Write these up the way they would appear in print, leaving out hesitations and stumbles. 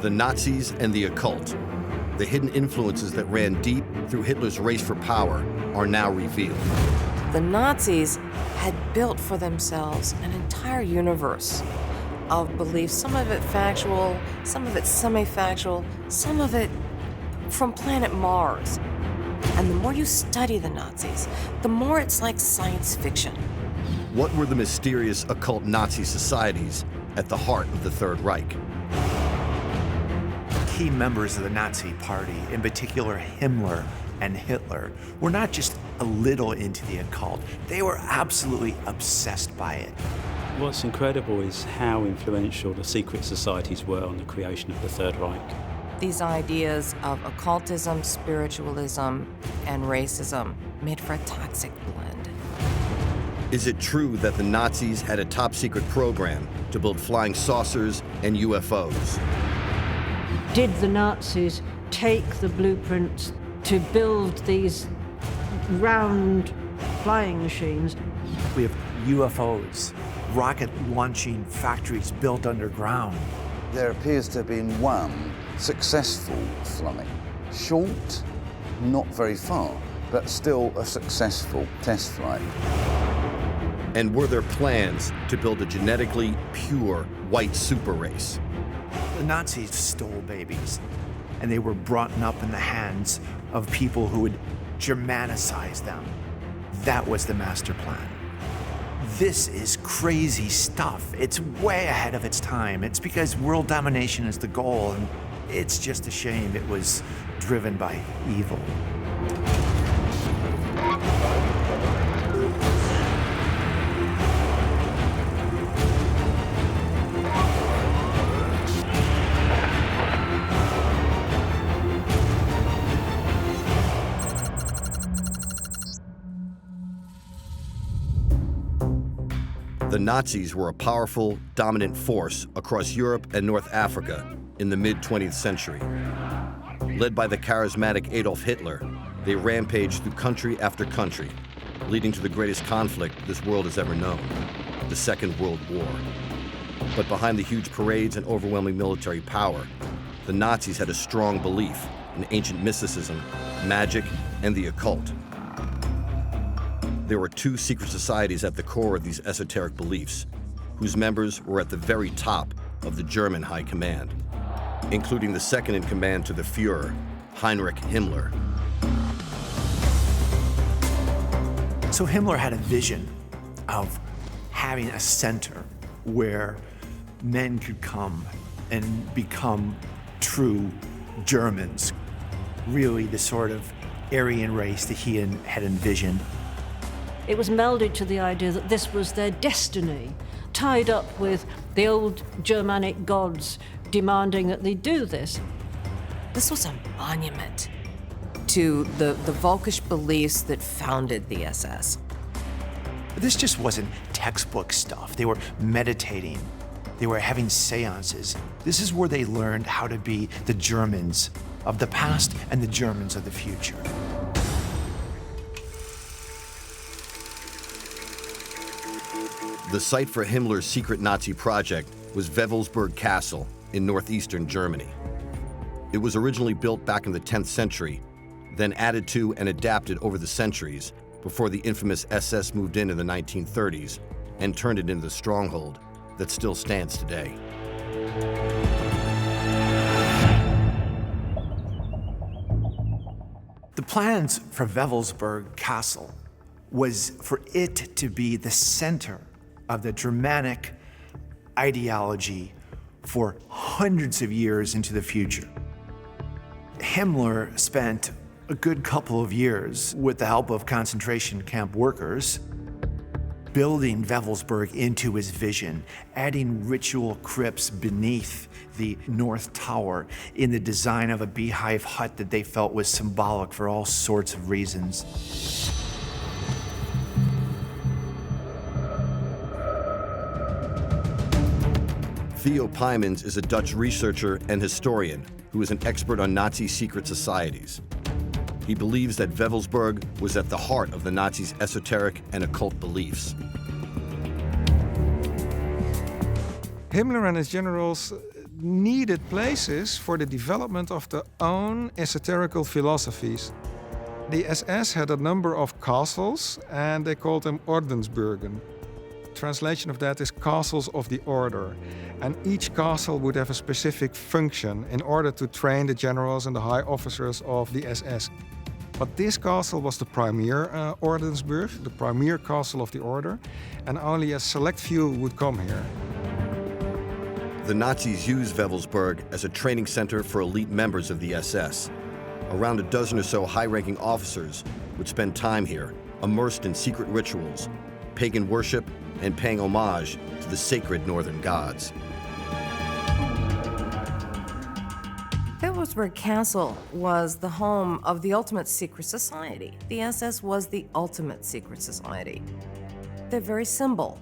The Nazis and the occult, the hidden influences that ran deep through Hitler's race for power, are now revealed. The Nazis had built for themselves an entire universe of beliefs, some of it factual, some of it semi-factual, some of it from planet Mars. And the more you study the Nazis, the more it's like science fiction. What were the mysterious occult Nazi societies at the heart of the Third Reich? Key members of the Nazi Party, in particular Himmler and Hitler, were not just a little into the occult, they were absolutely obsessed by it. What's incredible is how influential the secret societies were on the creation of the Third Reich. These ideas of occultism, spiritualism, and racism made for a toxic blend. Is it true that the Nazis had a top-secret program to build flying saucers and UFOs? Did the Nazis take the blueprints to build these round flying machines? We have UFOs, rocket launching factories built underground. There appears to have been one successful flight. Short, not very far, but still a successful test flight. And were there plans to build a genetically pure white super race? The Nazis stole babies, and they were brought up in the hands of people who would Germanicize them. That was the master plan. This is crazy stuff. It's way ahead of its time. It's because world domination is the goal, and it's just a shame it was driven by evil. The Nazis were a powerful, dominant force across Europe and North Africa in the mid-20th century. Led by the charismatic Adolf Hitler, they rampaged through country after country, leading to the greatest conflict this world has ever known, the Second World War. But behind the huge parades and overwhelming military power, the Nazis had a strong belief in ancient mysticism, magic, and the occult. There were two secret societies at the core of these esoteric beliefs, whose members were at the very top of the German high command, including the second in command to the Führer, Heinrich Himmler. So Himmler had a vision of having a center where men could come and become true Germans, really the sort of Aryan race that he had envisioned. It was melded to the idea that this was their destiny, tied up with the old Germanic gods demanding that they do this. This was a monument to the Völkisch beliefs that founded the SS. This just wasn't textbook stuff. They were meditating. They were having seances. This is where they learned how to be the Germans of the past and the Germans of the future. The site for Himmler's secret Nazi project was Wewelsburg Castle in northeastern Germany. It was originally built back in the 10th century, then added to and adapted over the centuries before the infamous SS moved in the 1930s and turned it into the stronghold that still stands today. The plans for Wewelsburg Castle was for it to be the center of the Germanic ideology for hundreds of years into the future. Himmler spent a good couple of years with the help of concentration camp workers building Wewelsburg into his vision, adding ritual crypts beneath the North Tower in the design of a beehive hut that they felt was symbolic for all sorts of reasons. Theo Pijmans is a Dutch researcher and historian who is an expert on Nazi secret societies. He believes that Wewelsburg was at the heart of the Nazis' esoteric and occult beliefs. Himmler and his generals needed places for the development of their own esoterical philosophies. The SS had a number of castles, and they called them Ordensburgen. Translation of that is castles of the order. And each castle would have a specific function in order to train the generals and the high officers of the SS. But this castle was the premier Ordensburg, the premier castle of the order, and only a select few would come here. The Nazis used Wewelsburg as a training center for elite members of the SS. Around a dozen or so high-ranking officers would spend time here, immersed in secret rituals, pagan worship, and paying homage to the sacred northern gods. Wewelsburg Castle was the home of the ultimate secret society. The SS was the ultimate secret society. Their very symbol.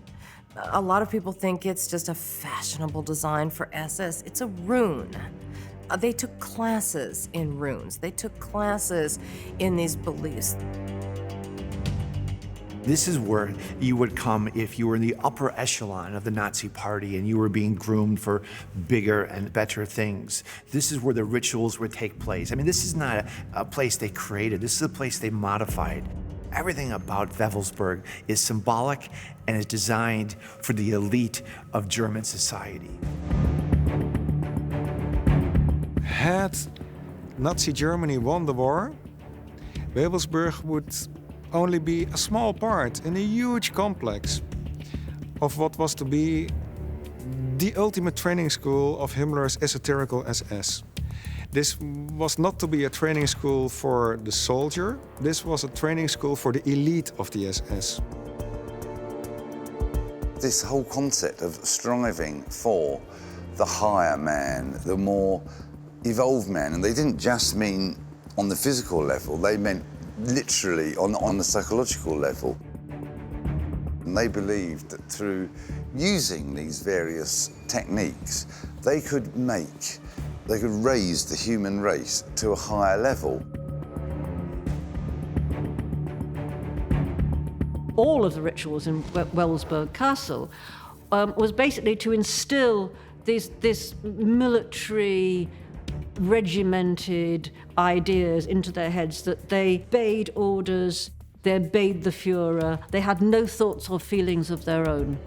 A lot of people think it's just a fashionable design for SS. It's a rune. They took classes in runes. They took classes in these beliefs. This is where you would come if you were in the upper echelon of the Nazi party and you were being groomed for bigger and better things. This is where the rituals would take place. I mean, this is not a place they created. This is a place they modified. Everything about Wewelsburg is symbolic and is designed for the elite of German society. Had Nazi Germany won the war, Wewelsburg would only be a small part in a huge complex of what was to be the ultimate training school of Himmler's esoterical SS. This was not to be a training school for the soldier, this was a training school for the elite of the SS. This whole concept of striving for the higher man, the more evolved man, and they didn't just mean on the physical level, they meant literally on the psychological level. And they believed that through using these various techniques, they could raise the human race to a higher level. All of the rituals in Wewelsburg Castle was basically to instill this military, regimented ideas into their heads that they obeyed orders, they obeyed the Führer, they had no thoughts or feelings of their own.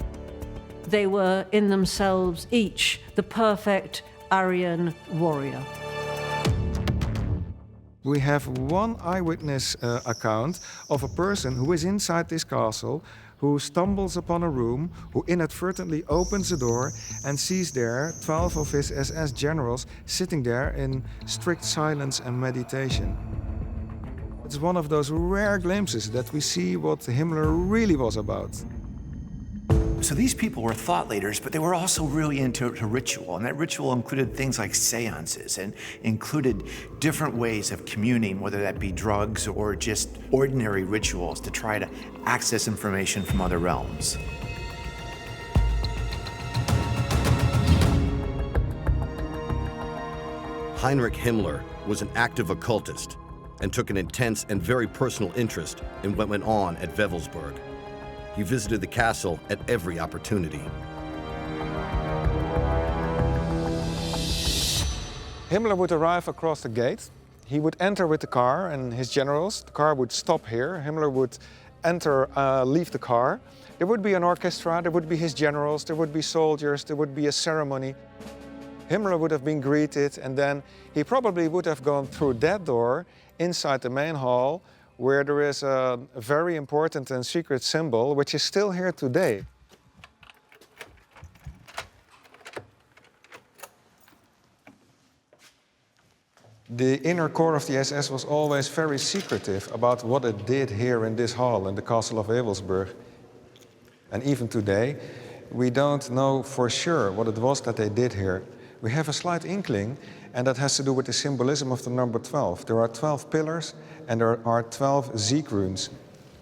They were in themselves each the perfect Aryan warrior. We have one eyewitness account of a person who is inside this castle, who stumbles upon a room, who inadvertently opens the door and sees there 12 of his SS generals sitting there in strict silence and meditation. It's one of those rare glimpses that we see what Himmler really was about. So these people were thought leaders, but they were also really into ritual, and that ritual included things like seances and included different ways of communing, whether that be drugs or just ordinary rituals to try to access information from other realms. Heinrich Himmler was an active occultist and took an intense and very personal interest in what went on at Wewelsburg. He visited the castle at every opportunity. Himmler would arrive across the gate. He would enter with the car and his generals. The car would stop here. Himmler would leave the car. There would be an orchestra, there would be his generals, there would be soldiers, there would be a ceremony. Himmler would have been greeted, and then he probably would have gone through that door inside the main hall, where there is a very important and secret symbol, which is still here today. The inner core of the SS was always very secretive about what it did here in this hall in the castle of Wewelsburg. And even today, we don't know for sure what it was that they did here. We have a slight inkling, and that has to do with the symbolism of the number 12. There are 12 pillars, and there are 12 Sieg runes.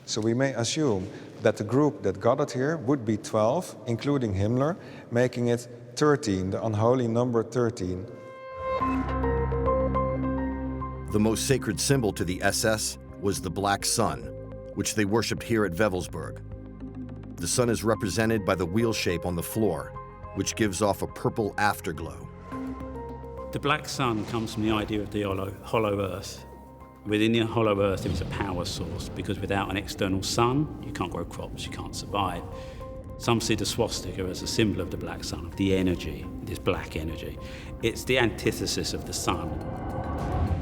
So we may assume that the group that got it here would be 12, including Himmler, making it 13, the unholy number 13. The most sacred symbol to the SS was the black sun, which they worshipped here at Wewelsburg. The sun is represented by the wheel shape on the floor, which gives off a purple afterglow. The black sun comes from the idea of the hollow earth. Within the hollow earth, there is a power source, because without an external sun, you can't grow crops, you can't survive. Some see the swastika as a symbol of the black sun, of the energy, this black energy. It's the antithesis of the sun.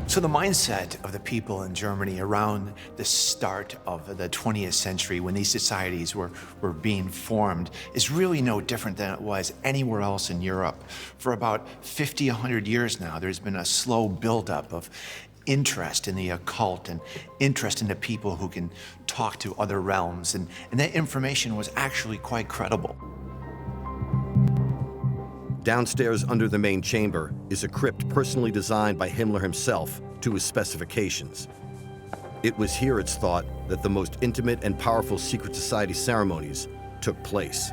So the mindset of the people in Germany around the start of the 20th century, when these societies were being formed, is really no different than it was anywhere else in Europe. For about 50, 100 years now, there's been a slow buildup of interest in the occult and interest in the people who can talk to other realms, and that information was actually quite credible. Downstairs under the main chamber is a crypt personally designed by Himmler himself to his specifications. It was here, it's thought, that the most intimate and powerful secret society ceremonies took place.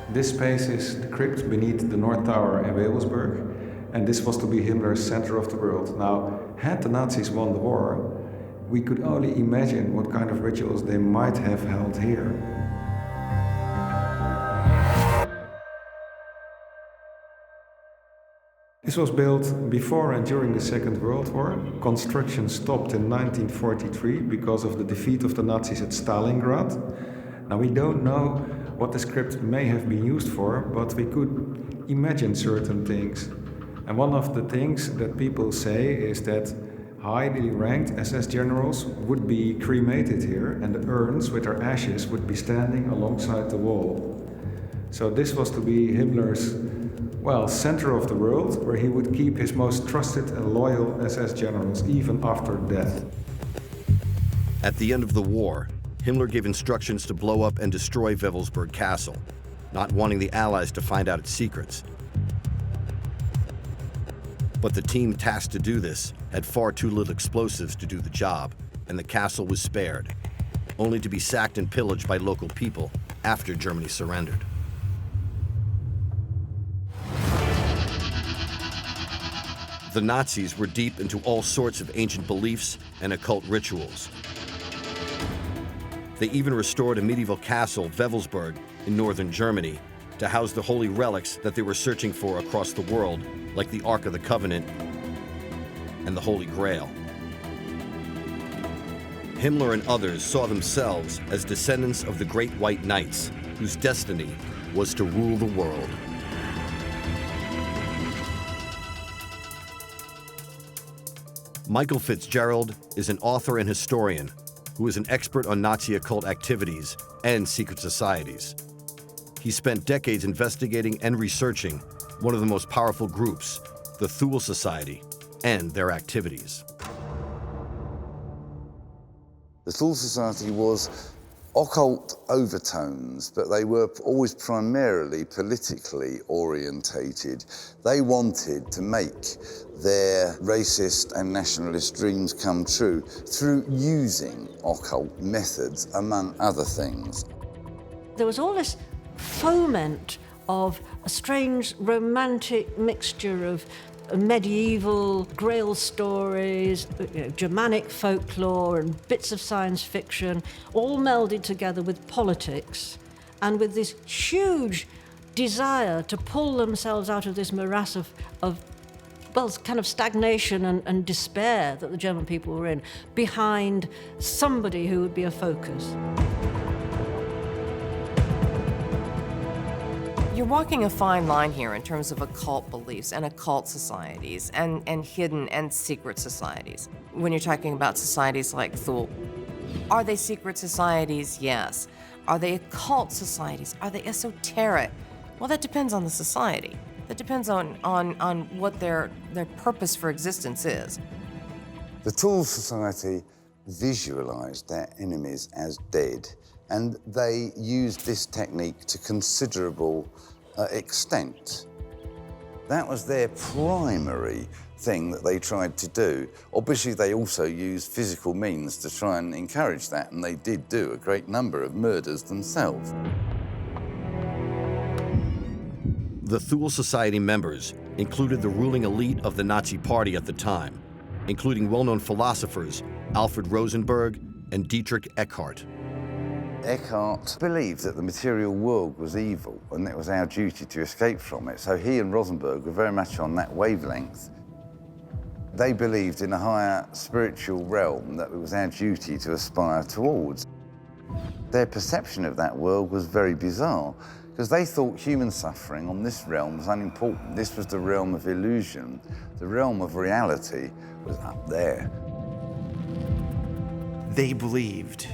This space is the crypt beneath the North Tower in Wewelsburg, and this was to be Himmler's center of the world. Now, had the Nazis won the war, we could only imagine what kind of rituals they might have held here. This was built before and during the Second World War. Construction stopped in 1943 because of the defeat of the Nazis at Stalingrad. Now, we don't know what this crypt may have been used for, but we could imagine certain things. And one of the things that people say is that highly ranked SS generals would be cremated here, and the urns with their ashes would be standing alongside the wall. So this was to be Himmler's, well, center of the world, where he would keep his most trusted and loyal SS generals even after death. At the end of the war, Himmler gave instructions to blow up and destroy Wewelsburg Castle, not wanting the Allies to find out its secrets. But the team tasked to do this had far too little explosives to do the job, and the castle was spared, only to be sacked and pillaged by local people after Germany surrendered. The Nazis were deep into all sorts of ancient beliefs and occult rituals. They even restored a medieval castle, Wewelsburg, in northern Germany, to house the holy relics that they were searching for across the world, like the Ark of the Covenant and the Holy Grail. Himmler and others saw themselves as descendants of the Great White Knights, whose destiny was to rule the world. Michael Fitzgerald is an author and historian who is an expert on Nazi occult activities and secret societies. He spent decades investigating and researching one of the most powerful groups, the Thule Society, and their activities. The Thule Society was occult overtones, but they were always primarily politically orientated. They wanted to make their racist and nationalist dreams come true through using occult methods, among other things. There was all this foment of a strange romantic mixture of medieval Grail stories, Germanic folklore and bits of science fiction, all melded together with politics and with this huge desire to pull themselves out of this morass of well, kind of stagnation and despair that the German people were in, behind somebody who would be a focus. You're walking a fine line here in terms of occult beliefs and occult societies and hidden and secret societies. When you're talking about societies like Thule, are they secret societies? Yes. Are they occult societies? Are they esoteric? Well, that depends on the society. That depends on what their purpose for existence is. The Thule Society visualized their enemies as dead, and they used this technique to considerable extent. That was their primary thing that they tried to do. Obviously, they also used physical means to try and encourage that, and they did do a great number of murders themselves. The Thule Society members included the ruling elite of the Nazi Party at the time, including well-known philosophers Alfred Rosenberg and Dietrich Eckart. Eckhart believed that the material world was evil and it was our duty to escape from it. So he and Rosenberg were very much on that wavelength. They believed in a higher spiritual realm that it was our duty to aspire towards. Their perception of that world was very bizarre because they thought human suffering on this realm was unimportant. This was the realm of illusion. The realm of reality was up there. They believed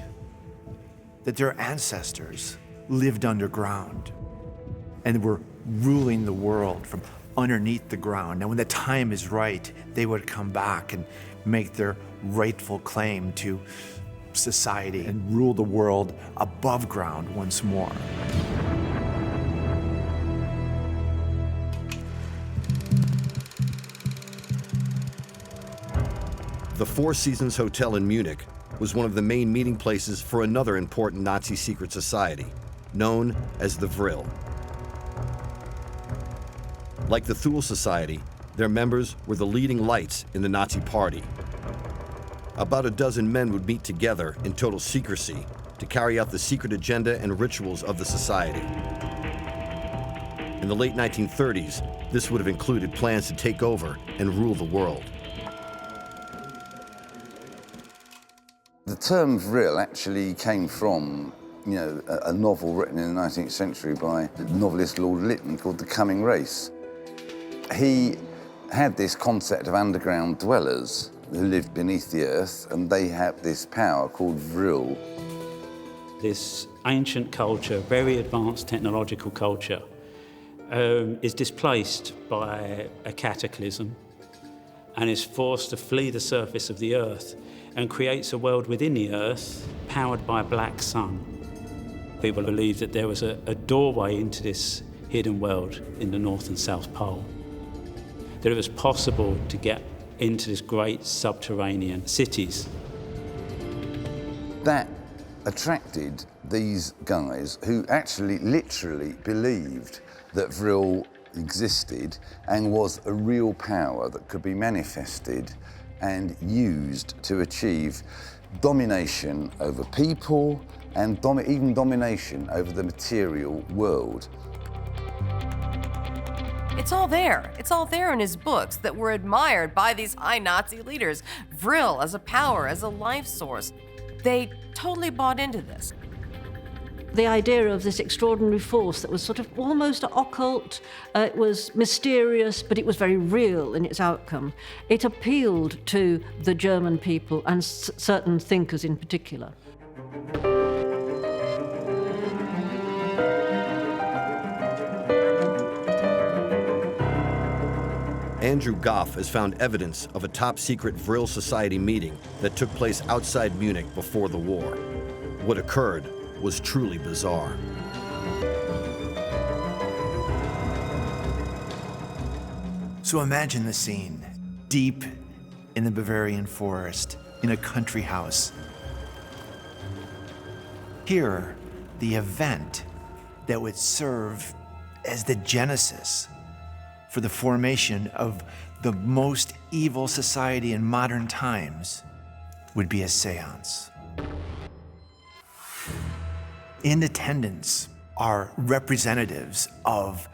that their ancestors lived underground and were ruling the world from underneath the ground. And when the time is right, they would come back and make their rightful claim to society and rule the world above ground once more. The Four Seasons Hotel in Munich was one of the main meeting places for another important Nazi secret society, known as the Vril. Like the Thule Society, their members were the leading lights in the Nazi Party. About a dozen men would meet together in total secrecy to carry out the secret agenda and rituals of the society. In the late 1930s, this would have included plans to take over and rule the world. The term Vril actually came from, a novel written in the 19th century by the novelist Lord Lytton called The Coming Race. He had this concept of underground dwellers who lived beneath the earth, and they had this power called Vril. This ancient culture, very advanced technological culture, is displaced by a cataclysm and is forced to flee the surface of the earth and creates a world within the earth powered by a black sun. People believe that there was a doorway into this hidden world in the North and South Pole, that it was possible to get into this great subterranean cities. That attracted these guys who actually literally believed that Vril existed and was a real power that could be manifested and used to achieve domination over people and even domination over the material world. It's all there. It's all there in his books that were admired by these high Nazi leaders. Vril as a power, as a life source. They totally bought into this. The idea of this extraordinary force that was sort of almost occult, it was mysterious, but it was very real in its outcome. It appealed to the German people and certain thinkers in particular. Andrew Goff has found evidence of a top-secret Vril Society meeting that took place outside Munich before the war. What occurred was truly bizarre. So imagine the scene, deep in the Bavarian forest, in a country house. Here, the event that would serve as the genesis for the formation of the most evil society in modern times would be a seance. In attendance are representatives of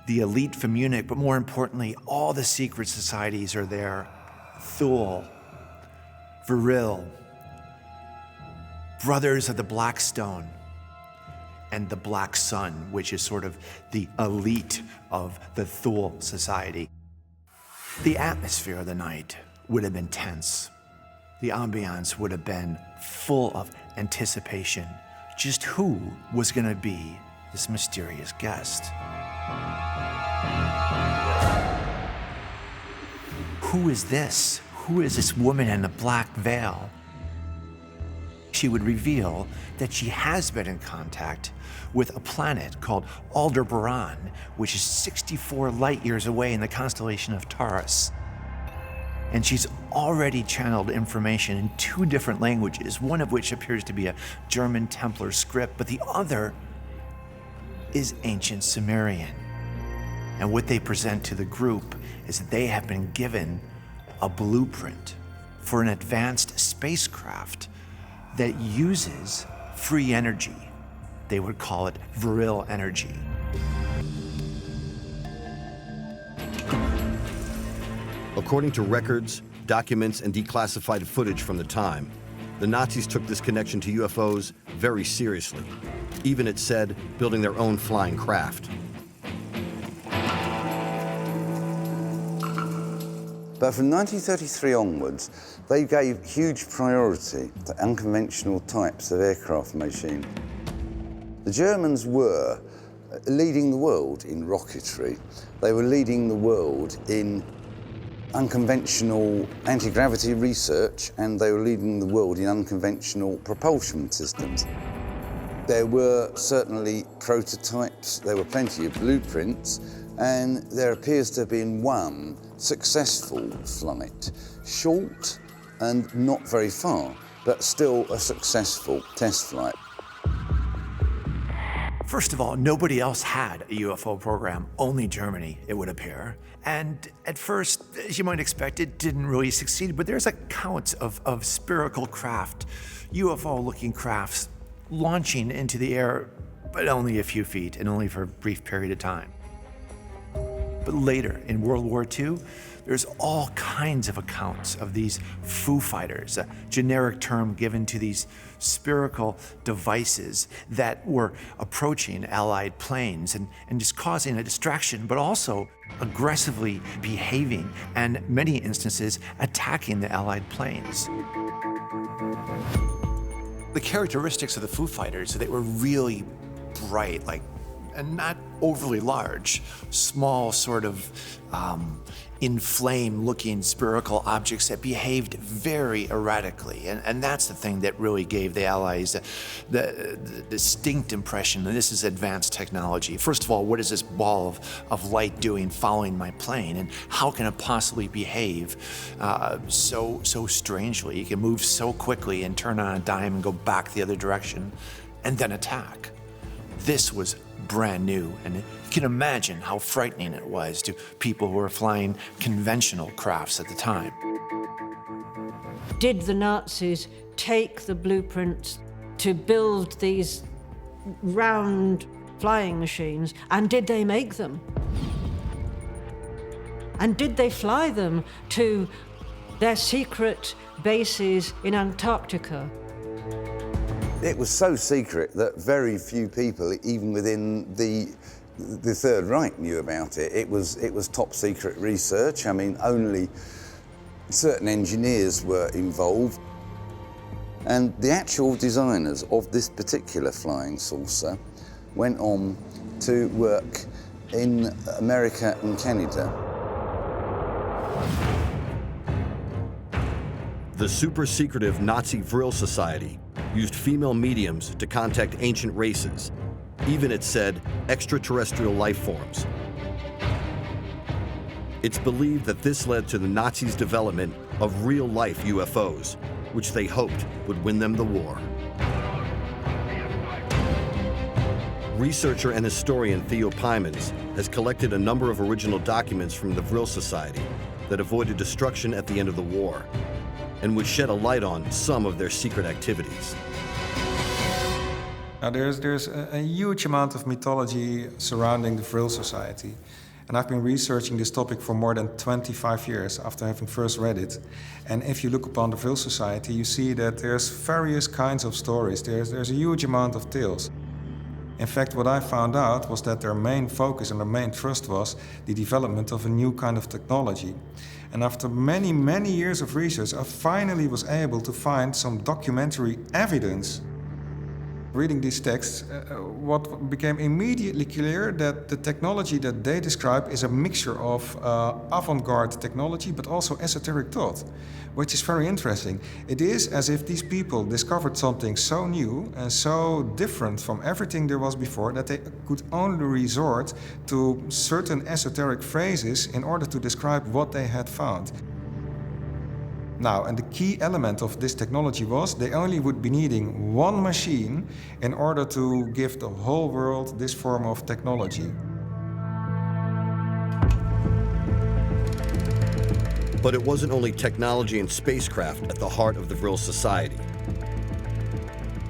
the elite from Munich, but more importantly, all the secret societies are there. Thule, Vril, Brothers of the Black Stone, and the Black Sun, which is sort of the elite of the Thule Society. The atmosphere of the night would have been tense. The ambiance would have been full of anticipation. Just who was going to be this mysterious guest? Who is this? Who is this woman in the black veil? She would reveal that she has been in contact with a planet called Aldebaran, which is 64 light years away in the constellation of Taurus. And she's already channeled information in 2 different languages, one of which appears to be a German Templar script, but the other is ancient Sumerian. And what they present to the group is that they have been given a blueprint for an advanced spacecraft that uses free energy. They would call it Vril energy. According to records, documents, and declassified footage from the time, the Nazis took this connection to UFOs very seriously, even, it said, building their own flying craft. But from 1933 onwards, they gave huge priority to unconventional types of aircraft machine. The Germans were leading the world in rocketry. They were leading the world in unconventional anti-gravity research, and they were leading the world in unconventional propulsion systems. There were certainly prototypes, there were plenty of blueprints, and there appears to have been one successful flight. Short and not very far, but still a successful test flight. First of all, nobody else had a UFO program, only Germany, it would appear. And at first, as you might expect, it didn't really succeed, but there's accounts of spherical craft, UFO-looking crafts, launching into the air, but only a few feet and only for a brief period of time. But later, in World War II, there's all kinds of accounts of these Foo Fighters, a generic term given to these spherical devices that were approaching Allied planes and just causing a distraction, but also aggressively behaving and, in many instances, attacking the Allied planes. The characteristics of the Foo Fighters, they were really bright, and not overly large, small sort of inflamed-looking spherical objects that behaved very erratically. And that's the thing that really gave the Allies the distinct impression that this is advanced technology. First of all, what is this ball of light doing following my plane? And how can it possibly behave so strangely? It can move so quickly and turn on a dime and go back the other direction and then attack. This was brand new, and you can imagine how frightening it was to people who were flying conventional crafts at the time. Did the Nazis take the blueprints to build these round flying machines, and did they make them? And did they fly them to their secret bases in Antarctica? It was so secret that very few people, even within the Third Reich, knew about it. It was top secret research. I mean, only certain engineers were involved. And the actual designers of this particular flying saucer went on to work in America and Canada. The super-secretive Nazi Vril Society used female mediums to contact ancient races, even, it said, extraterrestrial life forms. It's believed that this led to the Nazis' development of real-life UFOs, which they hoped would win them the war. Researcher and historian Theo Pymans has collected a number of original documents from the Vril Society that avoided destruction at the end of the war, and would shed a light on some of their secret activities. Now, there's a huge amount of mythology surrounding the Vril Society. And I've been researching this topic for more than 25 years after having first read it. And if you look upon the Vril Society, you see that there's various kinds of stories. There's a huge amount of tales. In fact, what I found out was that their main focus and their main thrust was the development of a new kind of technology. And after many, many years of research, I finally was able to find some documentary evidence. Reading these texts, what became immediately clear that the technology that they describe is a mixture of avant-garde technology, but also esoteric thought, which is very interesting. It is as if these people discovered something so new and so different from everything there was before that they could only resort to certain esoteric phrases in order to describe what they had found. Now, and the key element of this technology was they only would be needing one machine in order to give the whole world this form of technology. But it wasn't only technology and spacecraft at the heart of the Vril Society.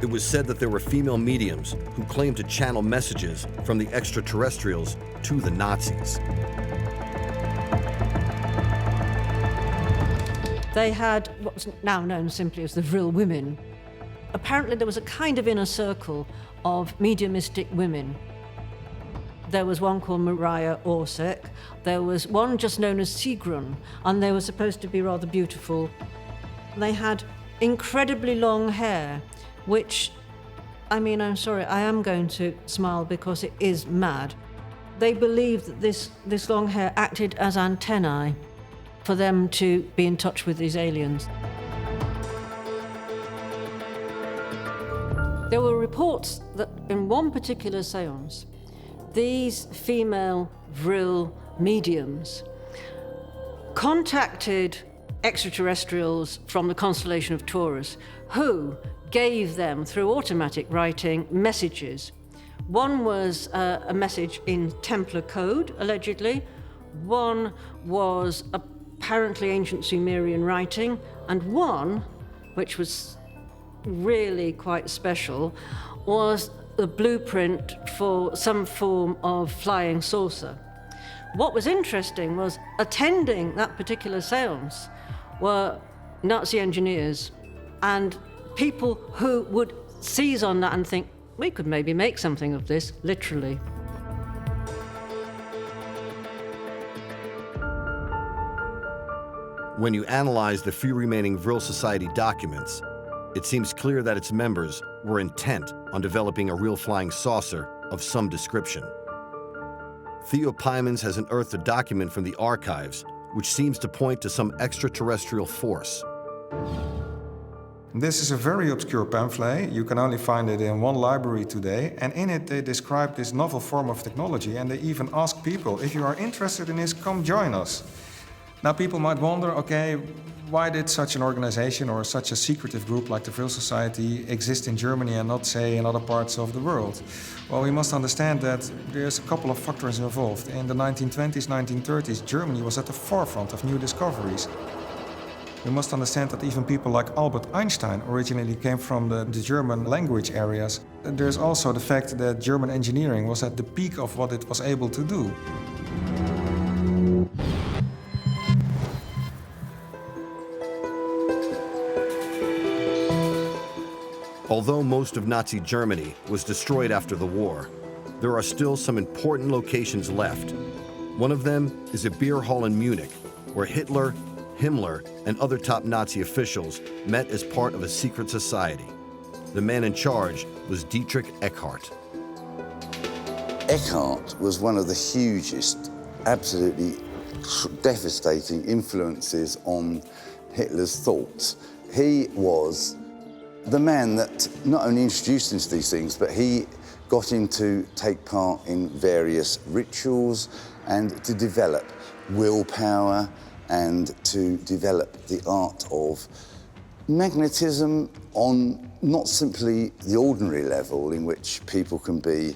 It was said that there were female mediums who claimed to channel messages from the extraterrestrials to the Nazis. They had what's now known simply as the Vril women. Apparently there was a kind of inner circle of mediumistic women. There was one called Maria Orsek, there was one just known as Sigrun, and they were supposed to be rather beautiful. They had incredibly long hair, which, I mean, I'm sorry, I am going to smile because it is mad. They believed that this long hair acted as antennae for them to be in touch with these aliens. There were reports that in one particular séance, these female Vril mediums contacted extraterrestrials from the constellation of Taurus, who gave them, through automatic writing, messages. One was a message in Templar code, allegedly. One was apparently ancient Sumerian writing, and one, which was really quite special, was the blueprint for some form of flying saucer. What was interesting was attending that particular séance were Nazi engineers and people who would seize on that and think, we could maybe make something of this, literally. When you analyze the few remaining Vril Society documents, it seems clear that its members were intent on developing a real flying saucer of some description. Theo Pymans has unearthed a document from the archives which seems to point to some extraterrestrial force. This is a very obscure pamphlet. You can only find it in one library today, and in it they describe this novel form of technology, and they even ask people, if you are interested in this, come join us. Now people might wonder, okay, why did such an organization or such a secretive group like the Vril Society exist in Germany and not, say, in other parts of the world? Well, we must understand that there's a couple of factors involved. In the 1920s, 1930s, Germany was at the forefront of new discoveries. We must understand that even people like Albert Einstein originally came from the German language areas. There's also the fact that German engineering was at the peak of what it was able to do. Although most of Nazi Germany was destroyed after the war, there are still some important locations left. One of them is a beer hall in Munich, where Hitler, Himmler, and other top Nazi officials met as part of a secret society. The man in charge was Dietrich Eckart. Eckart was one of the hugest, absolutely devastating influences on Hitler's thoughts. He was the man that not only introduced him to these things, but he got him to take part in various rituals and to develop willpower and to develop the art of magnetism on not simply the ordinary level in which people can be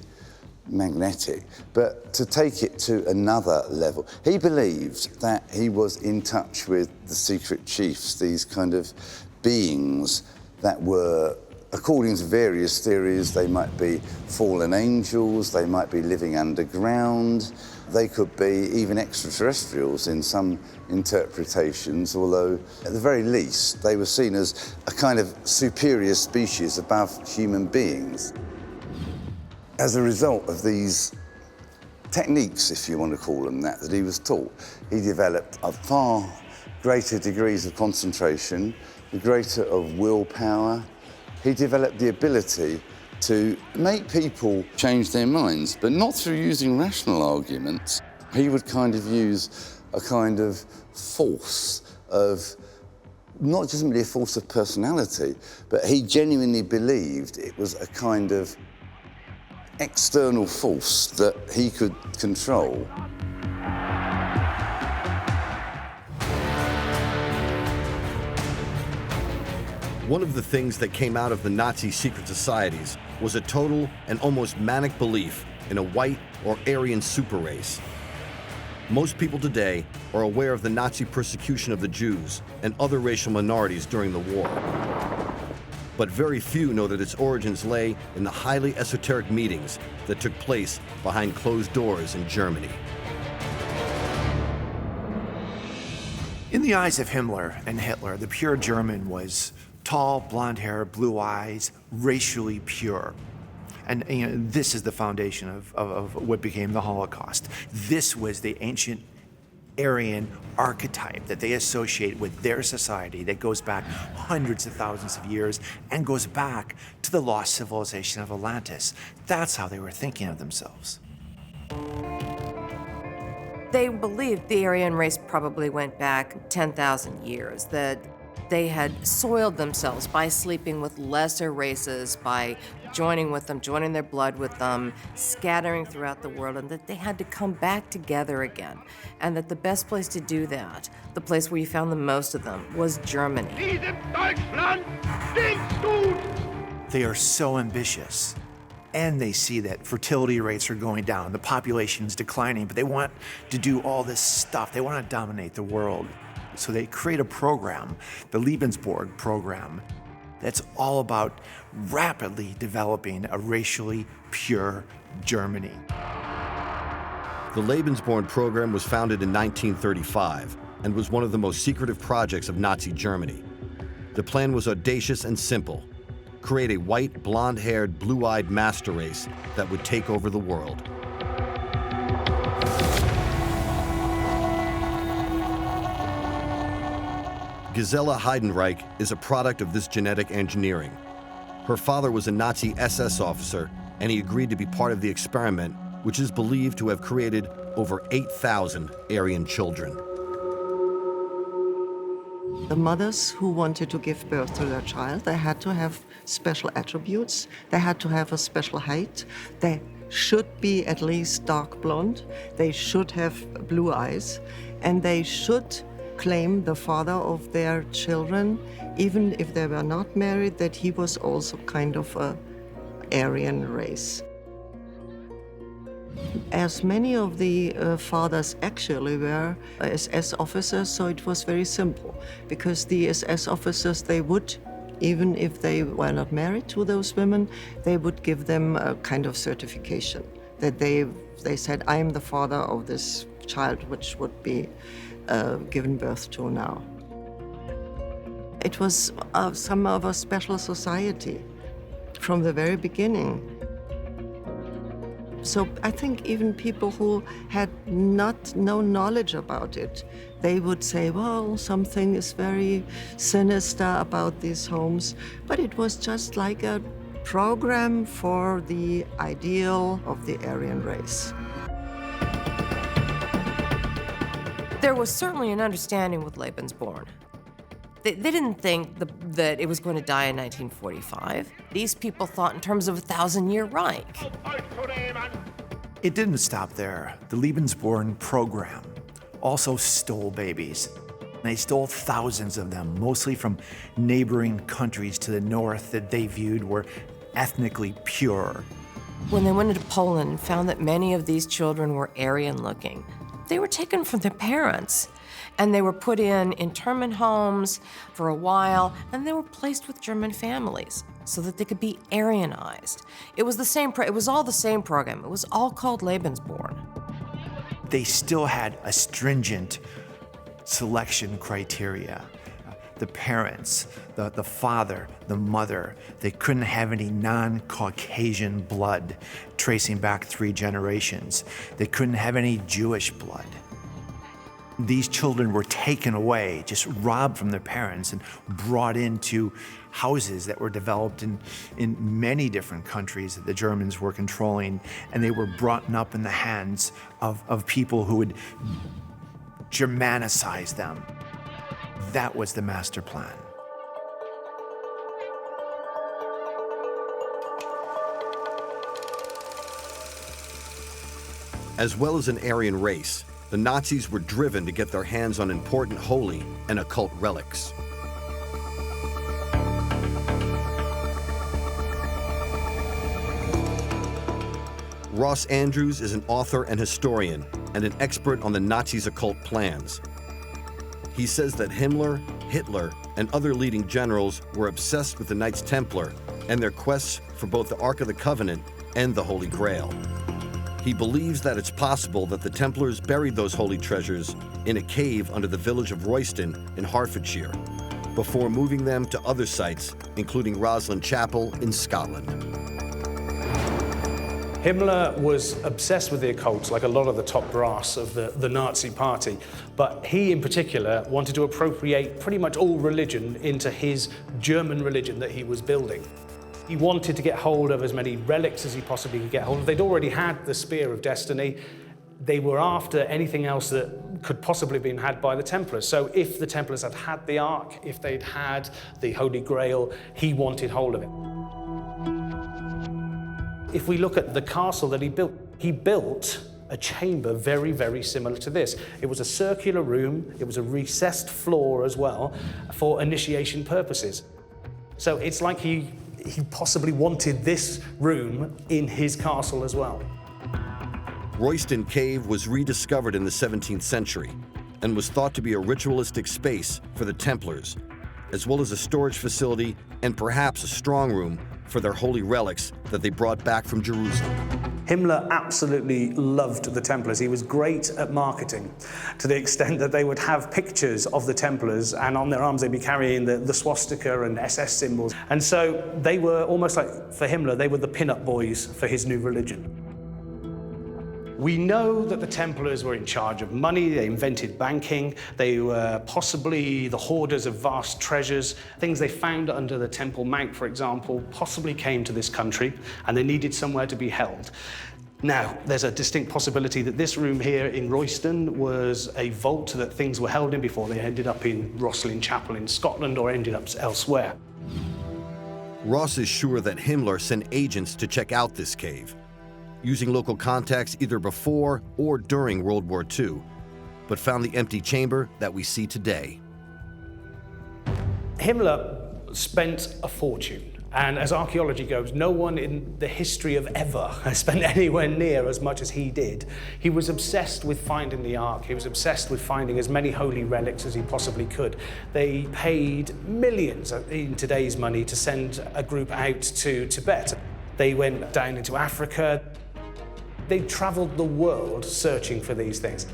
magnetic, but to take it to another level. He believed that he was in touch with the secret chiefs, these kind of beings that were, according to various theories, they might be fallen angels, they might be living underground, they could be even extraterrestrials in some interpretations, although at the very least they were seen as a kind of superior species above human beings. As a result of these techniques, if you want to call them that he was taught, he developed a far greater degrees of concentration, the greater of willpower. He developed the ability to make people change their minds, but not through using rational arguments. He would kind of use a kind of force of, not just simply a force of personality, but he genuinely believed it was a kind of external force that he could control. One of the things that came out of the Nazi secret societies was a total and almost manic belief in a white or Aryan super race. Most people today are aware of the Nazi persecution of the Jews and other racial minorities during the war. but very few know that its origins lay in the highly esoteric meetings that took place behind closed doors in Germany. In the eyes of Himmler and Hitler, the pure German was tall, blonde hair, blue eyes, racially pure. And this is the foundation of what became the Holocaust. This was the ancient Aryan archetype that they associate with their society that goes back hundreds of thousands of years and goes back to the lost civilization of Atlantis. That's how they were thinking of themselves. They believed the Aryan race probably went back 10,000 years, that they had soiled themselves by sleeping with lesser races, by joining with them, joining their blood with them, scattering throughout the world, and that they had to come back together again. And that the best place to do that, the place where you found the most of them, was Germany. They are so ambitious. And they see that fertility rates are going down, the population is declining, but they want to do all this stuff. They want to dominate the world. So they create a program, the Lebensborn program, that's all about rapidly developing a racially pure Germany. The Lebensborn program was founded in 1935 and was one of the most secretive projects of Nazi Germany. The plan was audacious and simple: create a white, blonde-haired, blue-eyed master race that would take over the world. Gisela Heidenreich is a product of this genetic engineering. Her father was a Nazi SS officer, and he agreed to be part of the experiment, which is believed to have created over 8,000 Aryan children. The mothers who wanted to give birth to their child, they had to have special attributes. They had to have a special height. They should be at least dark blonde. They should have blue eyes. And they should claim the father of their children, even if they were not married, that he was also kind of a Aryan race. As many of the fathers actually were SS officers, so it was very simple, because the SS officers, they would, even if they were not married to those women, they would give them a kind of certification that they said, I am the father of this child, which would be given birth to now. It was some of a special society from the very beginning. So I think even people who had no knowledge about it, they would say, well, something is very sinister about these homes. But it was just like a program for the ideal of the Aryan race. There was certainly an understanding with Lebensborn. They didn't think that it was going to die in 1945. These people thought in terms of a 1,000-year Reich. It didn't stop there. The Lebensborn program also stole babies. They stole thousands of them, mostly from neighboring countries to the north that they viewed were ethnically pure. When they went into Poland and found that many of these children were Aryan-looking, they were taken from their parents, and they were put in internment homes for a while, and they were placed with German families so that they could be Aryanized. It was the same. It was all the same program. It was all called Lebensborn. They still had a stringent selection criteria. The parents, the father, the mother, they couldn't have any non-Caucasian blood tracing back 3 generations. They couldn't have any Jewish blood. These children were taken away, just robbed from their parents and brought into houses that were developed in many different countries that the Germans were controlling, and they were brought up in the hands of people who would Germanicize them. That was the master plan. As well as an Aryan race, the Nazis were driven to get their hands on important holy and occult relics. Ross Andrews is an author and historian and an expert on the Nazis' occult plans. He says that Himmler, Hitler, and other leading generals were obsessed with the Knights Templar and their quests for both the Ark of the Covenant and the Holy Grail. He believes that it's possible that the Templars buried those holy treasures in a cave under the village of Royston in Hertfordshire, before moving them to other sites, including Roslin Chapel in Scotland. Himmler was obsessed with the occult, like a lot of the top brass of the Nazi party, but he in particular wanted to appropriate pretty much all religion into his German religion that he was building. He wanted to get hold of as many relics as he possibly could get hold of. They'd already had the Spear of Destiny. They were after anything else that could possibly have been had by the Templars. So if the Templars had had the Ark, if they'd had the Holy Grail, he wanted hold of it. If we look at the castle that he built a chamber very, very similar to this. It was a circular room, it was a recessed floor as well, for initiation purposes. So it's like he possibly wanted this room in his castle as well. Royston Cave was rediscovered in the 17th century and was thought to be a ritualistic space for the Templars, as well as a storage facility and perhaps a strong room for their holy relics that they brought back from Jerusalem. Himmler absolutely loved the Templars. He was great at marketing, to the extent that they would have pictures of the Templars, and on their arms they'd be carrying the swastika and SS symbols. And so they were almost like, for Himmler, they were the pin-up boys for his new religion. We know that the Templars were in charge of money, they invented banking, they were possibly the hoarders of vast treasures. Things they found under the Temple Mount, for example, possibly came to this country, and they needed somewhere to be held. Now, there's a distinct possibility that this room here in Royston was a vault that things were held in before they ended up in Roslin Chapel in Scotland or ended up elsewhere. Ross is sure that Himmler sent agents to check out this cave, using local contacts either before or during World War II, but found the empty chamber that we see today. Himmler spent a fortune, and as archaeology goes, no one in the history of ever has spent anywhere near as much as he did. He was obsessed with finding the Ark. He was obsessed with finding as many holy relics as he possibly could. They paid millions in today's money to send a group out to Tibet. They went down into Africa. They traveled the world searching for these things.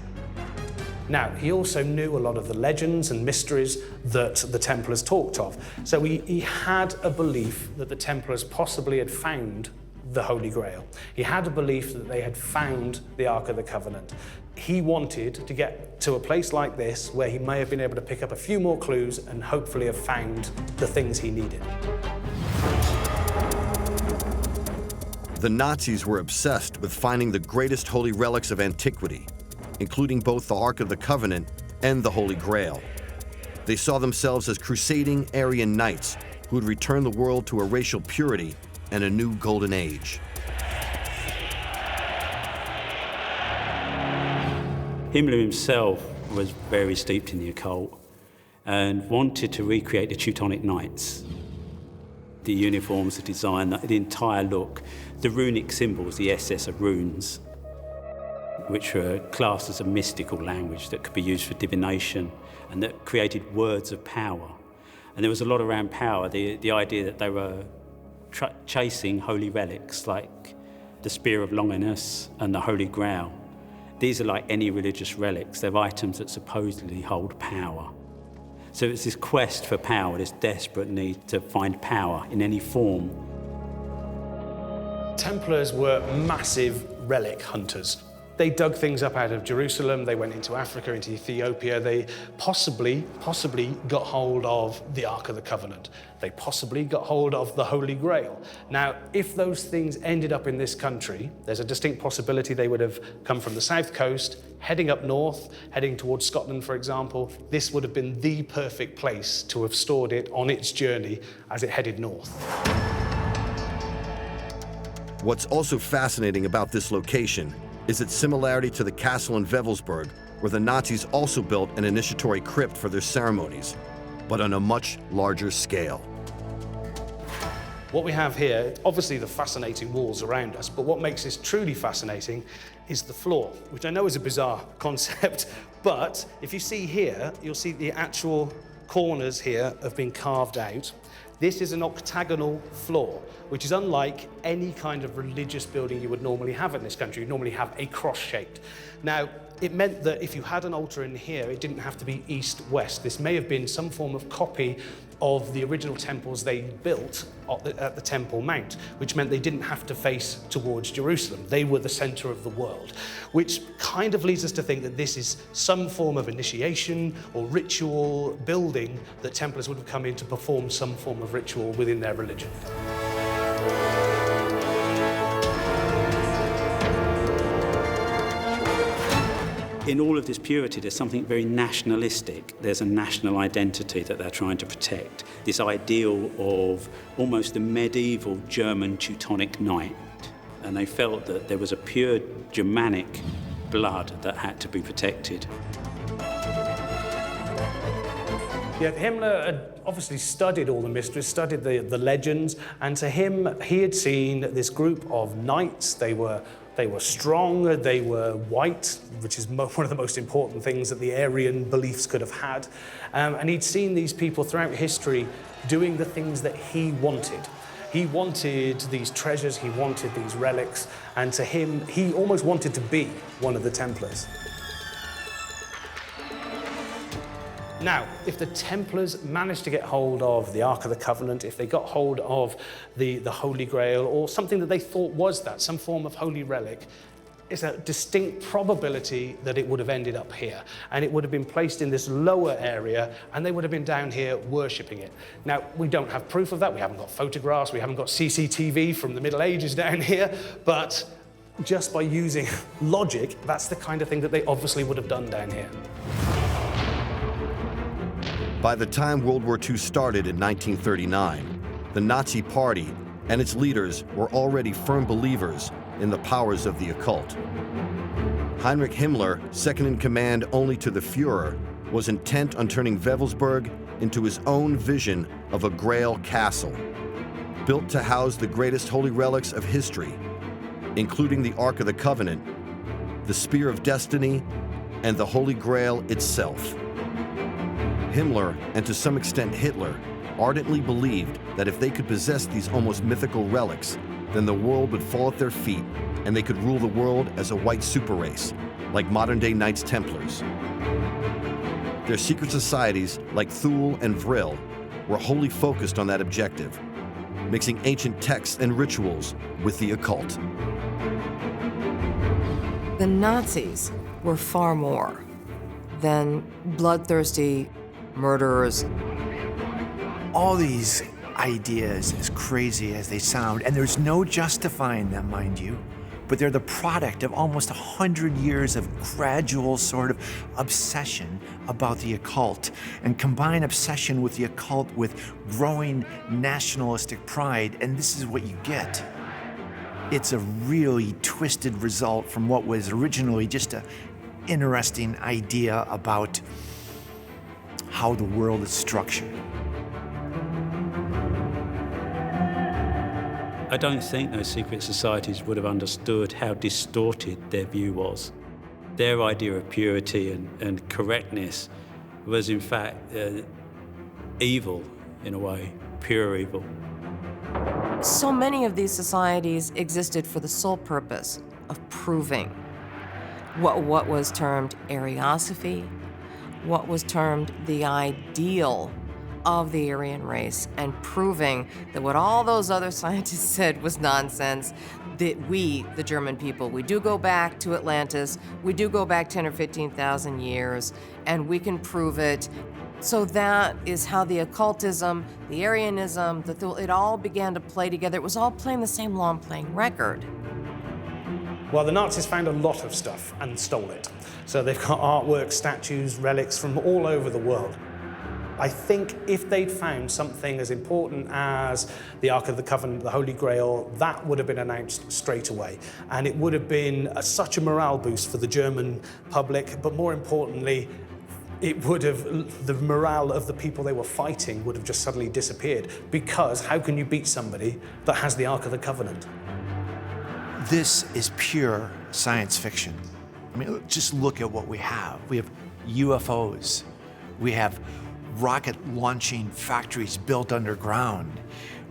Now, he also knew a lot of the legends and mysteries that the Templars talked of. So he had a belief that the Templars possibly had found the Holy Grail. He had a belief that they had found the Ark of the Covenant. He wanted to get to a place like this where he may have been able to pick up a few more clues and hopefully have found the things he needed. The Nazis were obsessed with finding the greatest holy relics of antiquity, including both the Ark of the Covenant and the Holy Grail. They saw themselves as crusading Aryan knights who would return the world to a racial purity and a new golden age. Himmler himself was very steeped in the occult and wanted to recreate the Teutonic Knights. The uniforms, the design, the entire look, the runic symbols, the SS of runes, which were classed as a mystical language that could be used for divination and that created words of power. And there was a lot around power, the idea that they were chasing holy relics like the Spear of Longinus and the Holy Grail. These are like any religious relics. They're items that supposedly hold power. So it's this quest for power, this desperate need to find power in any form. Templars were massive relic hunters. They dug things up out of Jerusalem, they went into Africa, into Ethiopia, they possibly got hold of the Ark of the Covenant. They possibly got hold of the Holy Grail. Now, if those things ended up in this country, there's a distinct possibility they would have come from the south coast, heading up north, heading towards Scotland, for example. This would have been the perfect place to have stored it on its journey as it headed north. What's also fascinating about this location is its similarity to the castle in Wewelsburg, where the Nazis also built an initiatory crypt for their ceremonies, but on a much larger scale. What we have here, obviously the fascinating walls around us, but what makes this truly fascinating is the floor, which I know is a bizarre concept, but if you see here, you'll see the actual corners here have been carved out. This is an octagonal floor, which is unlike any kind of religious building you would normally have in this country. You normally have a cross-shaped. Now, it meant that if you had an altar in here, it didn't have to be east-west. This may have been some form of copy of the original temples they built at the Temple Mount, which meant they didn't have to face towards Jerusalem. They were the center of the world, which kind of leads us to think that this is some form of initiation or ritual building that Templars would have come in to perform some form of ritual within their religion. In all of this purity, there's something very nationalistic. There's a national identity that they're trying to protect. This ideal of almost a medieval German Teutonic knight. And they felt that there was a pure Germanic blood that had to be protected. Yeah, Himmler had obviously studied all the mysteries, studied the legends, and to him, he had seen this group of knights. They were strong, they were white, which is one of the most important things that the Aryan beliefs could have had. And he'd seen these people throughout history doing the things that he wanted. He wanted these treasures, he wanted these relics, and to him, he almost wanted to be one of the Templars. Now, if the Templars managed to get hold of the Ark of the Covenant, if they got hold of the Holy Grail, or something that they thought was that, some form of holy relic, it's a distinct probability that it would have ended up here. And it would have been placed in this lower area, and they would have been down here worshipping it. Now, we don't have proof of that. We haven't got photographs. We haven't got CCTV from the Middle Ages down here. But just by using logic, that's the kind of thing that they obviously would have done down here. By the time World War II started in 1939, the Nazi Party and its leaders were already firm believers in the powers of the occult. Heinrich Himmler, second in command only to the Führer, was intent on turning Wewelsburg into his own vision of a Grail castle, built to house the greatest holy relics of history, including the Ark of the Covenant, the Spear of Destiny, and the Holy Grail itself. Himmler, and to some extent Hitler, ardently believed that if they could possess these almost mythical relics, then the world would fall at their feet and they could rule the world as a white super race, like modern-day Knights Templars. Their secret societies, like Thule and Vril, were wholly focused on that objective, mixing ancient texts and rituals with the occult. The Nazis were far more than bloodthirsty murderers. All these ideas, as crazy as they sound, and there's no justifying them, mind you, but they're the product of almost 100 years of gradual sort of obsession about the occult, and combine obsession with the occult with growing nationalistic pride, and this is what you get. It's a really twisted result from what was originally just an interesting idea about how the world is structured. I don't think those secret societies would have understood how distorted their view was. Their idea of purity and correctness was in fact evil in a way, pure evil. So many of these societies existed for the sole purpose of proving what was termed Ariosophy, what was termed the ideal of the Aryan race, and proving that what all those other scientists said was nonsense, that we, the German people, we do go back to Atlantis, we do go back 10 or 15,000 years, and we can prove it. So that is how the occultism, the Aryanism, it all began to play together. It was all playing the same long-playing record. Well, the Nazis found a lot of stuff and stole it. So they've got artwork, statues, relics from all over the world. I think if they'd found something as important as the Ark of the Covenant, the Holy Grail, that would have been announced straight away. And it would have been such a morale boost for the German public, but more importantly, the morale of the people they were fighting would have just suddenly disappeared, because how can you beat somebody that has the Ark of the Covenant? This is pure science fiction. I mean, just look at what we have. We have UFOs. We have rocket launching factories built underground.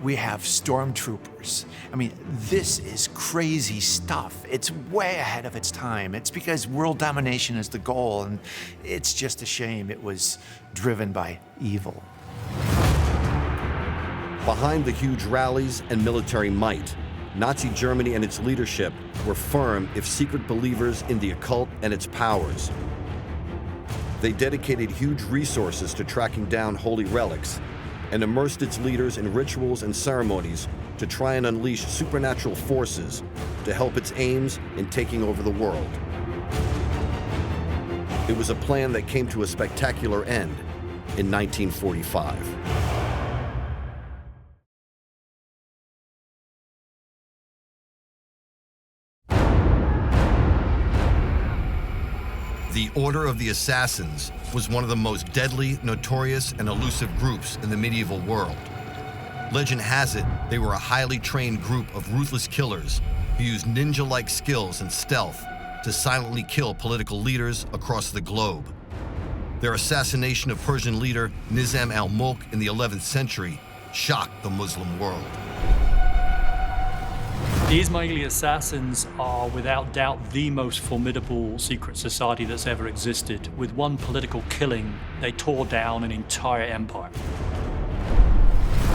We have stormtroopers. I mean, this is crazy stuff. It's way ahead of its time. It's because world domination is the goal, and it's just a shame it was driven by evil. Behind the huge rallies and military might, Nazi Germany and its leadership were firm, if secret, believers in the occult and its powers. They dedicated huge resources to tracking down holy relics and immersed its leaders in rituals and ceremonies to try and unleash supernatural forces to help its aims in taking over the world. It was a plan that came to a spectacular end in 1945. The Order of the Assassins was one of the most deadly, notorious, and elusive groups in the medieval world. Legend has it they were a highly trained group of ruthless killers who used ninja-like skills and stealth to silently kill political leaders across the globe. Their assassination of Persian leader Nizam al-Mulk in the 11th century shocked the Muslim world. The Ismaili Assassins are without doubt the most formidable secret society that's ever existed. With one political killing, they tore down an entire empire.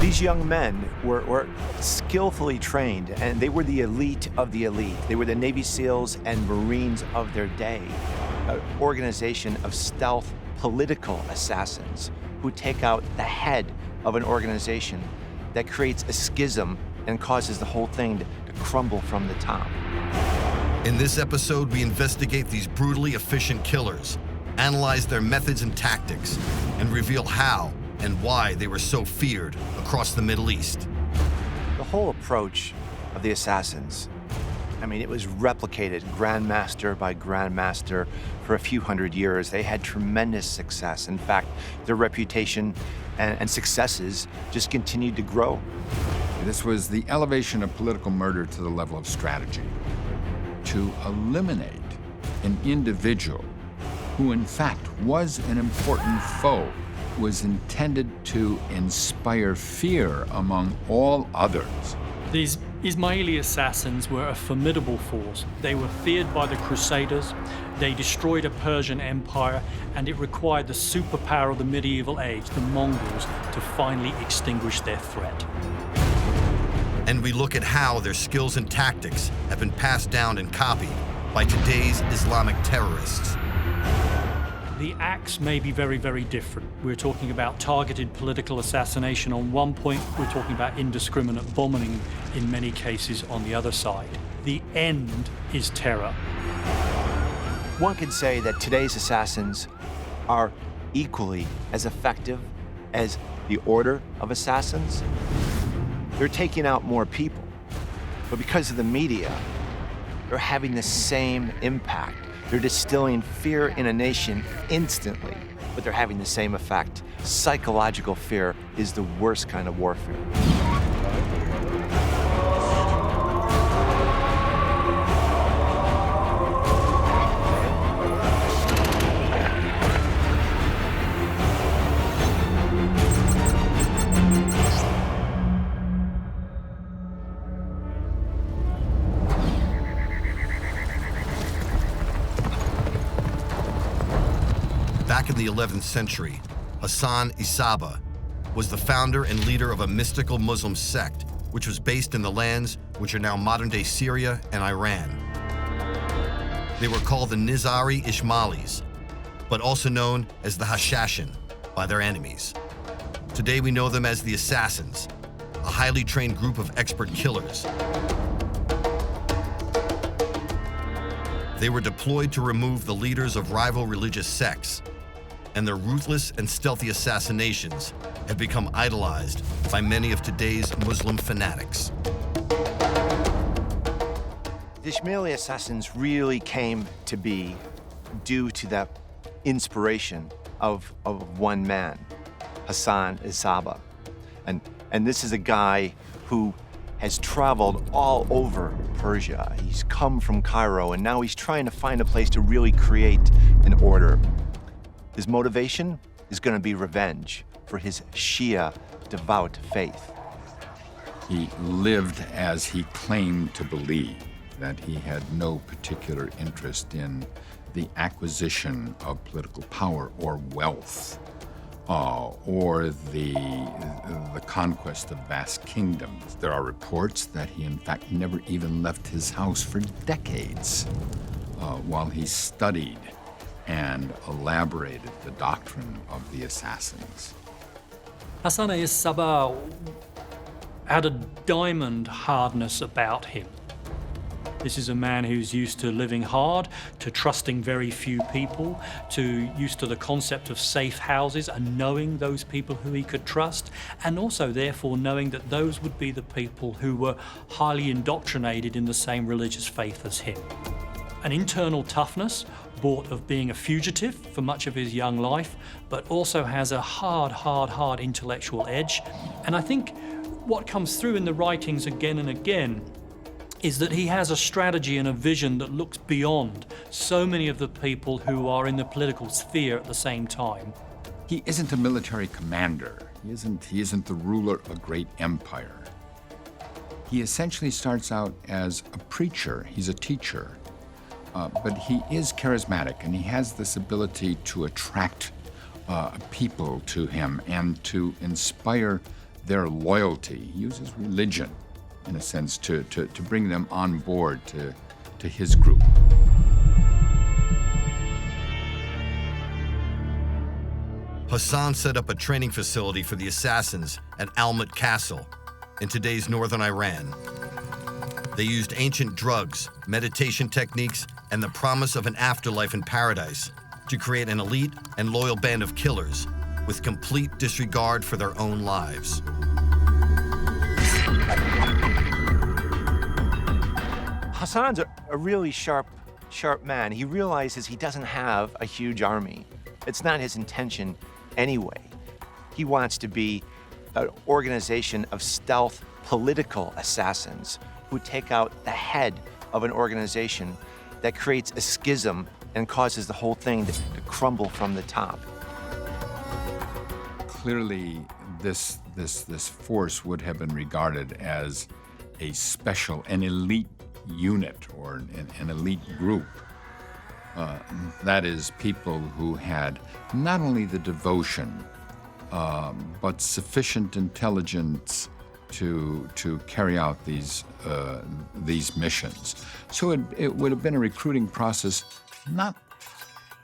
These young men were skillfully trained, and they were the elite of the elite. They were the Navy SEALs and Marines of their day, an organization of stealth political assassins who take out the head of an organization that creates a schism and causes the whole thing to crumble from the top. In this episode, we investigate these brutally efficient killers, analyze their methods and tactics, and reveal how and why they were so feared across the Middle East. The whole approach of the Assassins, I mean, it was replicated grandmaster by grandmaster for a few hundred years. They had tremendous success. In fact, their reputation and successes just continued to grow. This was the elevation of political murder to the level of strategy. To eliminate an individual who in fact was an important foe was intended to inspire fear among all others. These Ismaili assassins were a formidable force. They were feared by the Crusaders, they destroyed a Persian empire, and it required the superpower of the medieval age, the Mongols, to finally extinguish their threat. And we look at how their skills and tactics have been passed down and copied by today's Islamic terrorists. The acts may be very, very different. We're talking about targeted political assassination on one point, we're talking about indiscriminate bombing in many cases on the other side. The end is terror. One could say that today's assassins are equally as effective as the Order of Assassins. They're taking out more people, but because of the media, they're having the same impact. They're distilling fear in a nation instantly, but they're having the same effect. Psychological fear is the worst kind of warfare. Back in the 11th century, Hassan Isaba was the founder and leader of a mystical Muslim sect which was based in the lands which are now modern-day Syria and Iran. They were called the Nizari Ismailis, but also known as the Hashashin by their enemies. Today we know them as the Assassins, a highly trained group of expert killers. They were deployed to remove the leaders of rival religious sects, and their ruthless and stealthy assassinations have become idolized by many of today's Muslim fanatics. The Ismaili assassins really came to be due to that inspiration of one man, Hassan Isaba. And this is a guy who has traveled all over Persia. He's come from Cairo, and now he's trying to find a place to really create an order. His motivation is going to be revenge for his Shia devout faith. He lived as he claimed to believe, that he had no particular interest in the acquisition of political power or wealth, or the conquest of vast kingdoms. There are reports that he, in fact, never even left his house for decades while he studied and elaborated the doctrine of the assassins. Hassan Isaba had a diamond hardness about him. This is a man who's used to living hard, to trusting very few people, used to the concept of safe houses and knowing those people who he could trust, and also therefore knowing that those would be the people who were highly indoctrinated in the same religious faith as him. An internal toughness, bought of being a fugitive for much of his young life, but also has a hard intellectual edge. And I think what comes through in the writings again and again is that he has a strategy and a vision that looks beyond so many of the people who are in the political sphere at the same time. He isn't a military commander. He isn't the ruler of a great empire. He essentially starts out as a preacher. He's a teacher. But he is charismatic, and he has this ability to attract people to him and to inspire their loyalty. He uses religion, in a sense, to bring them on board to his group. Hassan set up a training facility for the assassins at Almut Castle in today's northern Iran. They used ancient drugs, meditation techniques, and the promise of an afterlife in paradise to create an elite and loyal band of killers with complete disregard for their own lives. Hassan's a really sharp man. He realizes he doesn't have a huge army. It's not his intention anyway. He wants to be an organization of stealth political assassins who take out the head of an organization that creates a schism and causes the whole thing to crumble from the top. Clearly, this force would have been regarded as a special, an elite unit or an elite group. That is, people who had not only the devotion, but sufficient intelligence to carry out these missions. So it would have been a recruiting process not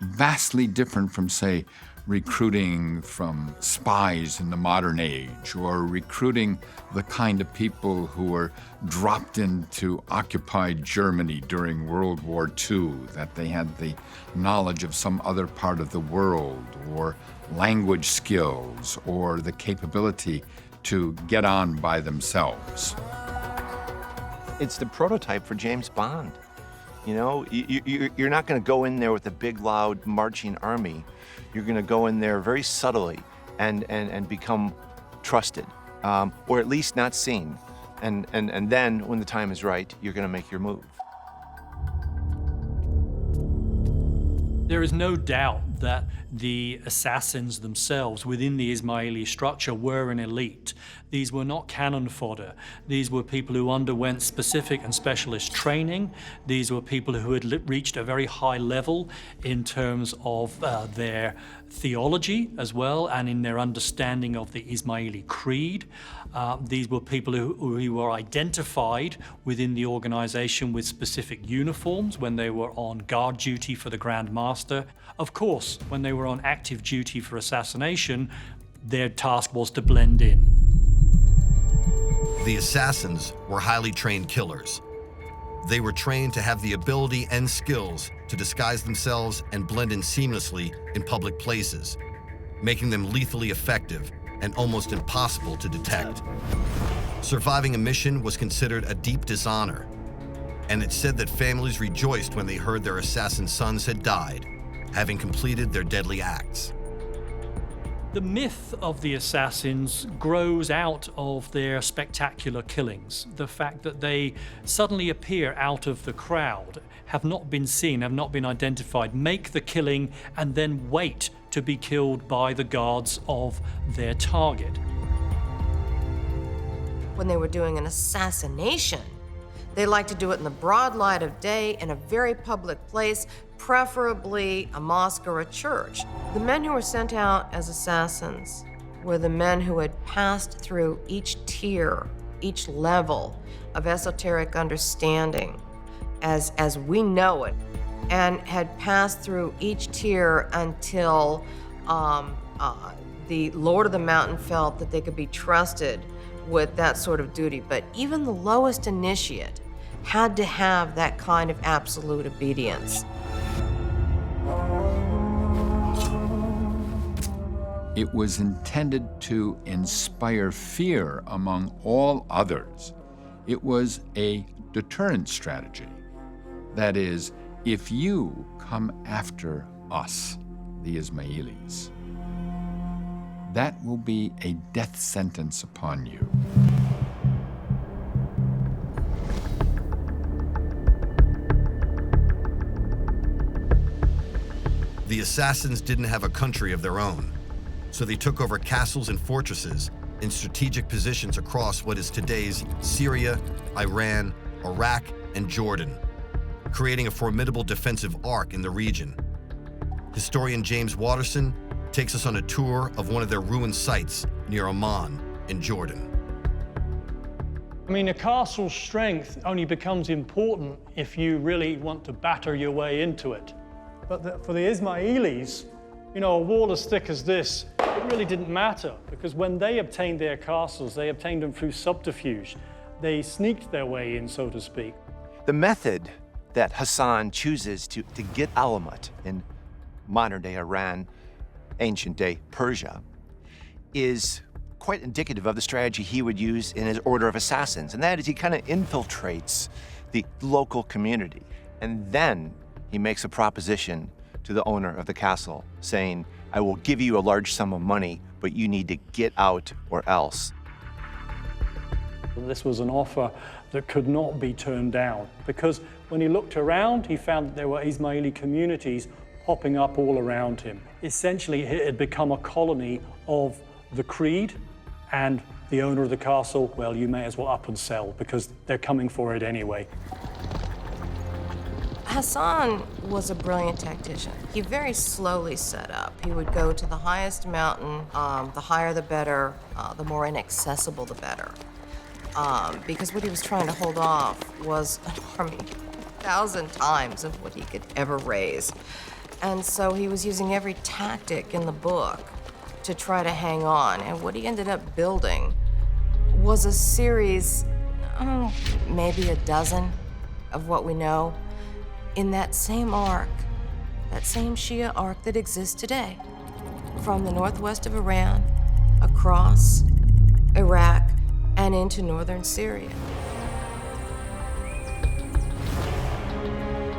vastly different from, say, recruiting from spies in the modern age, or recruiting the kind of people who were dropped into occupied Germany during World War II, that they had the knowledge of some other part of the world, or language skills, or the capability to get on by themselves. It's the prototype for James Bond. You know, you're not going to go in there with a big, loud, marching army. You're going to go in there very subtly and become trusted, or at least not seen. And then, when the time is right, you're going to make your move. There is no doubt that the assassins themselves within the Ismaili structure were an elite. These were not cannon fodder. These were people who underwent specific and specialist training. These were people who had reached a very high level in terms of their theology as well, and in their understanding of the Ismaili creed. These were people who were identified within the organization with specific uniforms when they were on guard duty for the Grand Master. Of course, when they were on active duty for assassination, their task was to blend in. The assassins were highly trained killers. They were trained to have the ability and skills to disguise themselves and blend in seamlessly in public places, making them lethally effective and almost impossible to detect. Surviving a mission was considered a deep dishonor, and it's said that families rejoiced when they heard their assassin sons had died, having completed their deadly acts. The myth of the assassins grows out of their spectacular killings. The fact that they suddenly appear out of the crowd, have not been seen, have not been identified, make the killing, and then wait to be killed by the guards of their target. When they were doing an assassination, they liked to do it in the broad light of day in a very public place, preferably a mosque or a church. The men who were sent out as assassins were the men who had passed through each tier, each level of esoteric understanding as we know it, and had passed through each tier until the Lord of the Mountain felt that they could be trusted with that sort of duty. But even the lowest initiate had to have that kind of absolute obedience. It was intended to inspire fear among all others. It was a deterrent strategy. That is, if you come after us, the Ismailis, that will be a death sentence upon you. The assassins didn't have a country of their own, so they took over castles and fortresses in strategic positions across what is today's Syria, Iran, Iraq, and Jordan, creating a formidable defensive arc in the region. Historian James Watterson takes us on a tour of one of their ruined sites near Amman in Jordan. I mean, a castle's strength only becomes important if you really want to batter your way into it. But for the Ismailis, you know, a wall as thick as this, it really didn't matter, because when they obtained their castles, they obtained them through subterfuge. They sneaked their way in, so to speak. The method that Hassan chooses to get Alamut in modern-day Iran, ancient-day Persia, is quite indicative of the strategy he would use in his order of assassins, and that is he kind of infiltrates the local community, and then he makes a proposition to the owner of the castle saying, I will give you a large sum of money, but you need to get out or else. This was an offer that could not be turned down, because when he looked around, he found that there were Ismaili communities popping up all around him. Essentially, it had become a colony of the Creed, and the owner of the castle, well, you may as well up and sell, because they're coming for it anyway. Hassan was a brilliant tactician. He very slowly set up. He would go to the highest mountain, the higher the better, the more inaccessible the better. Because what he was trying to hold off was an army 1,000 times of what he could ever raise. And so he was using every tactic in the book to try to hang on. And what he ended up building was a series, maybe a dozen of what we know, in that same arc, that same Shia arc that exists today, from the northwest of Iran, across Iraq, and into northern Syria.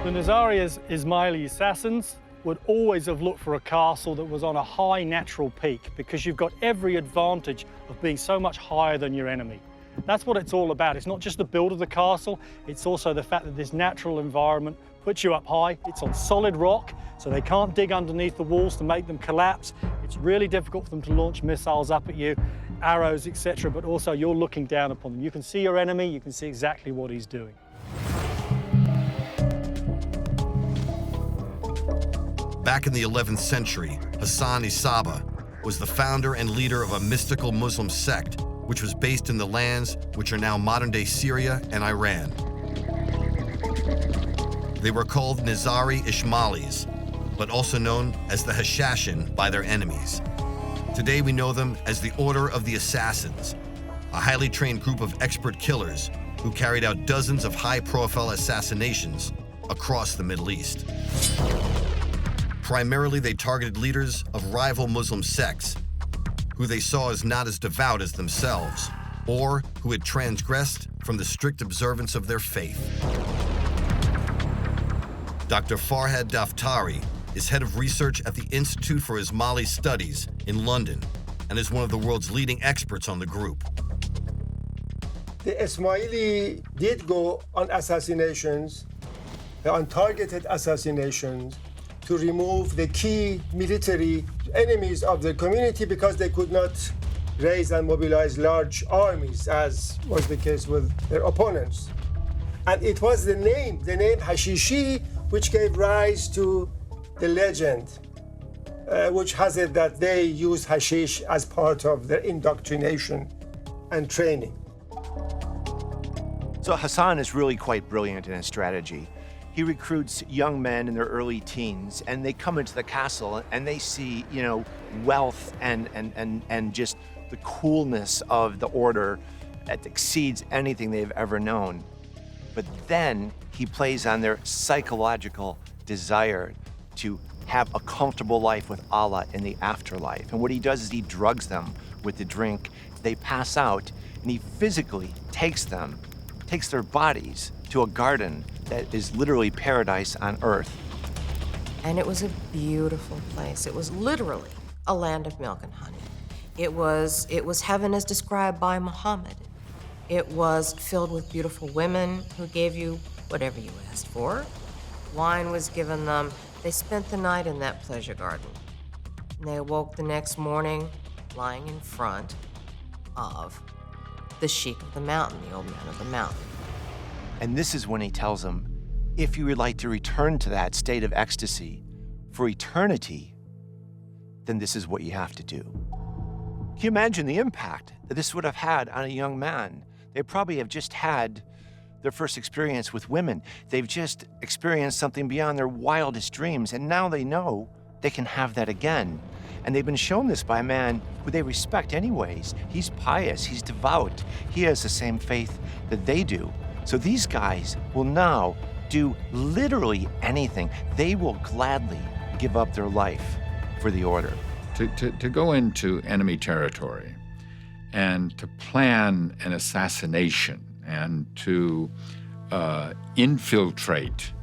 The Nizari's Ismaili assassins would always have looked for a castle that was on a high natural peak, because you've got every advantage of being so much higher than your enemy. That's what it's all about. It's not just the build of the castle, it's also the fact that this natural environment puts you up high. It's on solid rock, so they can't dig underneath the walls to make them collapse. It's really difficult for them to launch missiles up at you, arrows, etc., but also you're looking down upon them. You can see your enemy, you can see exactly what he's doing. Back in the 11th century, Hassan Isaba was the founder and leader of a mystical Muslim sect which was based in the lands which are now modern-day Syria and Iran. They were called Nizari Ishmailis, but also known as the Hashashin by their enemies. Today we know them as the Order of the Assassins, a highly trained group of expert killers who carried out dozens of high-profile assassinations across the Middle East. Primarily, they targeted leaders of rival Muslim sects, who they saw as not as devout as themselves, or who had transgressed from the strict observance of their faith. Dr. Farhad Daftari is head of research at the Institute for Ismaili Studies in London and is one of the world's leading experts on the group. The Ismaili did go on assassinations, on targeted assassinations, to remove the key military enemies of the community because they could not raise and mobilize large armies, as was the case with their opponents. And it was the name Hashishi, which gave rise to the legend, which has it that they used hashish as part of their indoctrination and training. So Hassan is really quite brilliant in his strategy. He recruits young men in their early teens, and they come into the castle and they see, wealth and just the coolness of the order that exceeds anything they've ever known. But then he plays on their psychological desire to have a comfortable life with Allah in the afterlife. And what he does is he drugs them with the drink. They pass out, and he physically takes their bodies to a garden that is literally paradise on earth. And it was a beautiful place. It was literally a land of milk and honey. It was heaven as described by Muhammad. It was filled with beautiful women who gave you whatever you asked for. Wine was given them. They spent the night in that pleasure garden. And they awoke the next morning lying in front of the sheik of the mountain, the old man of the mountain. And this is when he tells them, if you would like to return to that state of ecstasy for eternity, then this is what you have to do. Can you imagine the impact that this would have had on a young man? They probably have just had their first experience with women. They've just experienced something beyond their wildest dreams, and now they know they can have that again. And they've been shown this by a man who they respect anyways. He's pious, he's devout, he has the same faith that they do. So these guys will now do literally anything. They will gladly give up their life for the order. To go into enemy territory and to plan an assassination and to infiltrate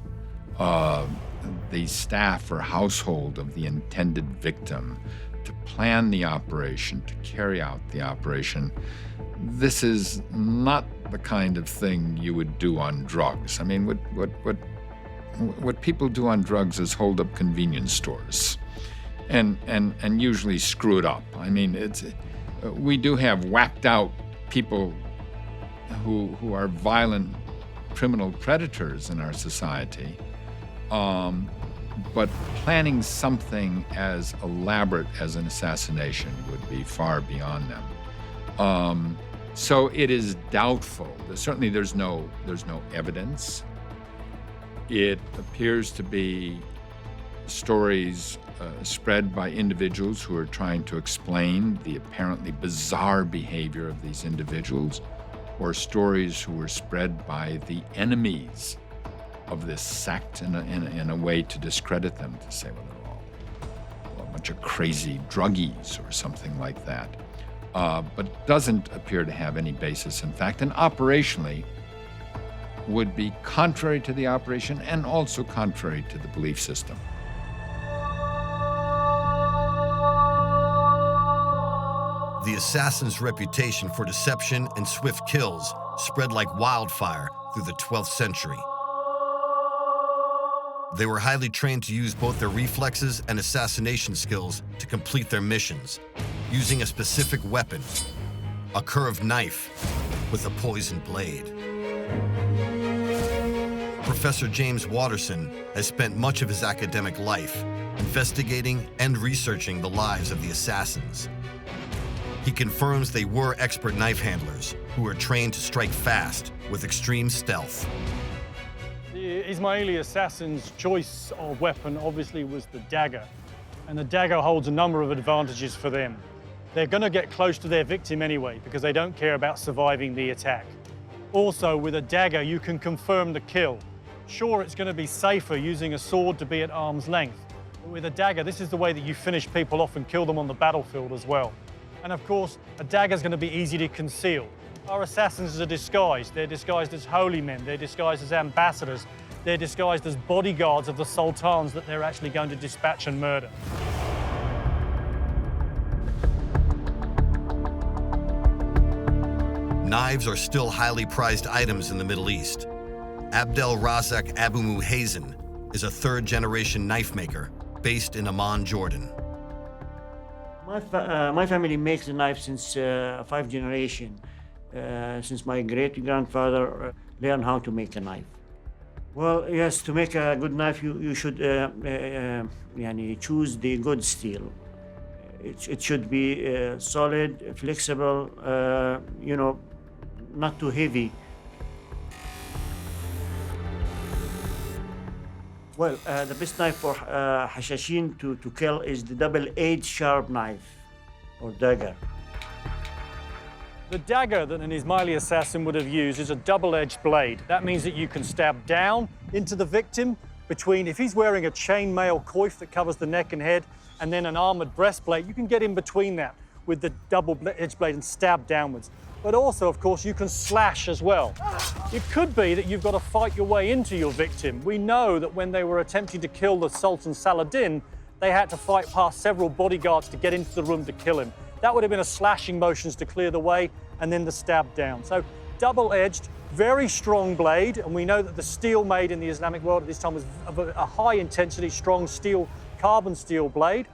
the staff or household of the intended victim, to plan the operation, to carry out the operation, this is not the kind of thing you would do on drugs. I mean, what people do on drugs is hold up convenience stores and usually screw it up. I mean, we do have whacked out people who are violent criminal predators in our society, but planning something as elaborate as an assassination would be far beyond them. So it is doubtful. Certainly there's no evidence. It appears to be stories spread by individuals who are trying to explain the apparently bizarre behavior of these individuals, or stories who were spread by the enemies of this sect in a way to discredit them, to say, well, they're all a bunch of crazy druggies or something like that. But doesn't appear to have any basis in fact, and operationally would be contrary to the operation and also contrary to the belief system. The assassins' reputation for deception and swift kills spread like wildfire through the 12th century. They were highly trained to use both their reflexes and assassination skills to complete their missions, using a specific weapon, a curved knife with a poisoned blade. Professor James Watterson has spent much of his academic life investigating and researching the lives of the assassins. He confirms they were expert knife handlers who were trained to strike fast with extreme stealth. The Ismaili assassins' choice of weapon obviously was the dagger, and the dagger holds a number of advantages for them. They're going to get close to their victim anyway because they don't care about surviving the attack. Also, with a dagger, you can confirm the kill. Sure, it's going to be safer using a sword to be at arm's length, but with a dagger, this is the way that you finish people off and kill them on the battlefield as well. And of course, a dagger is going to be easy to conceal. Our assassins are disguised. They're disguised as holy men. They're disguised as ambassadors. they're disguised as bodyguards of the sultans that they're actually going to dispatch and murder. Knives are still highly prized items in the Middle East. Abdel Razak Abu Muhayzin is a third-generation knife maker based in Amman, Jordan. My family makes the knife since 5 generations, since my great-grandfather learned how to make a knife. Well, yes, to make a good knife, you should choose the good steel. It should be solid, flexible, not too heavy. Well, the best knife for Hashashin to kill is the double-edged sharp knife, or dagger. The dagger that an Ismaili assassin would have used is a double-edged blade. That means that you can stab down into the victim between, if he's wearing a chainmail coif that covers the neck and head, and then an armored breastplate, you can get in between that with the double-edged blade and stab downwards. But also, of course, you can slash as well. It could be that you've got to fight your way into your victim. We know that when they were attempting to kill the Sultan Saladin, they had to fight past several bodyguards to get into the room to kill him. That would have been a slashing motions to clear the way, and then the stab down. So double-edged, very strong blade, and we know that the steel made in the Islamic world at this time was of a high-intensity, strong steel, carbon steel blade,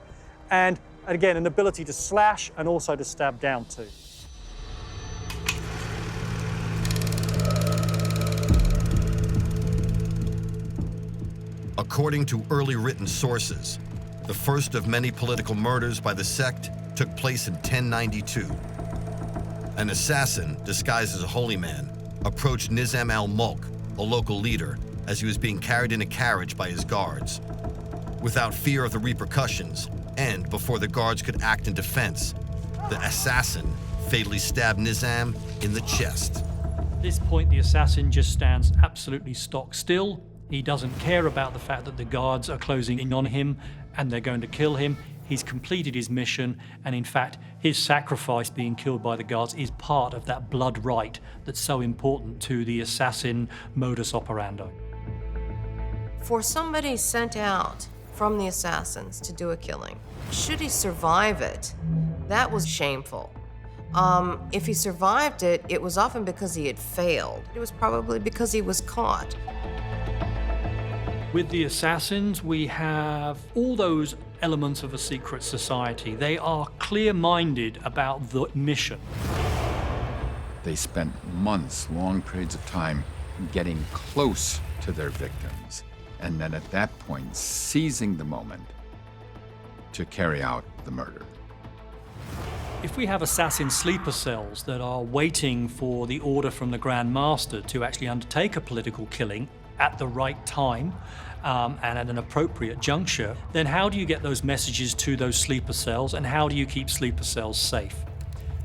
and again, an ability to slash and also to stab down too. According to early written sources, the first of many political murders by the sect took place in 1092. An assassin, disguised as a holy man, approached Nizam al-Mulk, a local leader, as he was being carried in a carriage by his guards. Without fear of the repercussions, and before the guards could act in defense, the assassin fatally stabbed Nizam in the chest. At this point, the assassin just stands absolutely stock still. He doesn't care about the fact that the guards are closing in on him and they're going to kill him. He's completed his mission, and in fact, his sacrifice being killed by the guards is part of that blood rite that's so important to the assassin modus operandi. For somebody sent out from the assassins to do a killing, should he survive it, that was shameful. If he survived it, it was often because he had failed. It was probably because he was caught. With the assassins, we have all those elements of a secret society. They are clear-minded about the mission. They spent months, long periods of time, getting close to their victims, and then at that point, seizing the moment to carry out the murder. If we have assassin sleeper cells that are waiting for the order from the Grand Master to actually undertake a political killing at the right time and at an appropriate juncture, then how do you get those messages to those sleeper cells, and how do you keep sleeper cells safe?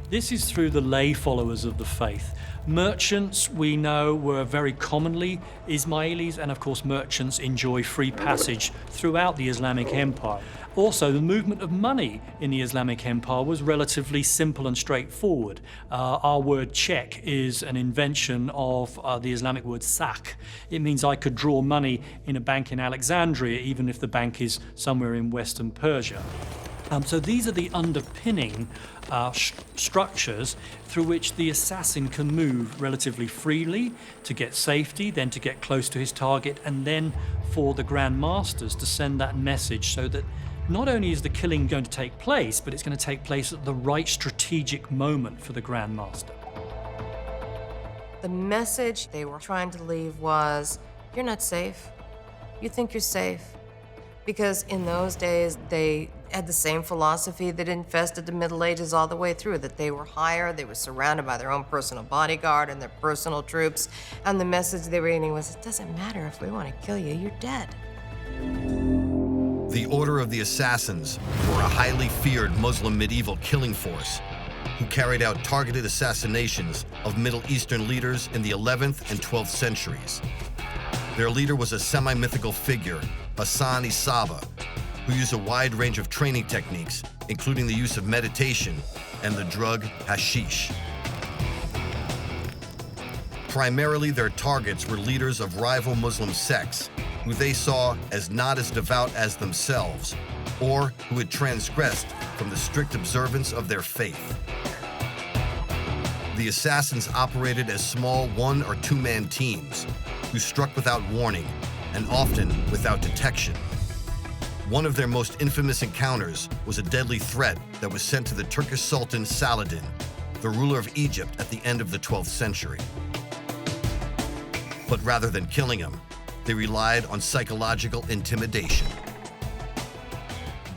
This is through the lay followers of the faith. Merchants, we know, were very commonly Ismailis, and of course merchants enjoy free passage throughout the Islamic Empire. Also, the movement of money in the Islamic Empire was relatively simple and straightforward. Our word check is an invention of the Islamic word sak. It means I could draw money in a bank in Alexandria, even if the bank is somewhere in Western Persia. So these are the underpinning structures through which the assassin can move relatively freely to get safety, then to get close to his target, and then for the Grand Masters to send that message so that not only is the killing going to take place, but it's going to take place at the right strategic moment for the Grand Master. The message they were trying to leave was, you're not safe. You think you're safe. Because in those days, they had the same philosophy that infested the Middle Ages all the way through, that they were higher, they were surrounded by their own personal bodyguard and their personal troops, and the message they were getting was, it doesn't matter if we want to kill you, you're dead. The Order of the Assassins were a highly feared Muslim medieval killing force who carried out targeted assassinations of Middle Eastern leaders in the 11th and 12th centuries. Their leader was a semi-mythical figure, Hassan Isaba, who used a wide range of training techniques, including the use of meditation and the drug hashish. Primarily, their targets were leaders of rival Muslim sects, who they saw as not as devout as themselves, or who had transgressed from the strict observance of their faith. The assassins operated as small one- or two-man teams, who struck without warning and often without detection. One of their most infamous encounters was a deadly threat that was sent to the Turkish Sultan Saladin, the ruler of Egypt at the end of the 12th century. But rather than killing him, they relied on psychological intimidation.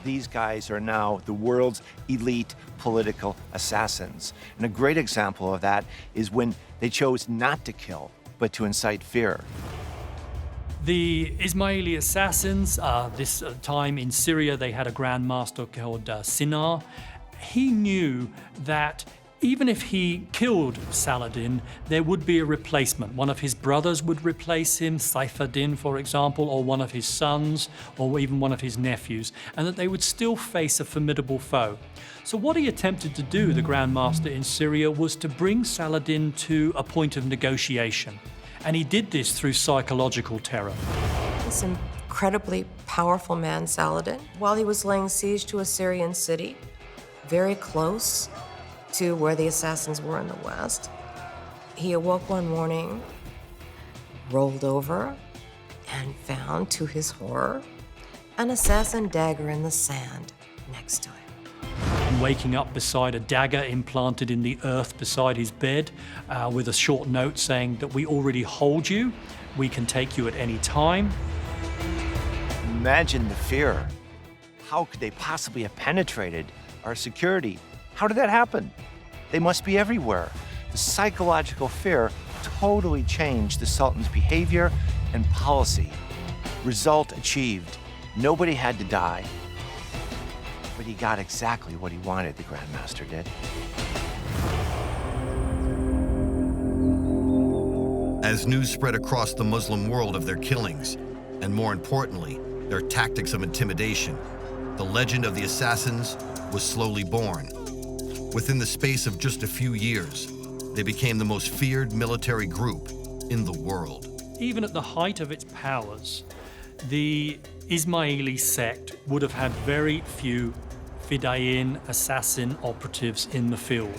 These guys are now the world's elite political assassins. And a great example of that is when they chose not to kill, but to incite fear. The Ismaili assassins, this time in Syria, they had a Grand Master called Sinar. He knew that even if he killed Saladin, there would be a replacement. One of his brothers would replace him, Saifuddin, for example, or one of his sons, or even one of his nephews, and that they would still face a formidable foe. So what he attempted to do, the Grand Master in Syria, was to bring Saladin to a point of negotiation. And he did this through psychological terror. This incredibly powerful man, Saladin, while he was laying siege to a Syrian city, very close to where the assassins were in the west, he awoke one morning, rolled over, and found, to his horror, an assassin dagger in the sand next to him. And waking up beside a dagger implanted in the earth beside his bed, with a short note saying that we already hold you, we can take you at any time. Imagine the fear. How could they possibly have penetrated our security? How did that happen? They must be everywhere. The psychological fear totally changed the Sultan's behavior and policy. Result achieved. Nobody had to die. But he got exactly what he wanted, the Grand Master did. As news spread across the Muslim world of their killings, and more importantly, their tactics of intimidation, the legend of the assassins was slowly born. Within the space of just a few years, they became the most feared military group in the world. Even at the height of its powers, the Ismaili sect would have had very few Fidayeen assassin operatives in the field.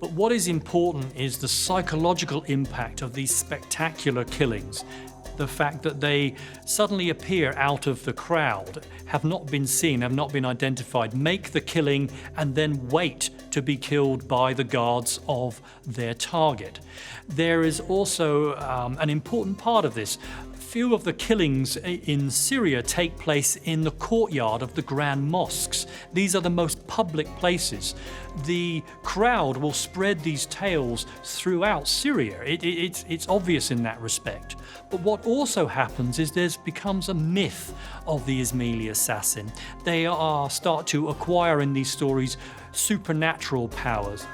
But what is important is the psychological impact of these spectacular killings. The fact that they suddenly appear out of the crowd, have not been seen, have not been identified, make the killing and then wait to be killed by the guards of their target. There is also an important part of this. Few of the killings in Syria take place in the courtyard of the grand mosques. These are the most public places. The crowd will spread these tales throughout Syria. It's obvious in that respect. But what also happens is there becomes a myth of the Ismaili assassin. They start to acquire in these stories supernatural powers.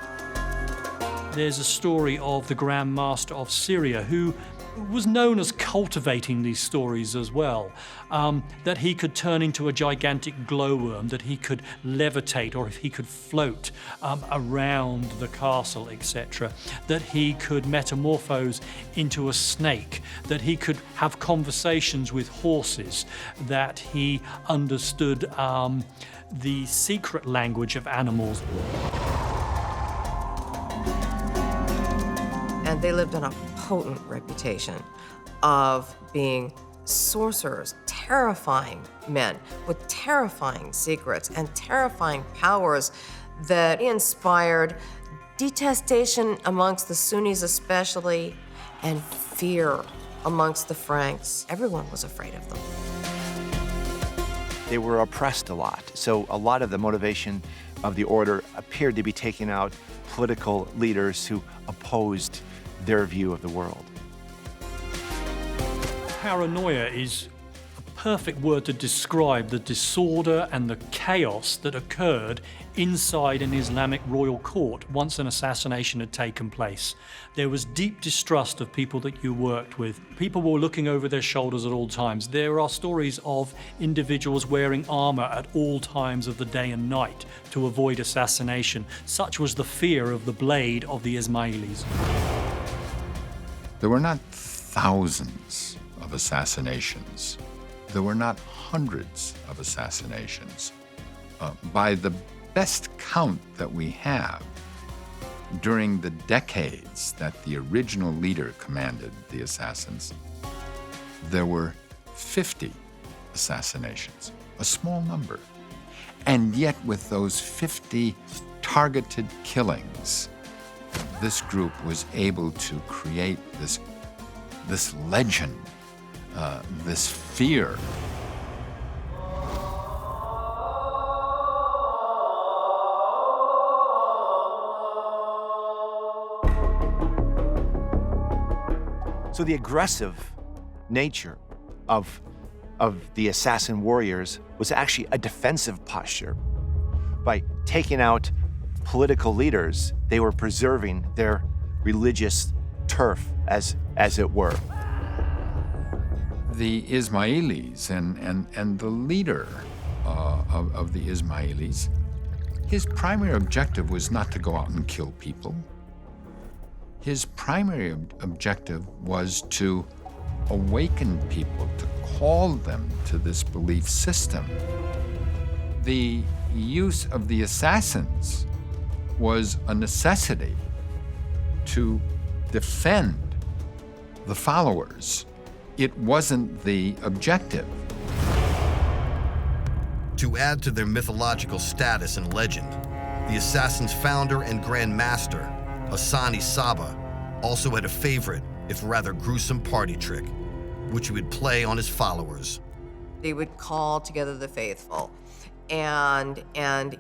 There's a story of the Grand Master of Syria who was known as cultivating these stories as well, that he could turn into a gigantic glowworm, that he could levitate or if he could float around the castle, etc., that he could metamorphose into a snake, that he could have conversations with horses, that he understood the secret language of animals. And they lived on a potent reputation of being sorcerers, terrifying men with terrifying secrets and terrifying powers that inspired detestation amongst the Sunnis especially, and fear amongst the Franks. Everyone was afraid of them. They were oppressed a lot, so a lot of the motivation of the order appeared to be taking out political leaders who opposed their view of the world. Paranoia is a perfect word to describe the disorder and the chaos that occurred inside an Islamic royal court once an assassination had taken place. There was deep distrust of people that you worked with. People were looking over their shoulders at all times. There are stories of individuals wearing armor at all times of the day and night to avoid assassination. Such was the fear of the blade of the Ismailis. There were not thousands of assassinations. There were not hundreds of assassinations. By the best count that we have, during the decades that the original leader commanded the assassins, there were 50 assassinations, a small number. And yet with those 50 targeted killings, this group was able to create this legend, this fear. So the aggressive nature of the assassin warriors was actually a defensive posture. By taking out political leaders, they were preserving their religious turf, as it were. The Ismailis and the leader of the Ismailis, his primary objective was not to go out and kill people. His primary objective was to awaken people, to call them to this belief system. The use of the assassins was a necessity to defend the followers. It wasn't the objective. To add to their mythological status and legend, the Assassin's founder and Grand Master, Hassani Saba, also had a favorite, if rather gruesome, party trick, which he would play on his followers. He would call together the faithful, and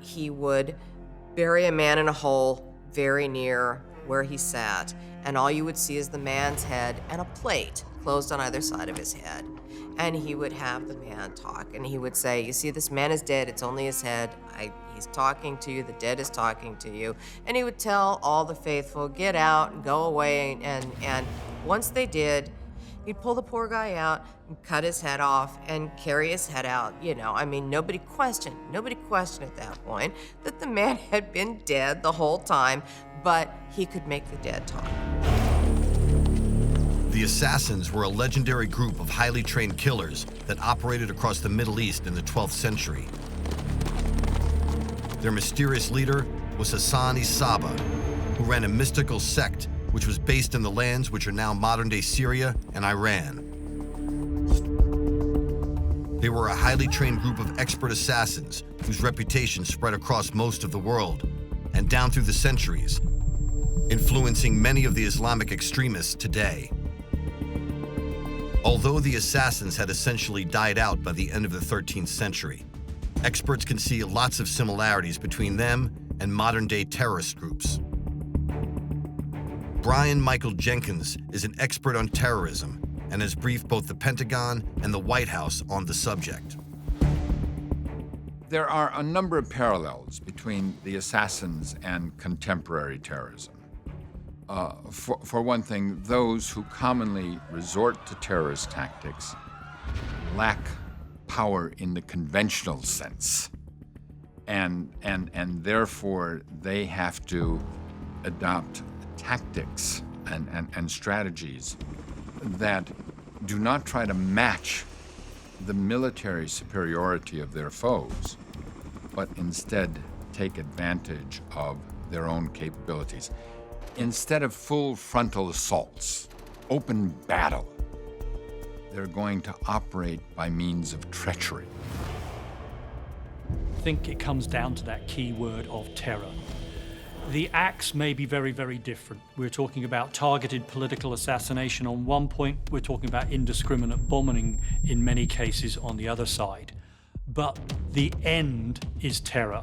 he would bury a man in a hole very near where he sat, and all you would see is the man's head and a plate closed on either side of his head. And he would have the man talk, and he would say, "You see, this man is dead, it's only his head. He's talking to you, the dead is talking to you." And he would tell all the faithful, get out and go away, and once they did, he'd pull the poor guy out and cut his head off and carry his head out. Nobody questioned at that point that the man had been dead the whole time, but he could make the dead talk. The Assassins were a legendary group of highly trained killers that operated across the Middle East in the 12th century. Their mysterious leader was Hassani Saba, who ran a mystical sect which was based in the lands which are now modern-day Syria and Iran. They were a highly trained group of expert assassins whose reputation spread across most of the world and down through the centuries, influencing many of the Islamic extremists today. Although the Assassins had essentially died out by the end of the 13th century, experts can see lots of similarities between them and modern-day terrorist groups. Brian Michael Jenkins is an expert on terrorism and has briefed both the Pentagon and the White House on the subject. There are a number of parallels between the Assassins and contemporary terrorism. For one thing, those who commonly resort to terrorist tactics lack power in the conventional sense, and therefore they have to adopt tactics and strategies that do not try to match the military superiority of their foes, but instead take advantage of their own capabilities. Instead of full frontal assaults, open battle, they're going to operate by means of treachery. I think it comes down to that key word of terror. The acts may be very, very different. We're talking about targeted political assassination on one point, we're talking about indiscriminate bombing in many cases on the other side. But the end is terror.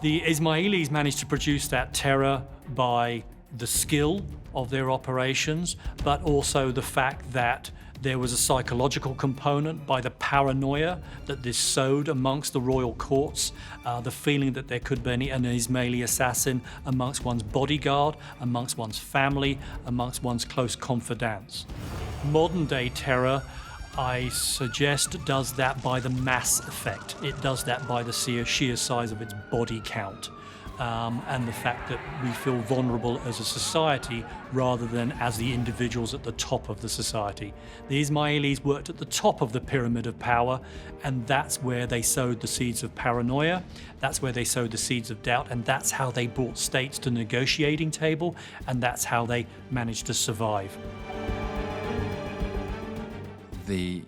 The Ismailis managed to produce that terror by the skill of their operations, but also the fact that there was a psychological component by the paranoia that this sowed amongst the royal courts, the feeling that there could be an Ismaili assassin amongst one's bodyguard, amongst one's family, amongst one's close confidants. Modern day terror, I suggest, does that by the mass effect. It does that by the sheer size of its body count. and the fact that we feel vulnerable as a society rather than as the individuals at the top of the society. The Ismailis worked at the top of the pyramid of power, and that's where they sowed the seeds of paranoia, that's where they sowed the seeds of doubt, and that's how they brought states to the negotiating table, and that's how they managed to survive. The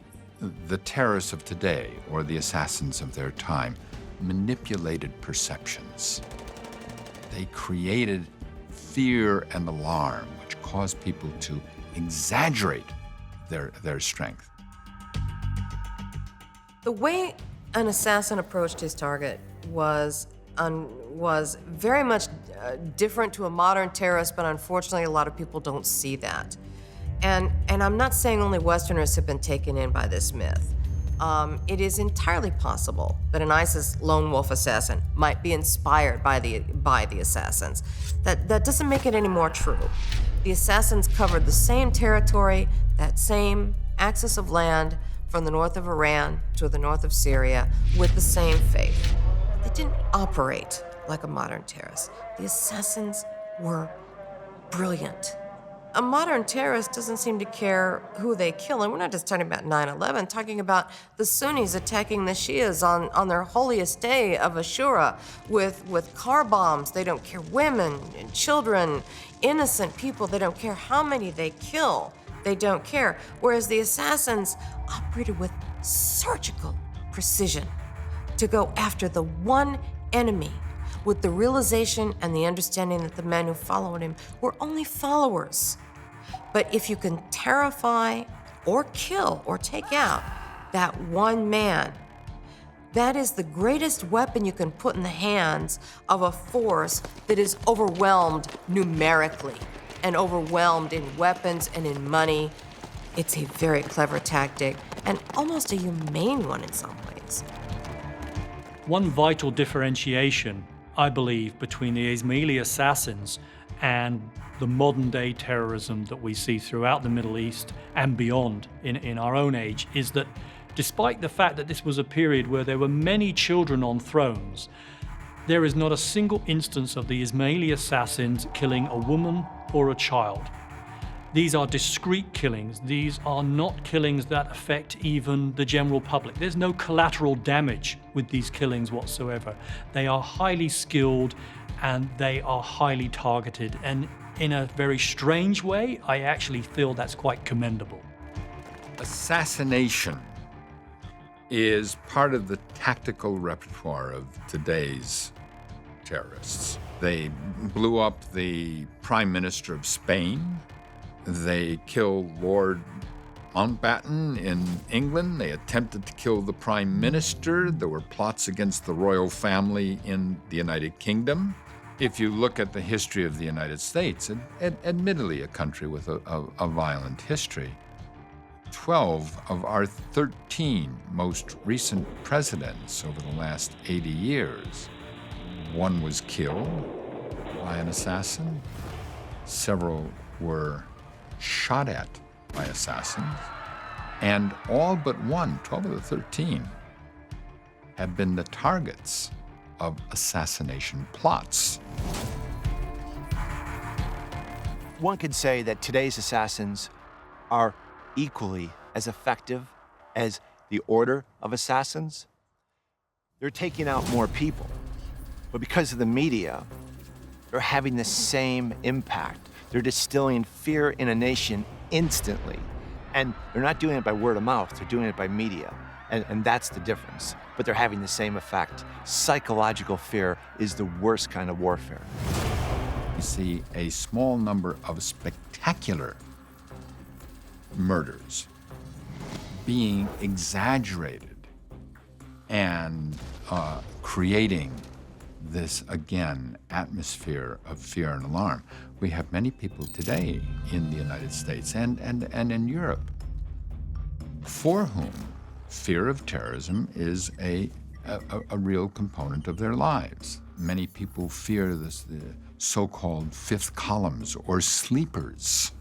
terrorists of today, or the assassins of their time, manipulated perceptions. They created fear and alarm, which caused people to exaggerate their strength. The way an assassin approached his target was very much different to a modern terrorist, but unfortunately a lot of people don't see that. And I'm not saying only Westerners have been taken in by this myth. It is entirely possible that an ISIS lone wolf assassin might be inspired by the assassins. That doesn't make it any more true. The assassins covered the same territory, that same axis of land from the north of Iran to the north of Syria with the same faith. They didn't operate like a modern terrorist. The assassins were brilliant. A modern terrorist doesn't seem to care who they kill, and we're not just talking about 9/11, talking about the Sunnis attacking the Shias on their holiest day of Ashura with car bombs. They don't care women and children, innocent people. They don't care how many they kill. They don't care. Whereas the assassins operated with surgical precision to go after the one enemy, with the realization and the understanding that the men who followed him were only followers. But if you can terrify or kill or take out that one man, that is the greatest weapon you can put in the hands of a force that is overwhelmed numerically and overwhelmed in weapons and in money. It's a very clever tactic and almost a humane one in some ways. One vital differentiation, I believe, between the Ismaili assassins and the modern-day terrorism that we see throughout the Middle East and beyond in our own age is that despite the fact that this was a period where there were many children on thrones, there is not a single instance of the Ismaili assassins killing a woman or a child. These are discrete killings. These are not killings that affect even the general public. There's no collateral damage with these killings whatsoever. They are highly skilled and they are highly targeted. And in a very strange way, I actually feel that's quite commendable. Assassination is part of the tactical repertoire of today's terrorists. They blew up the Prime Minister of Spain. They killed Lord Mountbatten in England. They attempted to kill the Prime Minister. There were plots against the royal family in the United Kingdom. If you look at the history of the United States, admittedly a country with a violent history, 12 of our 13 most recent presidents over the last 80 years, one was killed by an assassin, several were shot at by assassins, and all but one, 12 of the 13, have been the targets of assassination plots. One could say that today's assassins are equally as effective as the order of assassins. They're taking out more people, but because of the media, they're having the same impact. They're distilling fear in a nation instantly. And they're not doing it by word of mouth, they're doing it by media. And that's the difference. But they're having the same effect. Psychological fear is the worst kind of warfare. You see a small number of spectacular murders being exaggerated and creating this, again, atmosphere of fear and alarm. We have many people today in the United States and in Europe for whom fear of terrorism is a real component of their lives. Many people fear the so-called fifth columns or sleepers.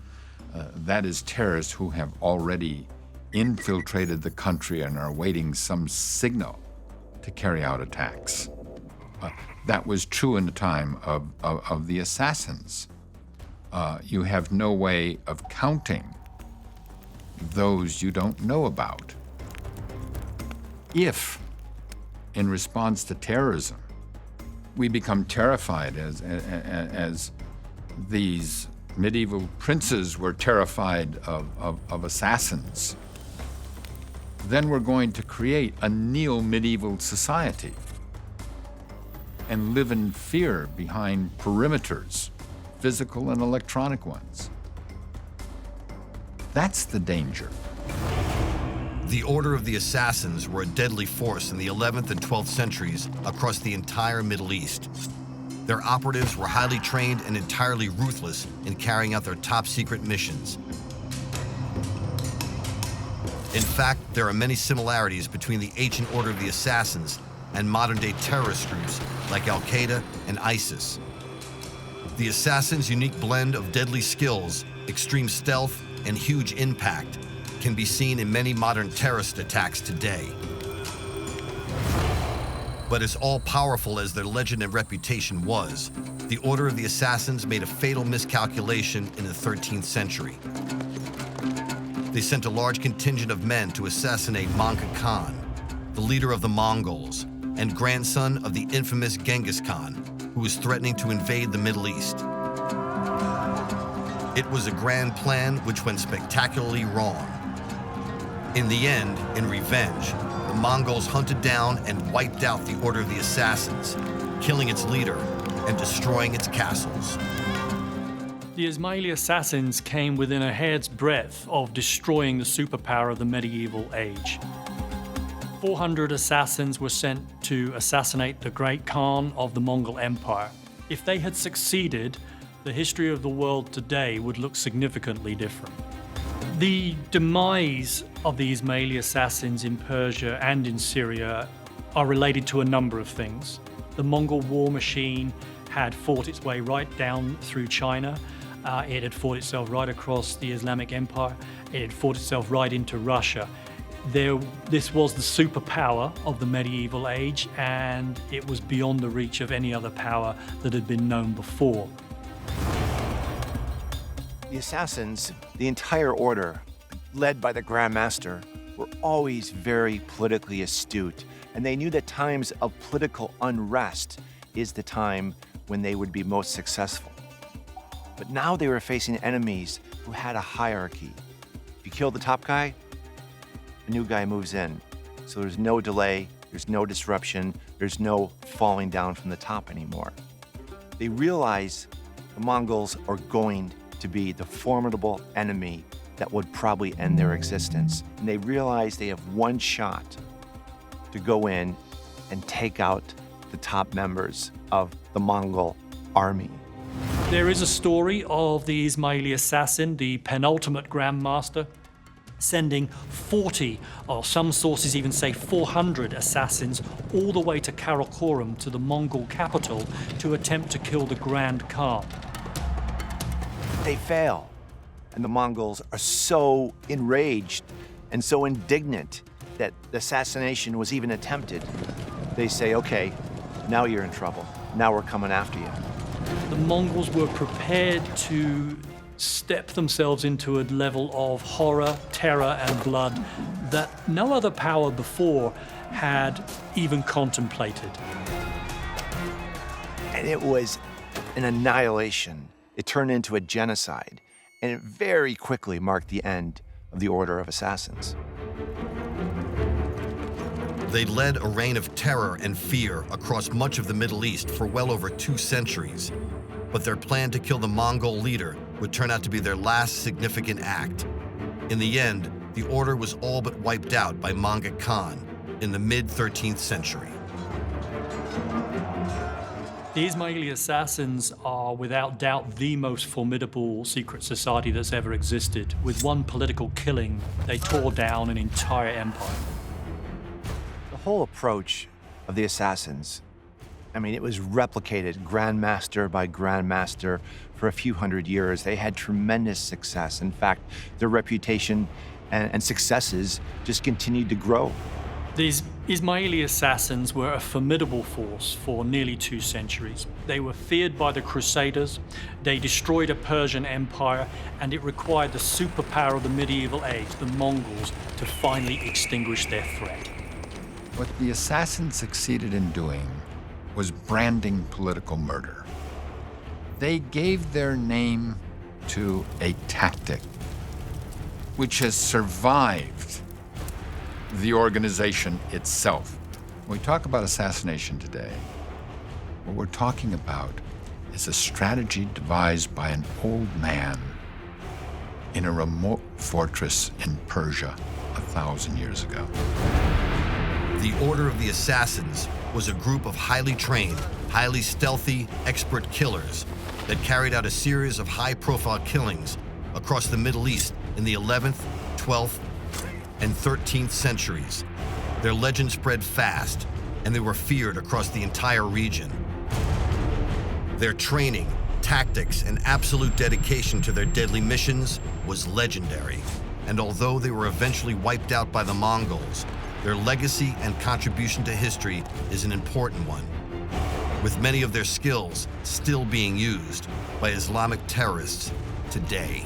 That is terrorists who have already infiltrated the country and are awaiting some signal to carry out attacks. That was true in the time of the assassins. You have no way of counting those you don't know about. If, in response to terrorism, we become terrified as these medieval princes were terrified of assassins, then we're going to create a neo-medieval society and live in fear behind perimeters, physical and electronic ones. That's the danger. The Order of the Assassins were a deadly force in the 11th and 12th centuries across the entire Middle East. Their operatives were highly trained and entirely ruthless in carrying out their top-secret missions. In fact, there are many similarities between the ancient Order of the Assassins and modern-day terrorist groups like Al-Qaeda and ISIS. The Assassins' unique blend of deadly skills, extreme stealth, and huge impact can be seen in many modern terrorist attacks today. But as all-powerful as their legend and reputation was, the Order of the Assassins made a fatal miscalculation in the 13th century. They sent a large contingent of men to assassinate Mancha Khan, the leader of the Mongols, and grandson of the infamous Genghis Khan, who was threatening to invade the Middle East. It was a grand plan which went spectacularly wrong. In the end, in revenge, the Mongols hunted down and wiped out the Order of the Assassins, killing its leader and destroying its castles. The Ismaili assassins came within a hair's breadth of destroying the superpower of the medieval age. 400 assassins were sent to assassinate the great Khan of the Mongol Empire. If they had succeeded, the history of the world today would look significantly different. The demise of the Ismaili assassins in Persia and in Syria are related to a number of things. The Mongol war machine had fought its way right down through China. It had fought itself right across the Islamic Empire. It had fought itself right into Russia. This was the superpower of the medieval age, and it was beyond the reach of any other power that had been known before. The assassins, the entire order, led by the Grand Master, were always very politically astute, and they knew that times of political unrest is the time when they would be most successful. But now they were facing enemies who had a hierarchy. If you kill the top guy, a new guy moves in. So there's no delay, there's no disruption, there's no falling down from the top anymore. They realize the Mongols are going to be the formidable enemy that would probably end their existence. And they realize they have one shot to go in and take out the top members of the Mongol army. There is a story of the Ismaili assassin, the penultimate Grand Master, sending 40, or some sources even say 400 assassins all the way to Karakorum, to the Mongol capital, to attempt to kill the Grand Khan. They fail, and the Mongols are so enraged and so indignant that the assassination was even attempted. They say, okay, now you're in trouble. Now we're coming after you. The Mongols were prepared to step themselves into a level of horror, terror, and blood that no other power before had even contemplated. And it was an annihilation. It turned into a genocide, and it very quickly marked the end of the Order of Assassins. They led a reign of terror and fear across much of the Middle East for well over 2 centuries. But their plan to kill the Mongol leader would turn out to be their last significant act. In the end, the order was all but wiped out by Mancha Khan in the mid-13th century. The Ismaili assassins are without doubt the most formidable secret society that's ever existed. With one political killing, they tore down an entire empire. The whole approach of the assassins, I mean, it was replicated grandmaster by grandmaster for a few hundred years. They had tremendous success. In fact, their reputation and successes just continued to grow. These Ismaili assassins were a formidable force for nearly 2 centuries. They were feared by the Crusaders, they destroyed a Persian empire, and it required the superpower of the medieval age, the Mongols, to finally extinguish their threat. What the assassins succeeded in doing was branding political murder. They gave their name to a tactic which has survived the organization itself. When we talk about assassination today, what we're talking about is a strategy devised by an old man in a remote fortress in Persia 1,000 years ago. The Order of the Assassins was a group of highly trained, highly stealthy, expert killers that carried out a series of high-profile killings across the Middle East in the 11th, 12th, and 13th centuries. Their legend spread fast, and they were feared across the entire region. Their training, tactics, and absolute dedication to their deadly missions was legendary. And although they were eventually wiped out by the Mongols, their legacy and contribution to history is an important one, with many of their skills still being used by Islamic terrorists today.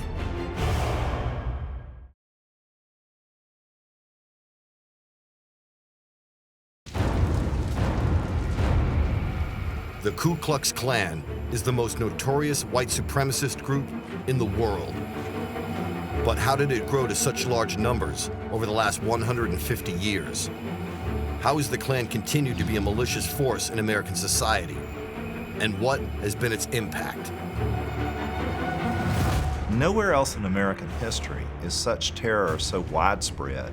The Ku Klux Klan is the most notorious white supremacist group in the world. But how did it grow to such large numbers over the last 150 years? How has the Klan continued to be a malicious force in American society? And what has been its impact? Nowhere else in American history is such terror so widespread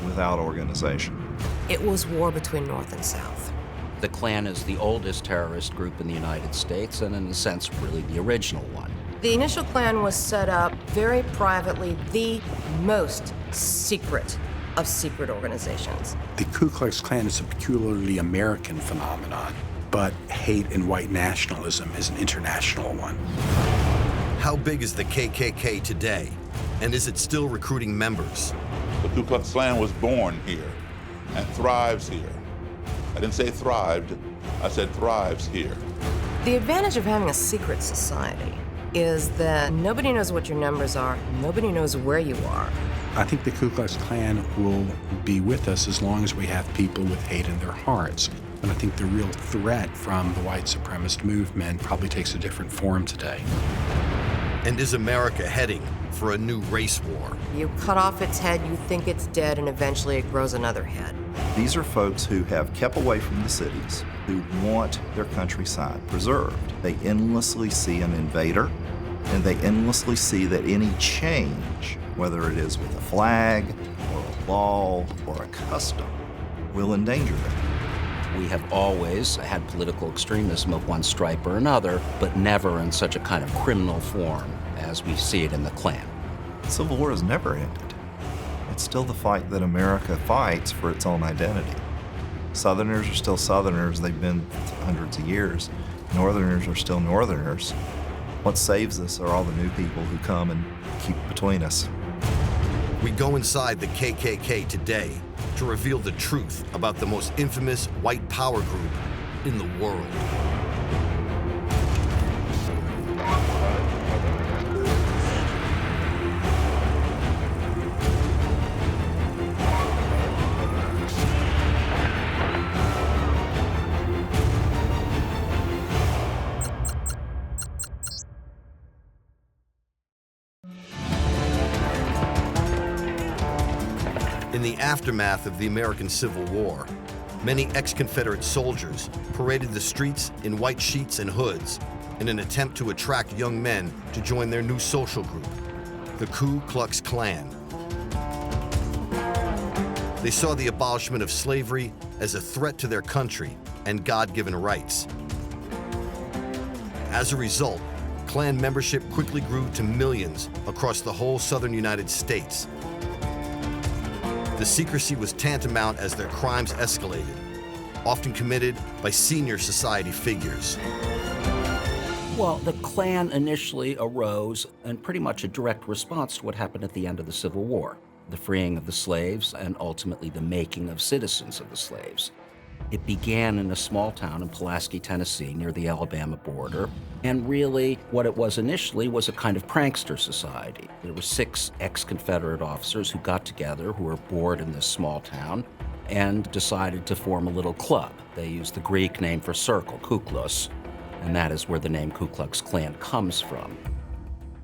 without organization. It was war between North and South. The Klan is the oldest terrorist group in the United States, and in a sense, really the original one. The initial Klan was set up very privately, the most secret of secret organizations. The Ku Klux Klan is a peculiarly American phenomenon, but hate and white nationalism is an international one. How big is the KKK today? And is it still recruiting members? The Ku Klux Klan was born here and thrives here. I didn't say thrived, I said thrives here. The advantage of having a secret society is that nobody knows what your numbers are, nobody knows where you are. I think the Ku Klux Klan will be with us as long as we have people with hate in their hearts. And I think the real threat from the white supremacist movement probably takes a different form today. And is America heading for a new race war? You cut off its head, you think it's dead, and eventually it grows another head. These are folks who have kept away from the cities, who want their countryside preserved. They endlessly see an invader, and they endlessly see that any change, whether it is with a flag, or a law, or a custom, will endanger them. We have always had political extremism of one stripe or another, but never in such a kind of criminal form as we see it in the Klan. The Civil War has never ended. It's still the fight that America fights for its own identity. Southerners are still Southerners, they've been for hundreds of years. Northerners are still Northerners. What saves us are all the new people who come and keep between us. We go inside the KKK today to reveal the truth about the most infamous white power group in the world. In the aftermath of the American Civil War, many ex-Confederate soldiers paraded the streets in white sheets and hoods in an attempt to attract young men to join their new social group, the Ku Klux Klan. They saw the abolishment of slavery as a threat to their country and God-given rights. As a result, Klan membership quickly grew to millions across the whole southern United States. The secrecy was tantamount as their crimes escalated, often committed by senior society figures. Well, the Klan initially arose in pretty much a direct response to what happened at the end of the Civil War. the freeing of the slaves, and ultimately the making of citizens of the slaves. It began in a small town in Pulaski, Tennessee, near the Alabama border. And really, what it was initially was a kind of prankster society. There were 6 ex-Confederate officers who got together, who were bored in this small town, and decided to form a little club. They used the Greek name for circle, Klux, and that is where the name Ku Klux Klan comes from.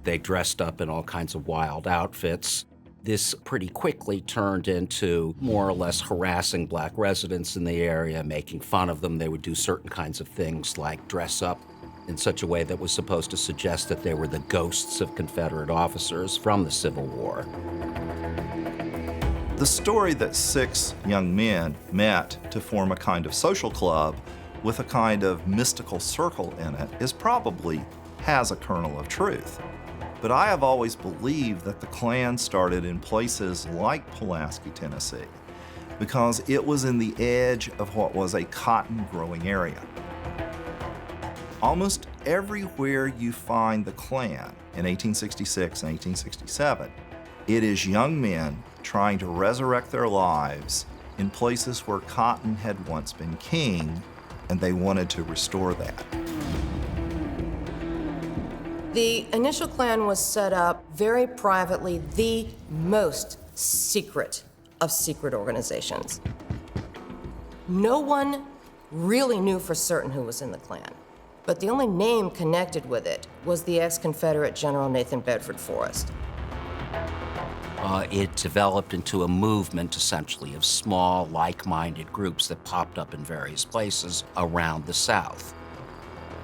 They dressed up in all kinds of wild outfits. This pretty quickly turned into more or less harassing black residents in the area, making fun of them. They would do certain kinds of things like dress up in such a way that was supposed to suggest that they were the ghosts of Confederate officers from the Civil War. The story that 6 young men met to form a kind of social club with a kind of mystical circle in it has a kernel of truth. But I have always believed that the Klan started in places like Pulaski, Tennessee, because it was in the edge of what was a cotton-growing area. Almost everywhere you find the Klan in 1866 and 1867, it is young men trying to resurrect their lives in places where cotton had once been king, and they wanted to restore that. The initial Klan was set up very privately, the most secret of secret organizations. No one really knew for certain who was in the Klan, but the only name connected with it was the ex-Confederate General Nathan Bedford Forrest. It developed into a movement, essentially, of small, like-minded groups that popped up in various places around the South.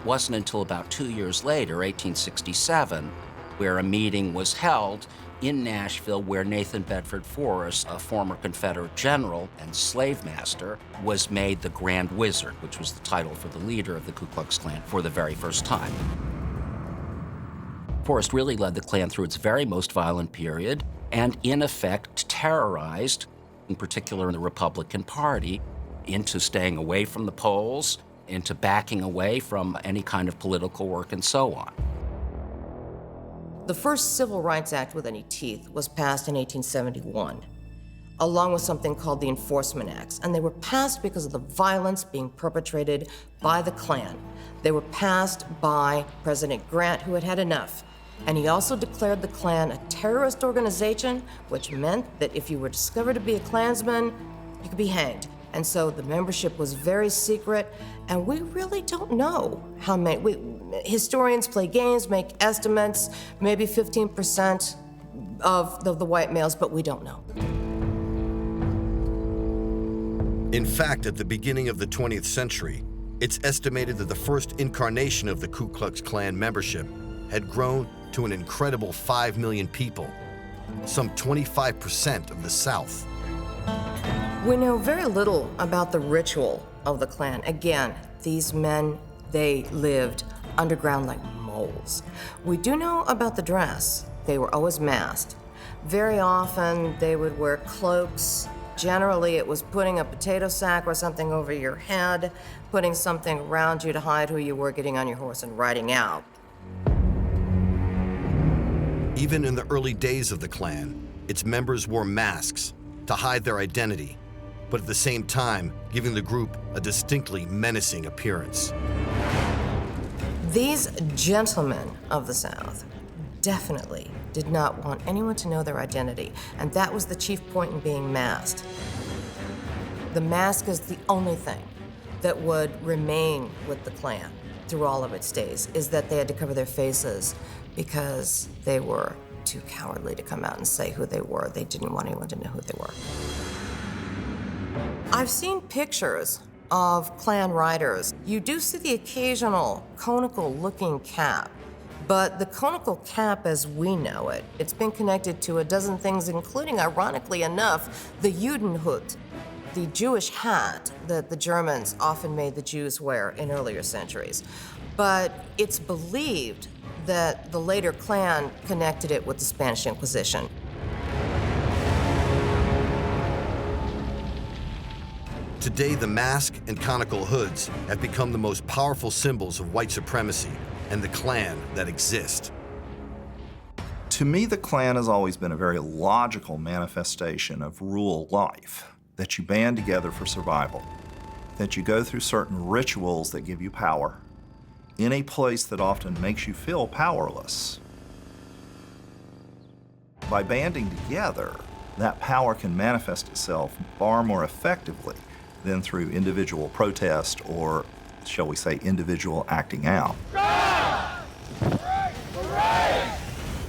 It wasn't until about 2 years later, 1867, where a meeting was held in Nashville where Nathan Bedford Forrest, a former Confederate general and slave master, was made the Grand Wizard, which was the title for the leader of the Ku Klux Klan for the very first time. Forrest really led the Klan through its very most violent period and, in effect, terrorized, in particular the Republican Party, into staying away from the polls, into backing away from any kind of political work, and so on. The first Civil Rights Act with any teeth was passed in 1871, along with something called the Enforcement Acts, and they were passed because of the violence being perpetrated by the Klan. They were passed by President Grant, who had had enough. And he also declared the Klan a terrorist organization, which meant that if you were discovered to be a Klansman, you could be hanged. And so the membership was very secret, and we really don't know how many. Historians play games, make estimates, maybe 15% of the white males, but we don't know. In fact, at the beginning of the 20th century, it's estimated that the first incarnation of the Ku Klux Klan membership had grown to an incredible 5 million people, some 25% of the South. We know very little about the ritual of the Klan. Again, these men, they lived underground like moles. We do know about the dress. They were always masked. Very often, they would wear cloaks. Generally, it was putting a potato sack or something over your head, putting something around you to hide who you were, getting on your horse and riding out. Even in the early days of the Klan, its members wore masks to hide their identity, but at the same time, giving the group a distinctly menacing appearance. These gentlemen of the South definitely did not want anyone to know their identity, and that was the chief point in being masked. The mask is the only thing that would remain with the Klan through all of its days, is that they had to cover their faces because they were too cowardly to come out and say who they were. They didn't want anyone to know who they were. I've seen pictures of Klan riders. You do see the occasional conical-looking cap, but the conical cap as we know it, it's been connected to a dozen things, including, ironically enough, the Judenhut, the Jewish hat that the Germans often made the Jews wear in earlier centuries. But it's believed that the later Klan connected it with the Spanish Inquisition. Today, the mask and conical hoods have become the most powerful symbols of white supremacy and the Klan that exist. To me, the Klan has always been a very logical manifestation of rural life, that you band together for survival, that you go through certain rituals that give you power, in a place that often makes you feel powerless. By banding together, that power can manifest itself far more effectively than through individual protest or, shall we say, individual acting out.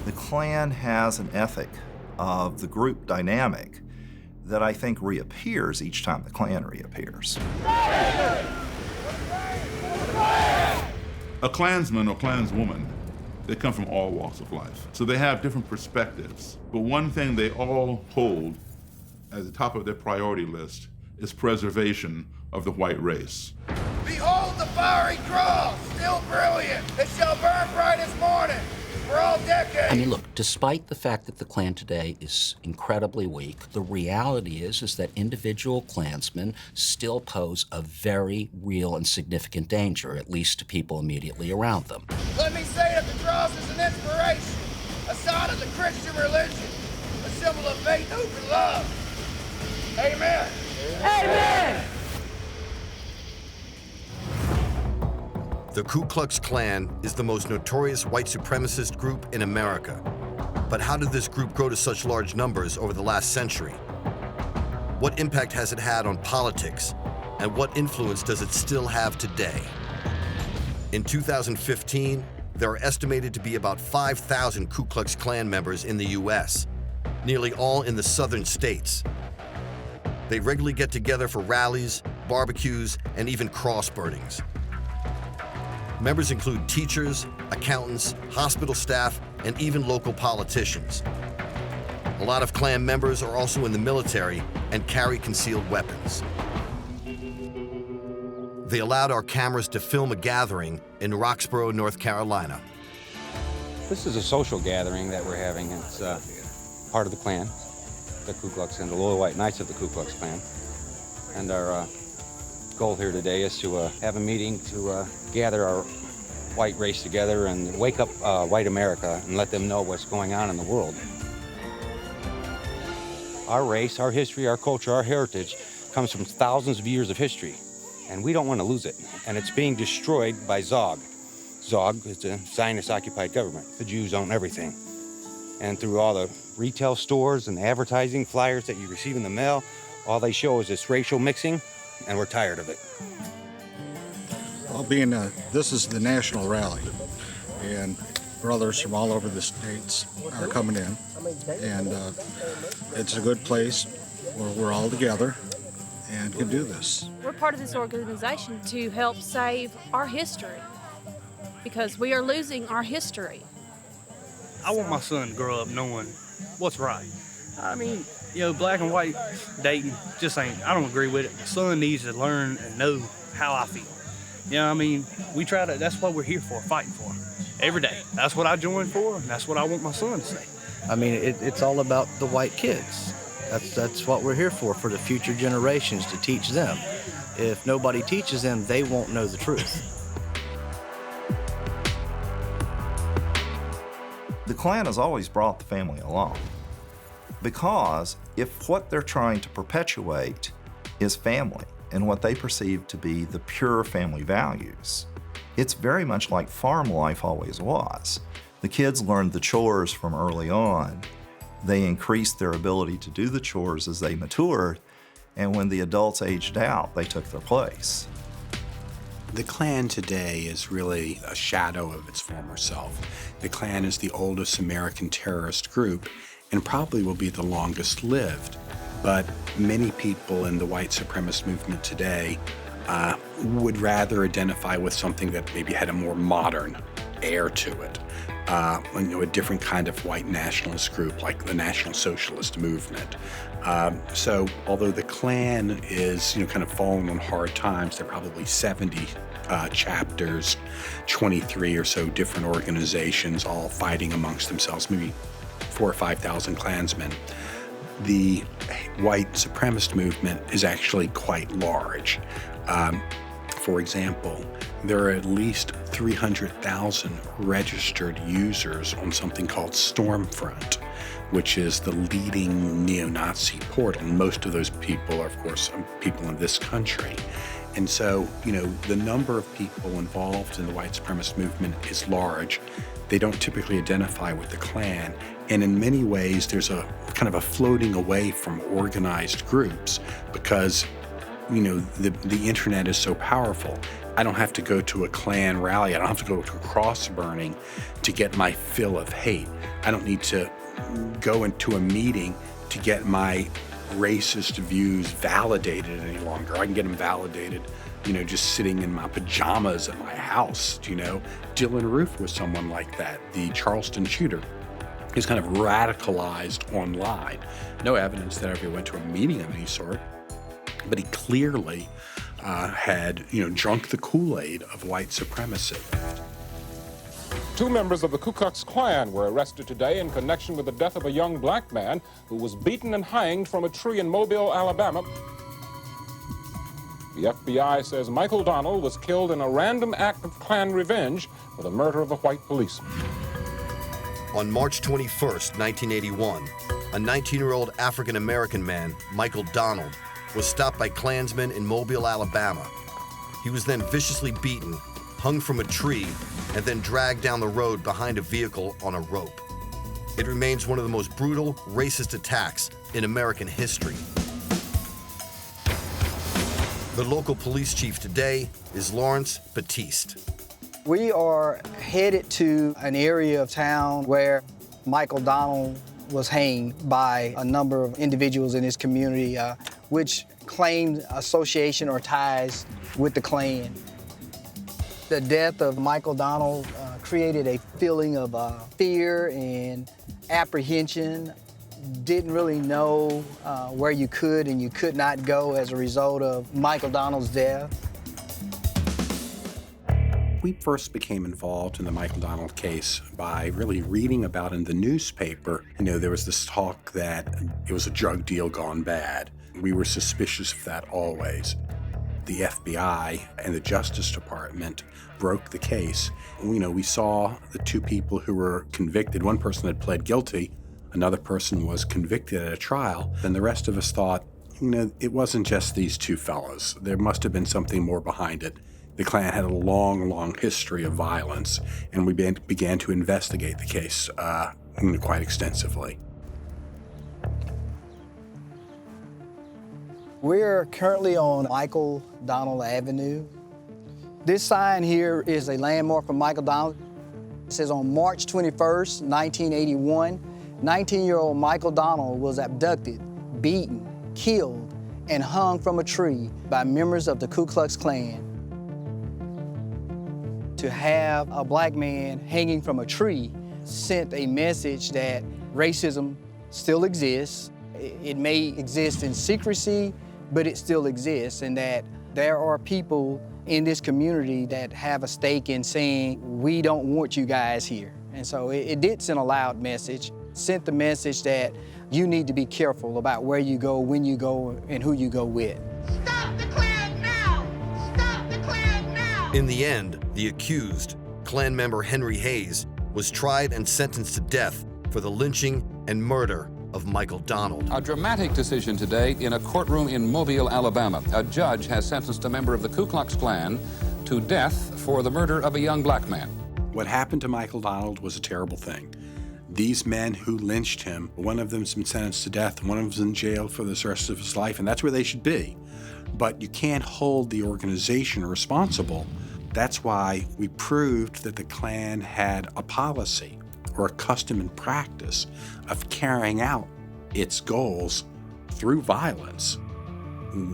The Klan has an ethic of the group dynamic that I think reappears each time the Klan reappears. A Klansman or Klanswoman, they come from all walks of life. So they have different perspectives. But one thing they all hold at the top of their priority list is preservation of the white race. Behold the fiery cross, still brilliant. It shall burn bright as morning for all decades. I mean, look, despite the fact that the Klan today is incredibly weak, the reality is that individual Klansmen still pose a very real and significant danger, at least to people immediately around them. Let me say that the cross is an inspiration, a sign of the Christian religion, a symbol of faith, hope, and love. Amen. Amen. The Ku Klux Klan is the most notorious white supremacist group in America. But how did this group grow to such large numbers over the last century? What impact has it had on politics? And what influence does it still have today? In 2015, there are estimated to be about 5,000 Ku Klux Klan members in the US, nearly all in the southern states. They regularly get together for rallies, barbecues, and even cross burnings. Members include teachers, accountants, hospital staff, and even local politicians. A lot of Klan members are also in the military and carry concealed weapons. They allowed our cameras to film a gathering in Roxborough, North Carolina. This is a social gathering that we're having. It's part of the Klan, the Ku Klux and the Little White Knights of the Ku Klux Klan. And our goal here today is to have a meeting to gather our white race together and wake up white America and let them know what's going on in the world. Our race, our history, our culture, our heritage comes from thousands of years of history, and we don't want to lose it. And it's being destroyed by Zog. Zog is a Zionist-occupied government. The Jews own everything. And through all the retail stores and advertising flyers that you receive in the mail, all they show is this racial mixing, and we're tired of it. Well, this is the national rally, and brothers from all over the states are coming in, and it's a good place where we're all together and can do this. We're part of this organization to help save our history, because we are losing our history. I want my son to grow up knowing what's right. I mean, black and white dating just ain't, I don't agree with it. My son needs to learn and know how I feel. That's what we're here for, fighting for, every day. That's what I joined for, and that's what I want my son to say. I mean, it's all about the white kids. That's what we're here for the future generations, to teach them. If nobody teaches them, they won't know the truth. The Klan has always brought the family along, because if what they're trying to perpetuate is family and what they perceive to be the pure family values, it's very much like farm life always was. The kids learned the chores from early on. They increased their ability to do the chores as they matured, and when the adults aged out, they took their place. The Klan today is really a shadow of its former self. The Klan is the oldest American terrorist group and probably will be the longest lived. But many people in the white supremacist movement today would rather identify with something that maybe had a more modern air to it. A different kind of white nationalist group like the National Socialist movement. So although the Klan is kind of falling on hard times, there are probably 70 chapters, 23 or so different organizations all fighting amongst themselves, maybe 4,000 or 5,000 Klansmen. The white supremacist movement is actually quite large. For example, there are at least 300,000 registered users on something called Stormfront, which is the leading neo-Nazi portal. And most of those people are, of course, people in this country. And so, the number of people involved in the white supremacist movement is large. They don't typically identify with the Klan. And in many ways, there's a kind of a floating away from organized groups because, the internet is so powerful. I don't have to go to a Klan rally. I don't have to go to a cross burning to get my fill of hate. I don't need to go into a meeting to get my racist views validated any longer. I can get them validated, just sitting in my pajamas at my house, Dylan Roof was someone like that, the Charleston shooter. He's kind of radicalized online. No evidence that I ever went to a meeting of any sort, but he clearly had, drunk the Kool-Aid of white supremacy. 2 members of the Ku Klux Klan were arrested today in connection with the death of a young black man who was beaten and hanged from a tree in Mobile, Alabama. The FBI says Michael Donald was killed in a random act of Klan revenge for the murder of a white policeman. On March 21st, 1981, a 19-year-old African-American man, Michael Donald, was stopped by Klansmen in Mobile, Alabama. He was then viciously beaten, hung from a tree, and then dragged down the road behind a vehicle on a rope. It remains one of the most brutal, racist attacks in American history. The local police chief today is Lawrence Batiste. We are headed to an area of town where Michael Donald was hanged by a number of individuals in his community, which claimed association or ties with the Klan. The death of Michael Donald created a feeling of fear and apprehension. Didn't really know where you could and you could not go as a result of Michael Donald's death. We first became involved in the Michael Donald case by really reading about in the newspaper. There was this talk that it was a drug deal gone bad. We were suspicious of that always. The FBI and the Justice Department broke the case. We saw the 2 people who were convicted. One person had pled guilty, another person was convicted at a trial, and the rest of us thought, it wasn't just these 2 fellows. There must have been something more behind it. The Klan had a long, long history of violence, and we began to investigate the case quite extensively. We're currently on Michael Donald Avenue. This sign here is a landmark for Michael Donald. It says on March 21st, 1981, 19-year-old Michael Donald was abducted, beaten, killed, and hung from a tree by members of the Ku Klux Klan. To have a black man hanging from a tree sent a message that racism still exists. It may exist in secrecy, but it still exists, and that there are people in this community that have a stake in saying, we don't want you guys here. And so it did send a loud message, sent the message that you need to be careful about where you go, when you go, and who you go with. Stop the Klan now! Stop the Klan now! In the end, the accused, Klan member Henry Hayes, was tried and sentenced to death for the lynching and murder of Michael Donald. A dramatic decision today in a courtroom in Mobile, Alabama. A judge has sentenced a member of the Ku Klux Klan to death for the murder of a young black man. What happened to Michael Donald was a terrible thing. These men who lynched him, one of them's been sentenced to death, one of them's in jail for the rest of his life, and that's where they should be. But you can't hold the organization responsible. That's why we proved that the Klan had a policy or a custom and practice of carrying out its goals through violence.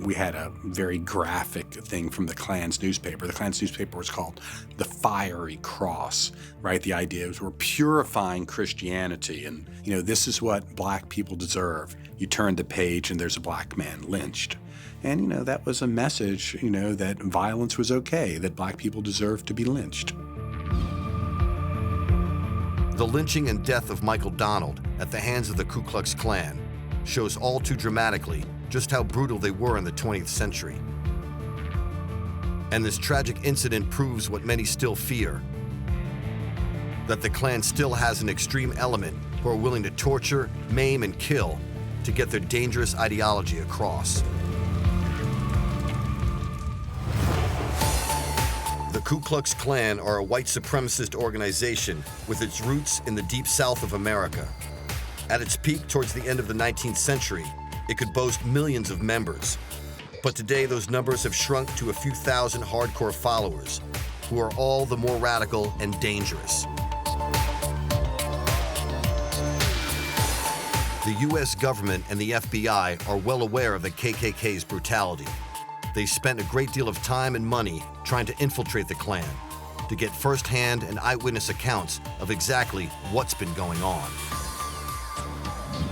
We had a very graphic thing from the Klan's newspaper. The Klan's newspaper was called the Fiery Cross, right? The idea was we're purifying Christianity, and this is what black people deserve. You turn the page and there's a black man lynched. And that was a message, that violence was okay, that black people deserved to be lynched. The lynching and death of Michael Donald at the hands of the Ku Klux Klan shows all too dramatically just how brutal they were in the 20th century. And this tragic incident proves what many still fear, that the Klan still has an extreme element who are willing to torture, maim, and kill to get their dangerous ideology across. The Ku Klux Klan are a white supremacist organization with its roots in the deep south of America. At its peak towards the end of the 19th century, it could boast millions of members. But today, those numbers have shrunk to a few thousand hardcore followers, who are all the more radical and dangerous. The US government and the FBI are well aware of the KKK's brutality. They spent a great deal of time and money trying to infiltrate the Klan, to get firsthand and eyewitness accounts of exactly what's been going on.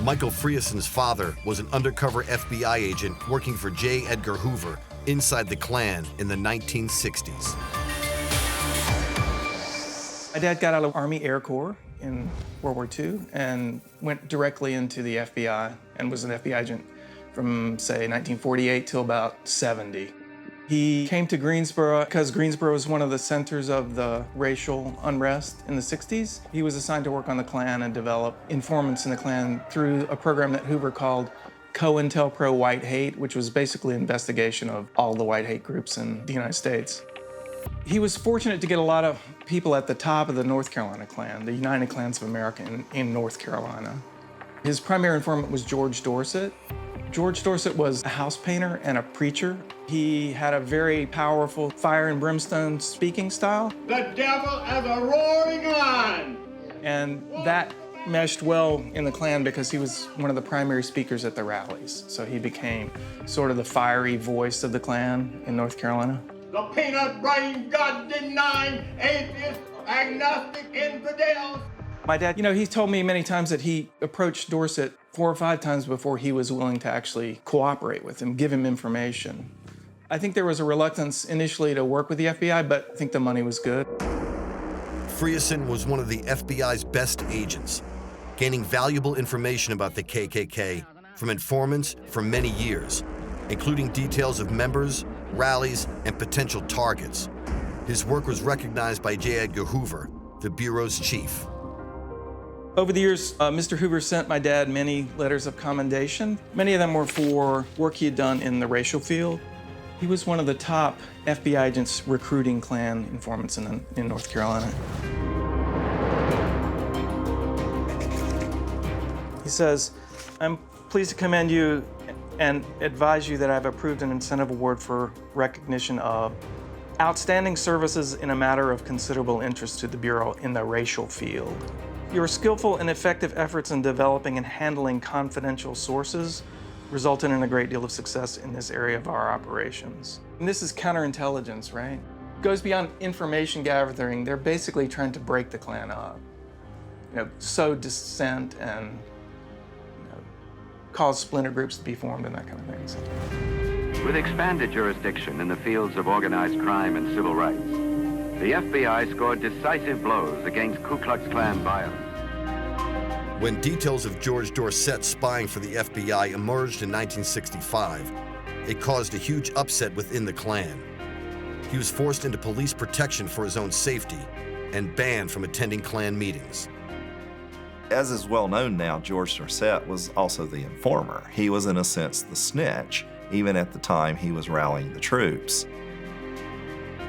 Michael Frieson's father was an undercover FBI agent working for J. Edgar Hoover inside the Klan in the 1960s. My dad got out of Army Air Corps in World War II and went directly into the FBI and was an FBI agent from, say, 1948 till about 70. He came to Greensboro because Greensboro was one of the centers of the racial unrest in the 60s. He was assigned to work on the Klan and develop informants in the Klan through a program that Hoover called COINTELPRO White Hate, which was basically an investigation of all the white hate groups in the United States. He was fortunate to get a lot of people at the top of the North Carolina Klan, the United Klans of America in North Carolina. His primary informant was George Dorset. George Dorset was a house painter and a preacher. He had a very powerful fire and brimstone speaking style. The devil as a roaring lion. And that meshed well in the Klan because he was one of the primary speakers at the rallies. So he became sort of the fiery voice of the Klan in North Carolina. The peanut-brain, God-denying, atheist, agnostic, infidels. My dad, he told me many times that he approached Dorset 4 or 5 times before he was willing to actually cooperate with him, give him information. I think there was a reluctance initially to work with the FBI, but I think the money was good. Frieson was one of the FBI's best agents, gaining valuable information about the KKK from informants for many years, including details of members, rallies, and potential targets. His work was recognized by J. Edgar Hoover, the Bureau's chief. Over the years, Mr. Hoover sent my dad many letters of commendation. Many of them were for work he had done in the racial field. He was one of the top FBI agents recruiting Klan informants in North Carolina. He says, "I'm pleased to commend you and advise you that I've approved an incentive award for recognition of outstanding services in a matter of considerable interest to the Bureau in the racial field. Your skillful and effective efforts in developing and handling confidential sources resulted in a great deal of success in this area of our operations." And this is counterintelligence, right? It goes beyond information gathering. They're basically trying to break the Klan up, sow dissent and cause splinter groups to be formed and that kind of thing. So. With expanded jurisdiction in the fields of organized crime and civil rights, the FBI scored decisive blows against Ku Klux Klan violence. When details of George Dorset spying for the FBI emerged in 1965, it caused a huge upset within the Klan. He was forced into police protection for his own safety and banned from attending Klan meetings. As is well known now, George Dorset was also the informer. He was, in a sense, the snitch, even at the time he was rallying the troops.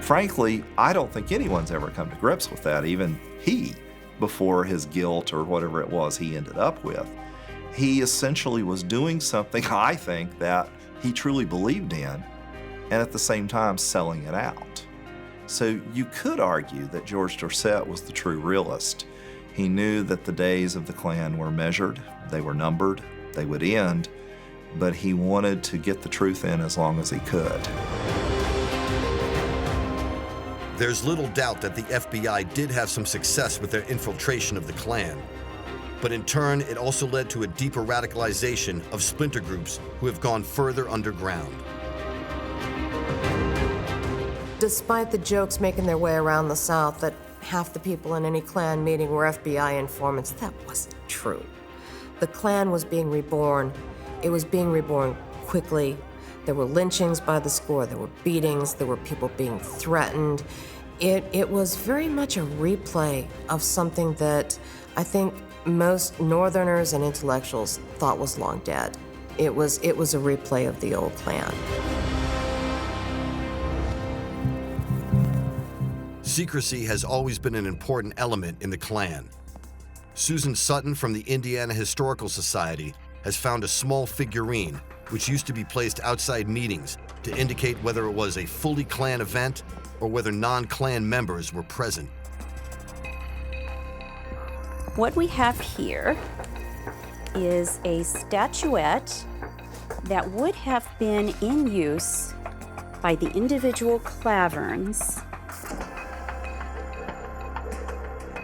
Frankly, I don't think anyone's ever come to grips with that, even he, before his guilt or whatever it was he ended up with. He essentially was doing something, I think, that he truly believed in, and at the same time selling it out. So you could argue that George Dorset was the true realist. He knew that the days of the Klan were measured, they were numbered, they would end, but he wanted to get the truth in as long as he could. There's little doubt that the FBI did have some success with their infiltration of the Klan, but in turn, it also led to a deeper radicalization of splinter groups who have gone further underground. Despite the jokes making their way around the South that half the people in any Klan meeting were FBI informants, that wasn't true. The Klan was being reborn. It was being reborn quickly. There were lynchings by the score, there were beatings, there were people being threatened. It was very much a replay of something that I think most Northerners and intellectuals thought was long dead. It was a replay of the old Klan. Secrecy has always been an important element in the Klan. Susan Sutton from the Indiana Historical Society has found a small figurine which used to be placed outside meetings to indicate whether it was a fully Klan event or whether non-Klan members were present. What we have here is a statuette that would have been in use by the individual Klaverns.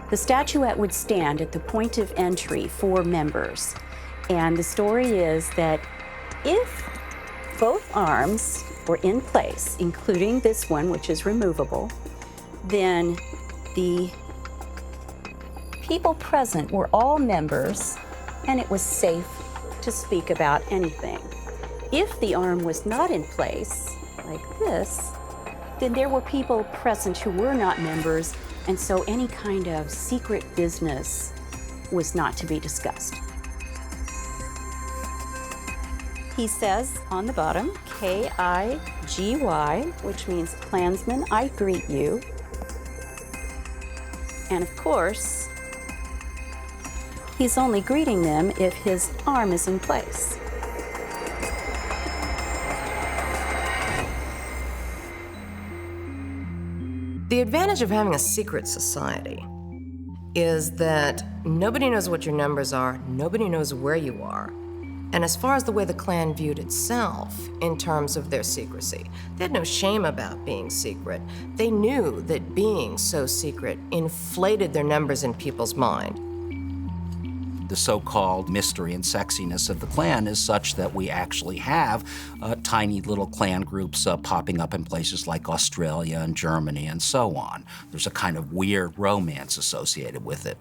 The statuette would stand at the point of entry for members. And the story is that if both arms were in place, including this one, which is removable, then the people present were all members, and it was safe to speak about anything. If the arm was not in place, like this, then there were people present who were not members, and so any kind of secret business was not to be discussed. He says on the bottom, K-I-G-Y, which means Klansman, I greet you. And of course, he's only greeting them if his arm is in place. The advantage of having a secret society is that nobody knows what your numbers are, nobody knows where you are. And as far as the way the Klan viewed itself in terms of their secrecy, they had no shame about being secret. They knew that being so secret inflated their numbers in people's mind. The so-called mystery and sexiness of the Klan is such that we actually have tiny little Klan groups popping up in places like Australia and Germany and so on. There's a kind of weird romance associated with it.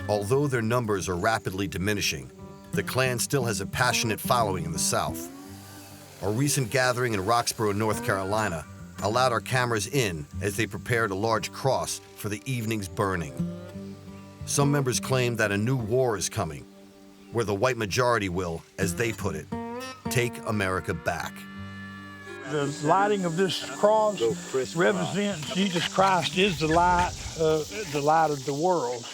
Although their numbers are rapidly diminishing, the Klan still has a passionate following in the South. A recent gathering in Roxborough, North Carolina, allowed our cameras in as they prepared a large cross for the evening's burning. Some members claim that a new war is coming, where the white majority will, as they put it, take America back. The lighting of this cross represents Jesus Christ is the light of the world.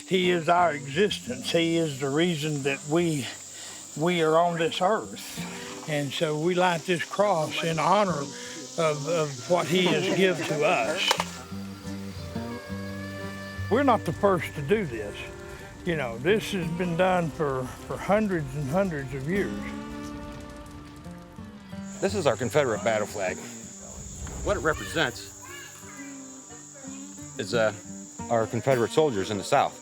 He is our existence. He is the reason that we are on this earth. And so we light this cross in honor of what he has given to us. We're not the first to do this. You know, this has been done for hundreds and hundreds of years. This is our Confederate battle flag. What it represents is our Confederate soldiers in the South.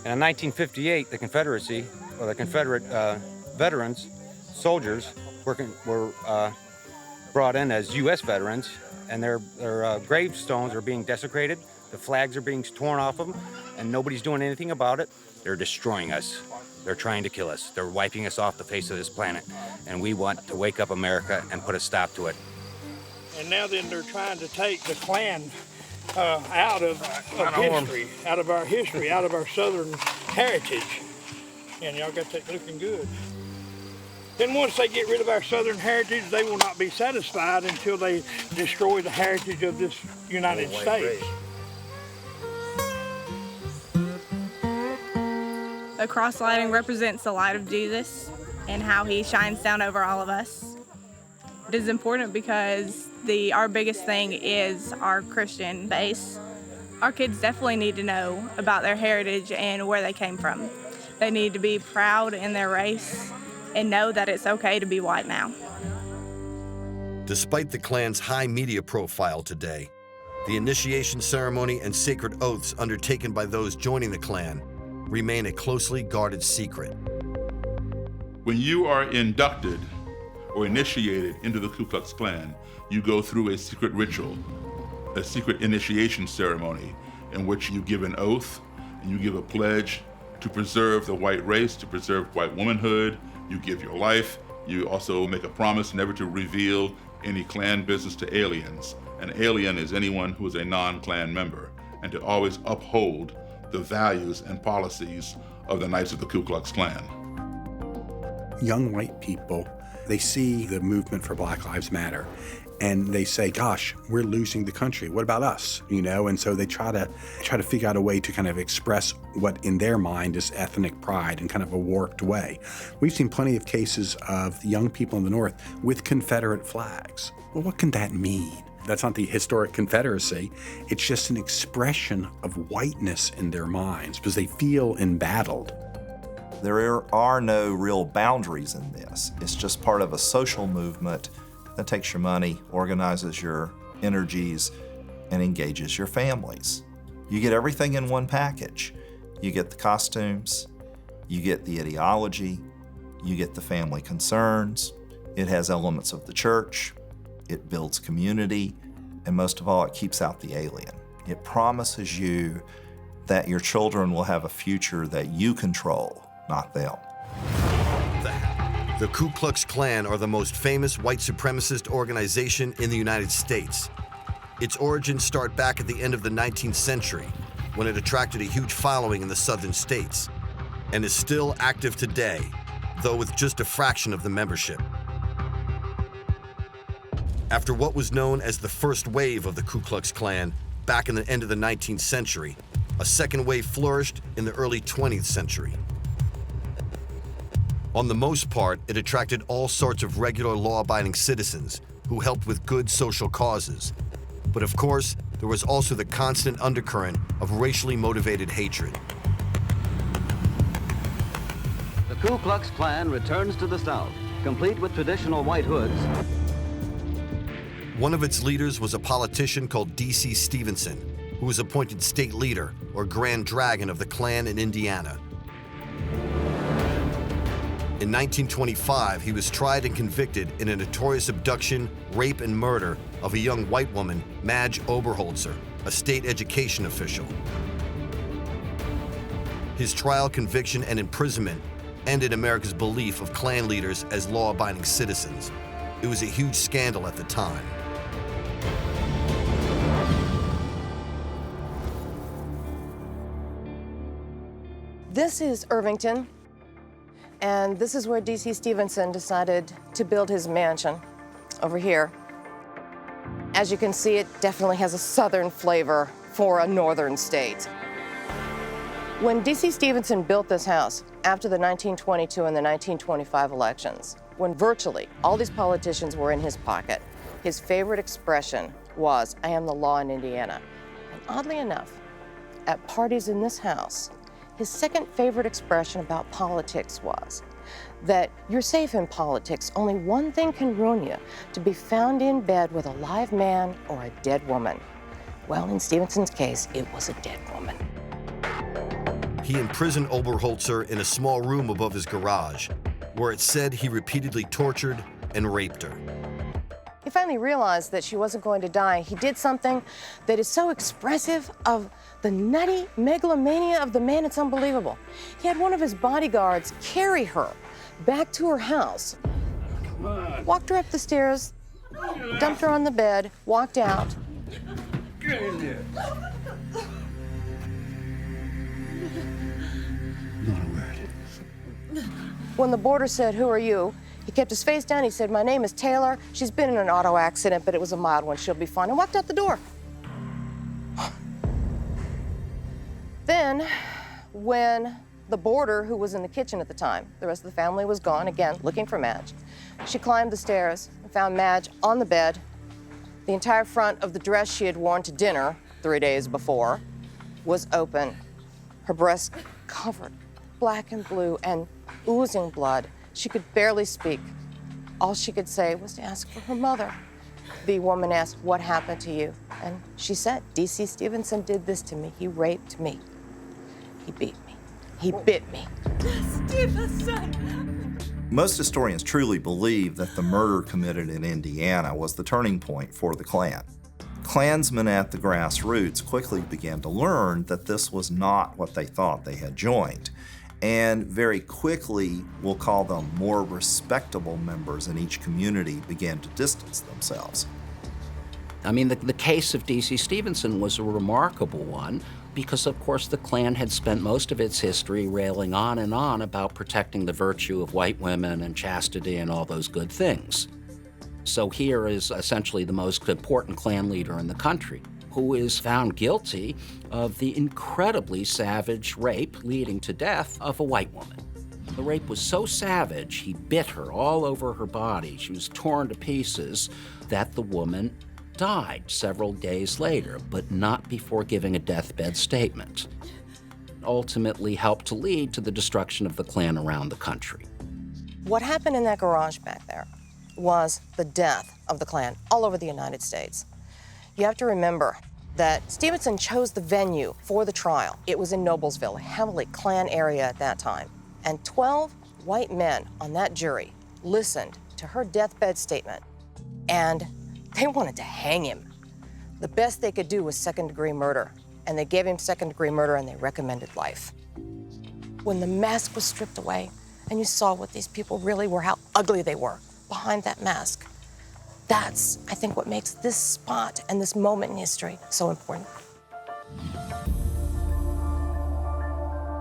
And in 1958, the Confederacy, or the Confederate veterans, soldiers, were brought in as U.S. veterans, and their gravestones are being desecrated, the flags are being torn off them, and nobody's doing anything about it. They're destroying us. They're trying to kill us. They're wiping us off the face of this planet, and we want to wake up America and put a stop to it. And now then they're trying to take the Klan out of history, out of our history, out of our Southern heritage. And y'all got that looking good. Then once they get rid of our Southern heritage, they will not be satisfied until they destroy the heritage of this United States. The cross lighting represents the light of Jesus and how he shines down over all of us. It is important because our biggest thing is our Christian base. Our kids definitely need to know about their heritage and where they came from. They need to be proud in their race and know that it's okay to be white now. Despite the Klan's high media profile today, the initiation ceremony and sacred oaths undertaken by those joining the Klan remain a closely guarded secret. When you are inducted or initiated into the Ku Klux Klan, you go through a secret ritual, a secret initiation ceremony in which you give an oath and you give a pledge to preserve the white race, to preserve white womanhood. You give your life. You also make a promise never to reveal any Klan business to aliens. An alien is anyone who is a non-Klan member, and to always uphold the values and policies of the Knights of the Ku Klux Klan. Young white people, they see the movement for Black Lives Matter, and they say, gosh, we're losing the country. What about us? You know, and so they try to figure out a way to kind of express what in their mind is ethnic pride in kind of a warped way. We've seen plenty of cases of young people in the North with Confederate flags. Well, what can that mean? That's not the historic Confederacy. It's just an expression of whiteness in their minds because they feel embattled. There are no real boundaries in this. It's just part of a social movement that takes your money, organizes your energies, and engages your families. You get everything in one package. You get the costumes, you get the ideology, you get the family concerns. It has elements of the church, it builds community, and most of all, it keeps out the alien. It promises you that your children will have a future that you control, not them. The Ku Klux Klan are the most famous white supremacist organization in the United States. Its origins start back at the end of the 19th century, when it attracted a huge following in the southern states, and is still active today, though with just a fraction of the membership. After what was known as the first wave of the Ku Klux Klan back in the end of the 19th century, a second wave flourished in the early 20th century. On the most part, it attracted all sorts of regular law-abiding citizens who helped with good social causes. But of course, there was also the constant undercurrent of racially motivated hatred. The Ku Klux Klan returns to the South, complete with traditional white hoods. One of its leaders was a politician called D.C. Stevenson, who was appointed state leader, or Grand Dragon of the Klan in Indiana. In 1925, he was tried and convicted in a notorious abduction, rape, and murder of a young white woman, Madge Oberholzer, a state education official. His trial, conviction, and imprisonment ended America's belief of Klan leaders as law-abiding citizens. It was a huge scandal at the time. This is Irvington, and this is where D.C. Stevenson decided to build his mansion, over here. As you can see, it definitely has a southern flavor for a northern state. When D.C. Stevenson built this house after the 1922 and the 1925 elections, when virtually all these politicians were in his pocket, his favorite expression was, "I am the law in Indiana." And oddly enough, at parties in this house, his second favorite expression about politics was that you're safe in politics. Only one thing can ruin you, to be found in bed with a live man or a dead woman. Well, in Stevenson's case, it was a dead woman. He imprisoned Oberholzer in a small room above his garage, where it said he repeatedly tortured and raped her. He finally realized that she wasn't going to die. He did something that is so expressive of the nutty megalomania of the man, it's unbelievable. He had one of his bodyguards carry her back to her house, walked her up the stairs, dumped her on the bed, walked out. Get in there. When the boarder said, "Who are you?" he kept his face down. He said, "My name is Taylor. She's been in an auto accident, but it was a mild one. She'll be fine," and walked out the door. Then, when the boarder, who was in the kitchen at the time, the rest of the family was gone, again, looking for Madge, she climbed the stairs and found Madge on the bed. The entire front of the dress she had worn to dinner 3 days before was open. Her breasts covered, black and blue, and oozing blood. She could barely speak. All she could say was to ask for her mother. The woman asked, "What happened to you?" And she said, "D.C. Stevenson did this to me. He raped me. He beat me. He bit me." Stevenson! Most historians truly believe that the murder committed in Indiana was the turning point for the Klan. Klansmen at the grassroots quickly began to learn that this was not what they thought they had joined. And very quickly, we'll call them more respectable members in each community began to distance themselves. I mean, the case of D.C. Stevenson was a remarkable one because, of course, the Klan had spent most of its history railing on and on about protecting the virtue of white women and chastity and all those good things. So here is essentially the most important Klan leader in the country, who is found guilty of the incredibly savage rape leading to death of a white woman. The rape was so savage, he bit her all over her body. She was torn to pieces, that the woman died several days later, but not before giving a deathbed statement. Ultimately helped to lead to the destruction of the Klan around the country. What happened in that garage back there was the death of the Klan all over the United States. You have to remember that Stevenson chose the venue for the trial. It was in Noblesville, a heavily Klan area at that time. And 12 white men on that jury listened to her deathbed statement, and they wanted to hang him. The best they could do was second-degree murder, and they gave him second-degree murder and they recommended life. When the mask was stripped away and you saw what these people really were, how ugly they were behind that mask, that's, I think, what makes this spot and this moment in history so important.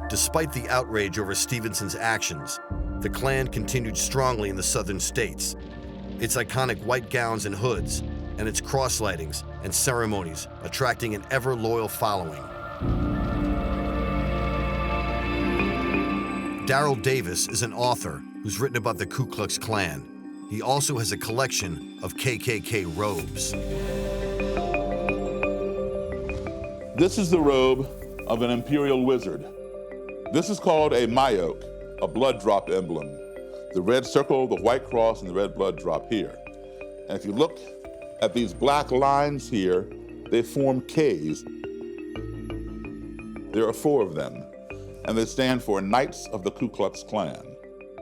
Despite the outrage over Stevenson's actions, the Klan continued strongly in the southern states. Its iconic white gowns and hoods, and its cross-lightings and ceremonies attracting an ever-loyal following. Darrell Davis is an author who's written about the Ku Klux Klan. He also has a collection of KKK robes. This is the robe of an imperial wizard. This is called a Mayoke, a blood drop emblem. The red circle, the white cross, and the red blood drop here. And if you look at these black lines here, they form Ks. There are 4 of them, and they stand for Knights of the Ku Klux Klan.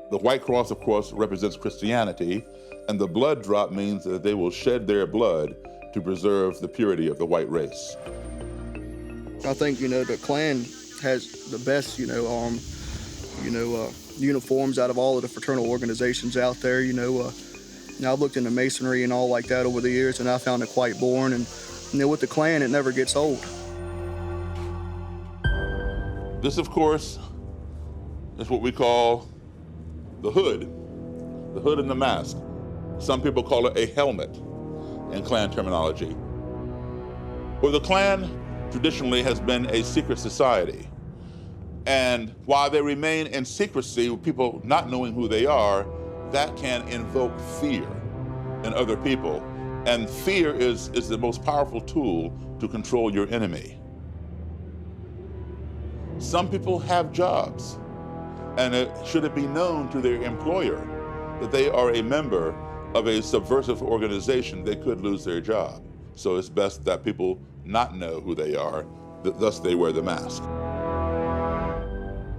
The white cross, of course, represents Christianity, and the blood drop means that they will shed their blood to preserve the purity of the white race. I think, the Klan has the best, uniforms out of all of the fraternal organizations out there. I've looked into masonry and all like that over the years, and I found it quite boring. And with the Klan, it never gets old. This, of course, is what we call the hood and the mask. Some people call it a helmet in Klan terminology. Well, the Klan traditionally has been a secret society. And while they remain in secrecy, with people not knowing who they are, that can invoke fear in other people. And fear is the most powerful tool to control your enemy. Some people have jobs, and should it be known to their employer that they are a member of a subversive organization, they could lose their job. So it's best that people not know who they are, thus they wear the mask.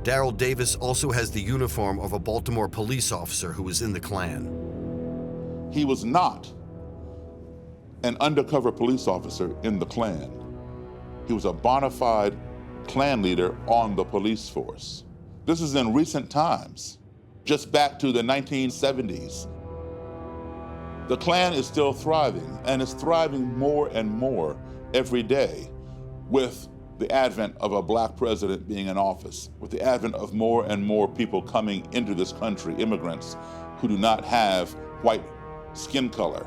Darrell Davis also has the uniform of a Baltimore police officer who was in the Klan. He was not an undercover police officer in the Klan. He was a bona fide Klan leader on the police force. This is in recent times, just back to the 1970s. The Klan is still thriving, and it's thriving more and more every day with the advent of a black president being in office, with the advent of more and more people coming into this country, immigrants who do not have white skin color.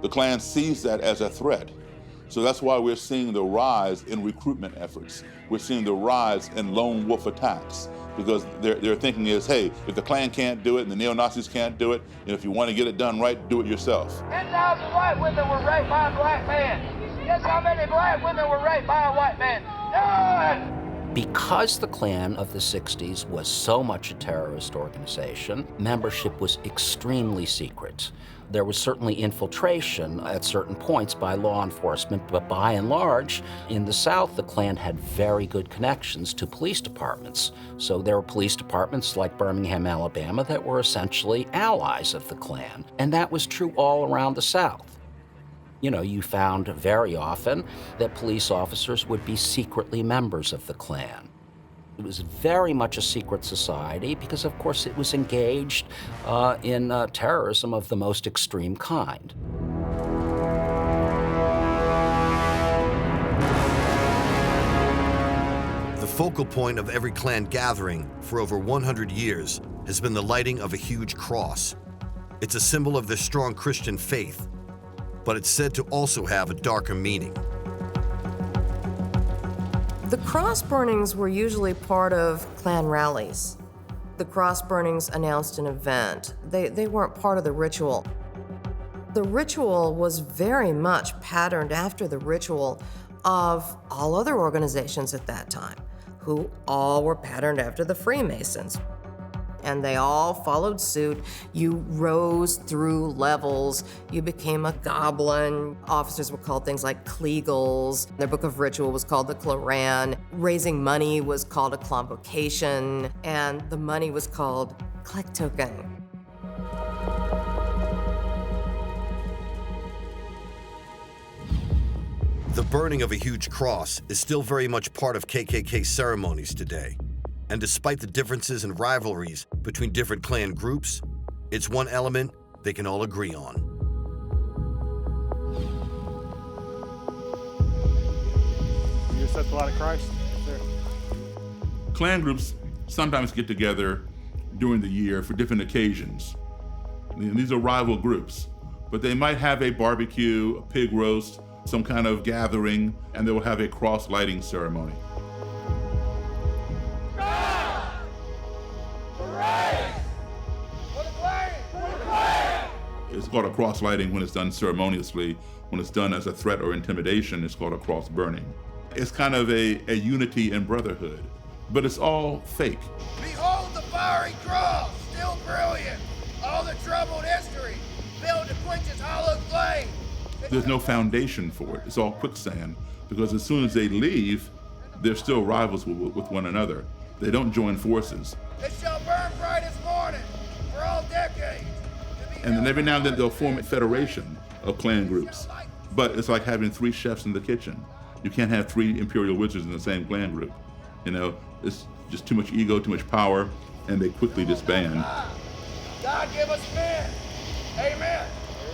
The Klan sees that as a threat. So that's why we're seeing the rise in recruitment efforts. We're seeing the rise in lone wolf attacks, because their thinking is, hey, if the Klan can't do it and the neo-Nazis can't do it, if you want to get it done right, do it yourself. 10,000 white women were raped by a black man. Guess how many black women were raped by a white man? None! Because the Klan of the 60s was so much a terrorist organization, membership was extremely secret. There was certainly infiltration at certain points by law enforcement, but by and large, in the South, the Klan had very good connections to police departments. So there were police departments like Birmingham, Alabama, that were essentially allies of the Klan, and that was true all around the South. You found very often that police officers would be secretly members of the Klan. It was very much a secret society because, of course, it was engaged in terrorism of the most extreme kind. The focal point of every Klan gathering for over 100 years has been the lighting of a huge cross. It's a symbol of their strong Christian faith, but it's said to also have a darker meaning. The cross burnings were usually part of Klan rallies. The cross burnings announced an event. They weren't part of the ritual. The ritual was very much patterned after the ritual of all other organizations at that time, who all were patterned after the Freemasons. And they all followed suit. You rose through levels. You became a goblin. Officers were called things like Kleagles. Their book of ritual was called the Claran. Raising money was called a convocation. And the money was called click token. The burning of a huge cross is still very much part of KKK ceremonies today. And despite the differences and rivalries between different Klan groups, it's one element they can all agree on. You accept the light of Christ? Yes, sir. Klan groups sometimes get together during the year for different occasions. And these are rival groups, but they might have a barbecue, a pig roast, some kind of gathering, and they will have a cross lighting ceremony. It's called a cross lighting when it's done ceremoniously. When it's done as a threat or intimidation, it's called a cross burning. It's kind of a unity and brotherhood, but it's all fake. Behold the fiery cross, still brilliant. All the troubled history, built to quench its hollow flame. There's no foundation for it. It's all quicksand, because as soon as they leave, they're still rivals with one another. They don't join forces. It shall burn bright as morning for all decades. And then every now and then they'll form a federation of Klan groups. But it's like having 3 chefs in the kitchen. You can't have 3 imperial wizards in the same Klan group. It's just too much ego, too much power, and they quickly disband. God give us men. Amen.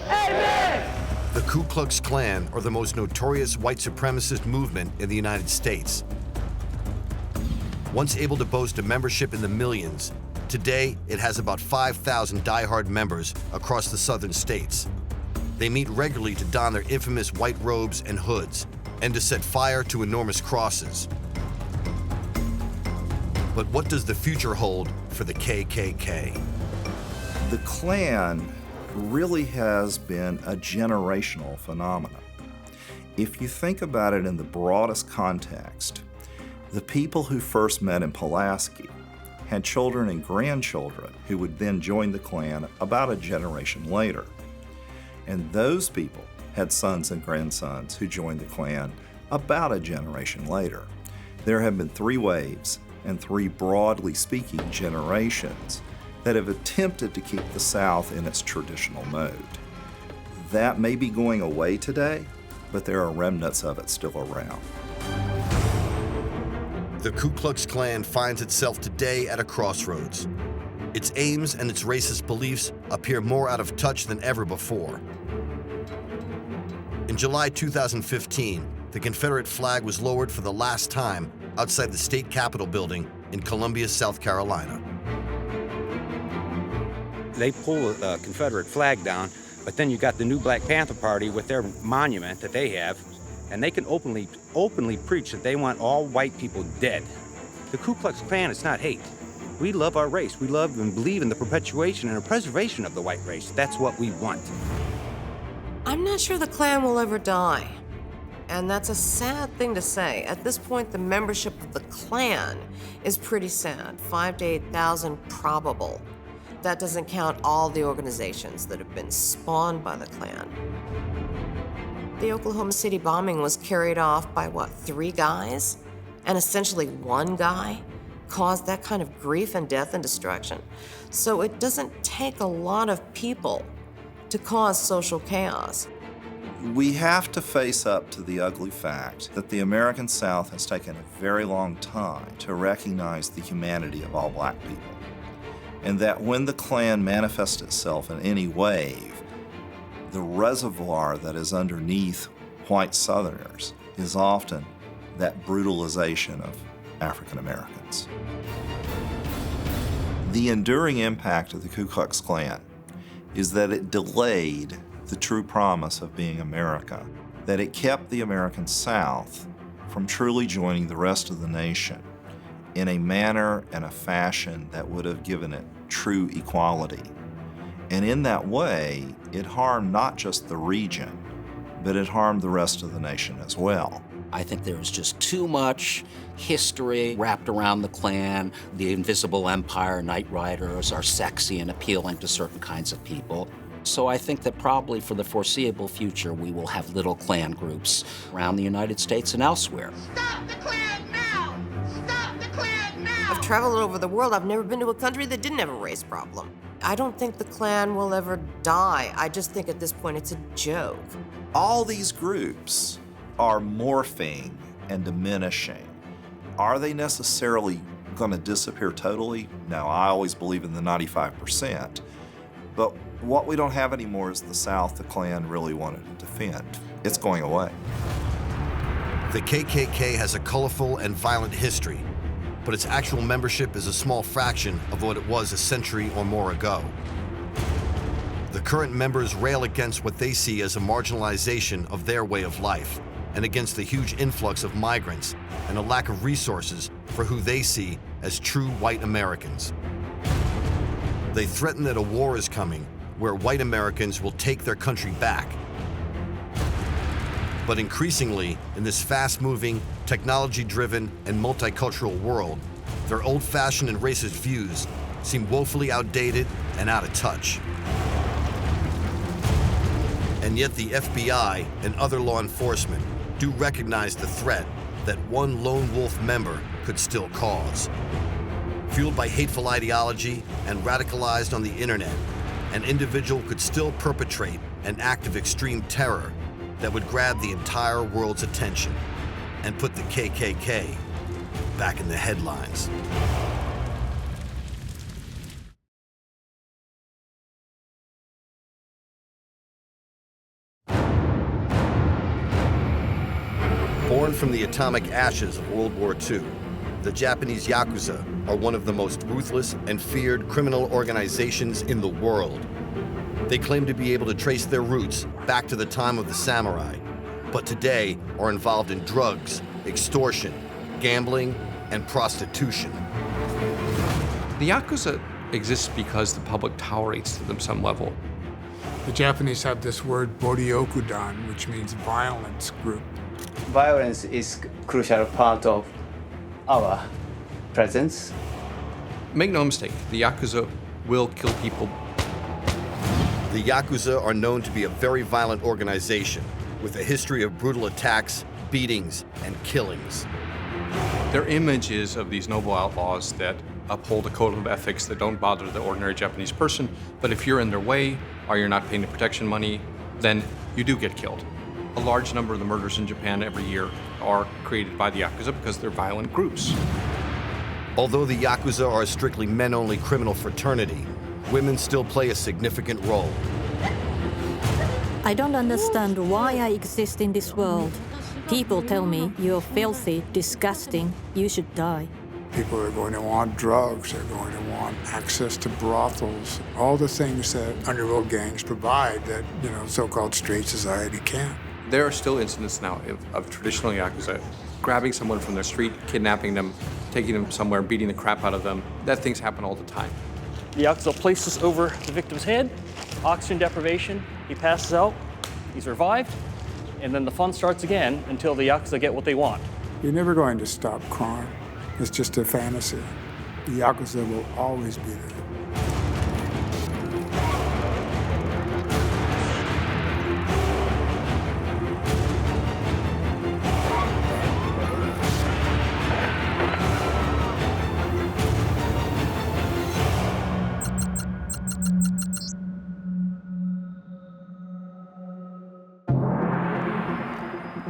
Amen. The Ku Klux Klan are the most notorious white supremacist movement in the United States. Once able to boast a membership in the millions, today it has about 5,000 diehard members across the southern states. They meet regularly to don their infamous white robes and hoods and to set fire to enormous crosses. But what does the future hold for the KKK? The Klan really has been a generational phenomenon. If you think about it in the broadest context, the people who first met in Pulaski had children and grandchildren who would then join the Klan about a generation later. And those people had sons and grandsons who joined the Klan about a generation later. There have been 3 waves and 3, broadly speaking, generations that have attempted to keep the South in its traditional mode. That may be going away today, but there are remnants of it still around. The Ku Klux Klan finds itself today at a crossroads. Its aims and its racist beliefs appear more out of touch than ever before. In July 2015, the Confederate flag was lowered for the last time outside the state capitol building in Columbia, South Carolina. They pull the Confederate flag down, but then you got the new Black Panther Party with their monument that they have, and they can openly preach that they want all white people dead. The Ku Klux Klan is not hate. We love our race. We love and believe in the perpetuation and the preservation of the white race. That's what we want. I'm not sure the Klan will ever die. And that's a sad thing to say. At this point, the membership of the Klan is pretty sad. 5,000 to 8,000 probable. That doesn't count all the organizations that have been spawned by the Klan. The Oklahoma City bombing was carried off by, 3 guys? And essentially one guy caused that kind of grief and death and destruction. So it doesn't take a lot of people to cause social chaos. We have to face up to the ugly fact that the American South has taken a very long time to recognize the humanity of all black people, and that when the Klan manifests itself in any wave, the reservoir that is underneath white Southerners is often that brutalization of African Americans. The enduring impact of the Ku Klux Klan is that it delayed the true promise of being America, that it kept the American South from truly joining the rest of the nation in a manner and a fashion that would have given it true equality. And in that way, it harmed not just the region, but it harmed the rest of the nation as well. I think there is just too much history wrapped around the Klan. The Invisible Empire, Knight Riders are sexy and appealing to certain kinds of people. So I think that probably for the foreseeable future, we will have little Klan groups around the United States and elsewhere. Stop the Klan now! Stop the Klan now! I've traveled over the world. I've never been to a country that didn't have a race problem. I don't think the Klan will ever die. I just think at this point it's a joke. All these groups are morphing and diminishing. Are they necessarily going to disappear totally? No, I always believe in the 95%. But what we don't have anymore is the South the Klan really wanted to defend. It's going away. The KKK has a colorful and violent history, but its actual membership is a small fraction of what it was a century or more ago. The current members rail against what they see as a marginalization of their way of life, and against the huge influx of migrants and a lack of resources for who they see as true white Americans. They threaten that a war is coming where white Americans will take their country back. But increasingly, in this fast-moving, technology-driven, and multicultural world, their old-fashioned and racist views seem woefully outdated and out of touch. And yet the FBI and other law enforcement do recognize the threat that one lone wolf member could still cause. Fueled by hateful ideology and radicalized on the internet, an individual could still perpetrate an act of extreme terror that would grab the entire world's attention and put the KKK back in the headlines. Born from the atomic ashes of World War II, the Japanese Yakuza are one of the most ruthless and feared criminal organizations in the world. They claim to be able to trace their roots back to the time of the samurai, but today are involved in drugs, extortion, gambling, and prostitution. The Yakuza exists because the public tolerates them some level. The Japanese have this word Boryokudan, which means violence group. Violence is a crucial part of our presence. Make no mistake, the Yakuza will kill people. The Yakuza are known to be a very violent organization with a history of brutal attacks, beatings, and killings. Their image is of these noble outlaws that uphold a code of ethics that don't bother the ordinary Japanese person, but if you're in their way or you're not paying the protection money, then you do get killed. A large number of the murders in Japan every year are created by the Yakuza because they're violent groups. Although the Yakuza are a strictly men-only criminal fraternity, women still play a significant role. I don't understand why I exist in this world. People tell me you're filthy, disgusting, you should die. People are going to want drugs, they're going to want access to brothels, all the things that underworld gangs provide that, so-called straight society can't. There are still incidents now of traditional Yakuza grabbing someone from their street, kidnapping them, taking them somewhere, beating the crap out of them. That things happen all the time. The Yakuza places over the victim's head, oxygen deprivation, he passes out, he's revived, and then the fun starts again until the Yakuza get what they want. You're never going to stop crime. It's just a fantasy. The Yakuza will always be there.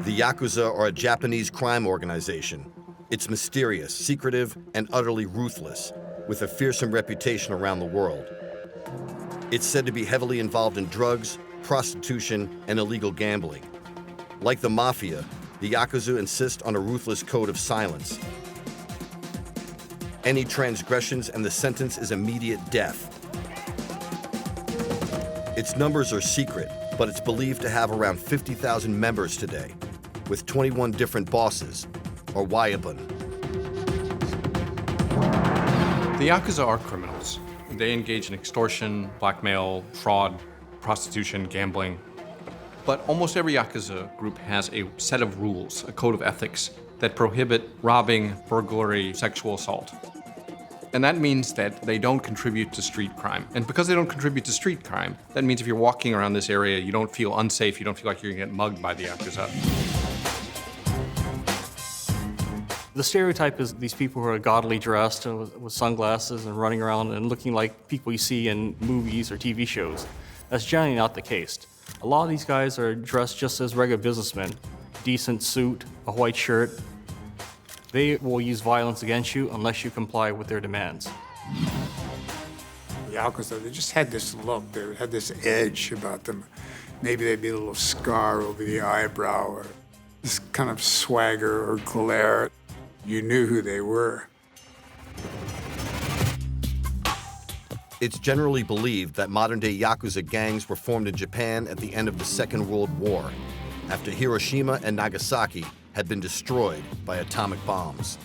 The Yakuza are a Japanese crime organization. It's mysterious, secretive, and utterly ruthless, with a fearsome reputation around the world. It's said to be heavily involved in drugs, prostitution, and illegal gambling. Like the mafia, the Yakuza insist on a ruthless code of silence. Any transgressions and the sentence is immediate death. Its numbers are secret, but it's believed to have around 50,000 members today, with 21 different bosses, or Wayabun. The Yakuza are criminals. They engage in extortion, blackmail, fraud, prostitution, gambling. But almost every Yakuza group has a set of rules, a code of ethics, that prohibit robbing, burglary, sexual assault. And that means that they don't contribute to street crime. And because they don't contribute to street crime, that means if you're walking around this area, you don't feel unsafe, you don't feel like you're gonna get mugged by the Yakuza. The stereotype is these people who are gaudily dressed and with sunglasses and running around and looking like people you see in movies or TV shows. That's generally not the case. A lot of these guys are dressed just as regular businessmen. Decent suit, a white shirt. They will use violence against you unless you comply with their demands. The Yakuza, they just had this look, they had this edge about them. Maybe they'd be a little scar over the eyebrow or this kind of swagger or glare. You knew who they were. It's generally believed that modern-day Yakuza gangs were formed in Japan at the end of the Second World War, after Hiroshima and Nagasaki had been destroyed by atomic bombs.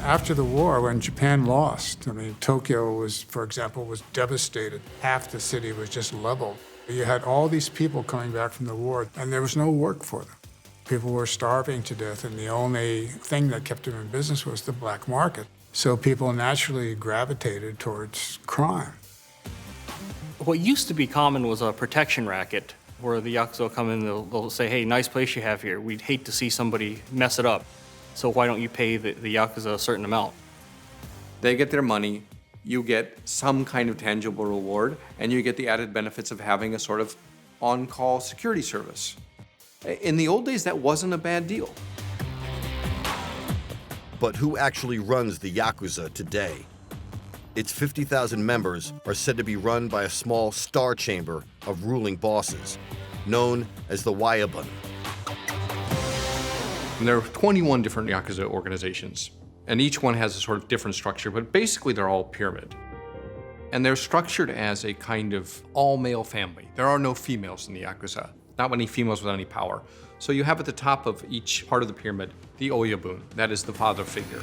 After the war, when Japan lost, Tokyo was, for example, was devastated. Half the city was just leveled. You had all these people coming back from the war, and there was no work for them. People were starving to death, and the only thing that kept them in business was the black market. So people naturally gravitated towards crime. What used to be common was a protection racket, where the Yakuza will come in, they'll say, hey, nice place you have here. We'd hate to see somebody mess it up. So why don't you pay the Yakuza a certain amount? They get their money, you get some kind of tangible reward, and you get the added benefits of having a sort of on-call security service. In the old days, that wasn't a bad deal. But who actually runs the Yakuza today? Its 50,000 members are said to be run by a small star chamber of ruling bosses, known as the Wayabun. And there are 21 different Yakuza organizations, and each one has a sort of different structure, but basically they're all pyramid. And they're structured as a kind of all-male family. There are no females in the Yakuza, not many females with any power. So you have at the top of each part of the pyramid, the Oyabun, that is the father figure.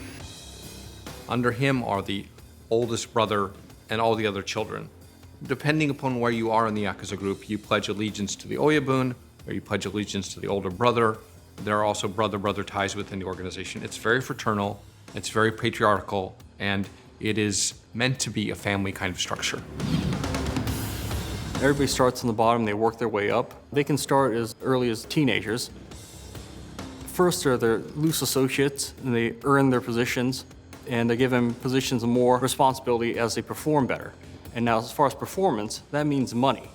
Under him are the oldest brother and all the other children. Depending upon where you are in the Yakuza group, you pledge allegiance to the Oyabun, or you pledge allegiance to the older brother. There are also brother-brother ties within the organization. It's very fraternal, it's very patriarchal, and it is meant to be a family kind of structure. Everybody starts on the bottom, they work their way up. They can start as early as teenagers. First, they're loose associates, and they earn their positions, and they give them positions of more responsibility as they perform better. And now, as far as performance, that means money.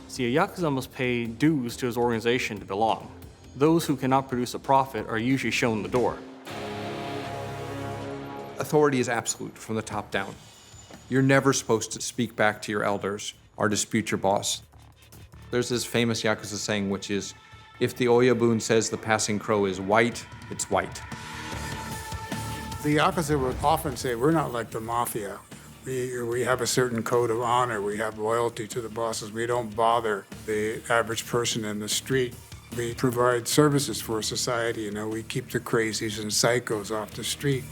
See, a Yakuza must pay dues to his organization to belong. Those who cannot produce a profit are usually shown the door. Authority is absolute from the top down. You're never supposed to speak back to your elders or dispute your boss. There's this famous Yakuza saying, which is, if the Oyabun says the passing crow is white, it's white. The Yakuza would often say, we're not like the mafia. We have a certain code of honor. We have loyalty to the bosses. We don't bother the average person in the street. We provide services for society. We keep the crazies and psychos off the street.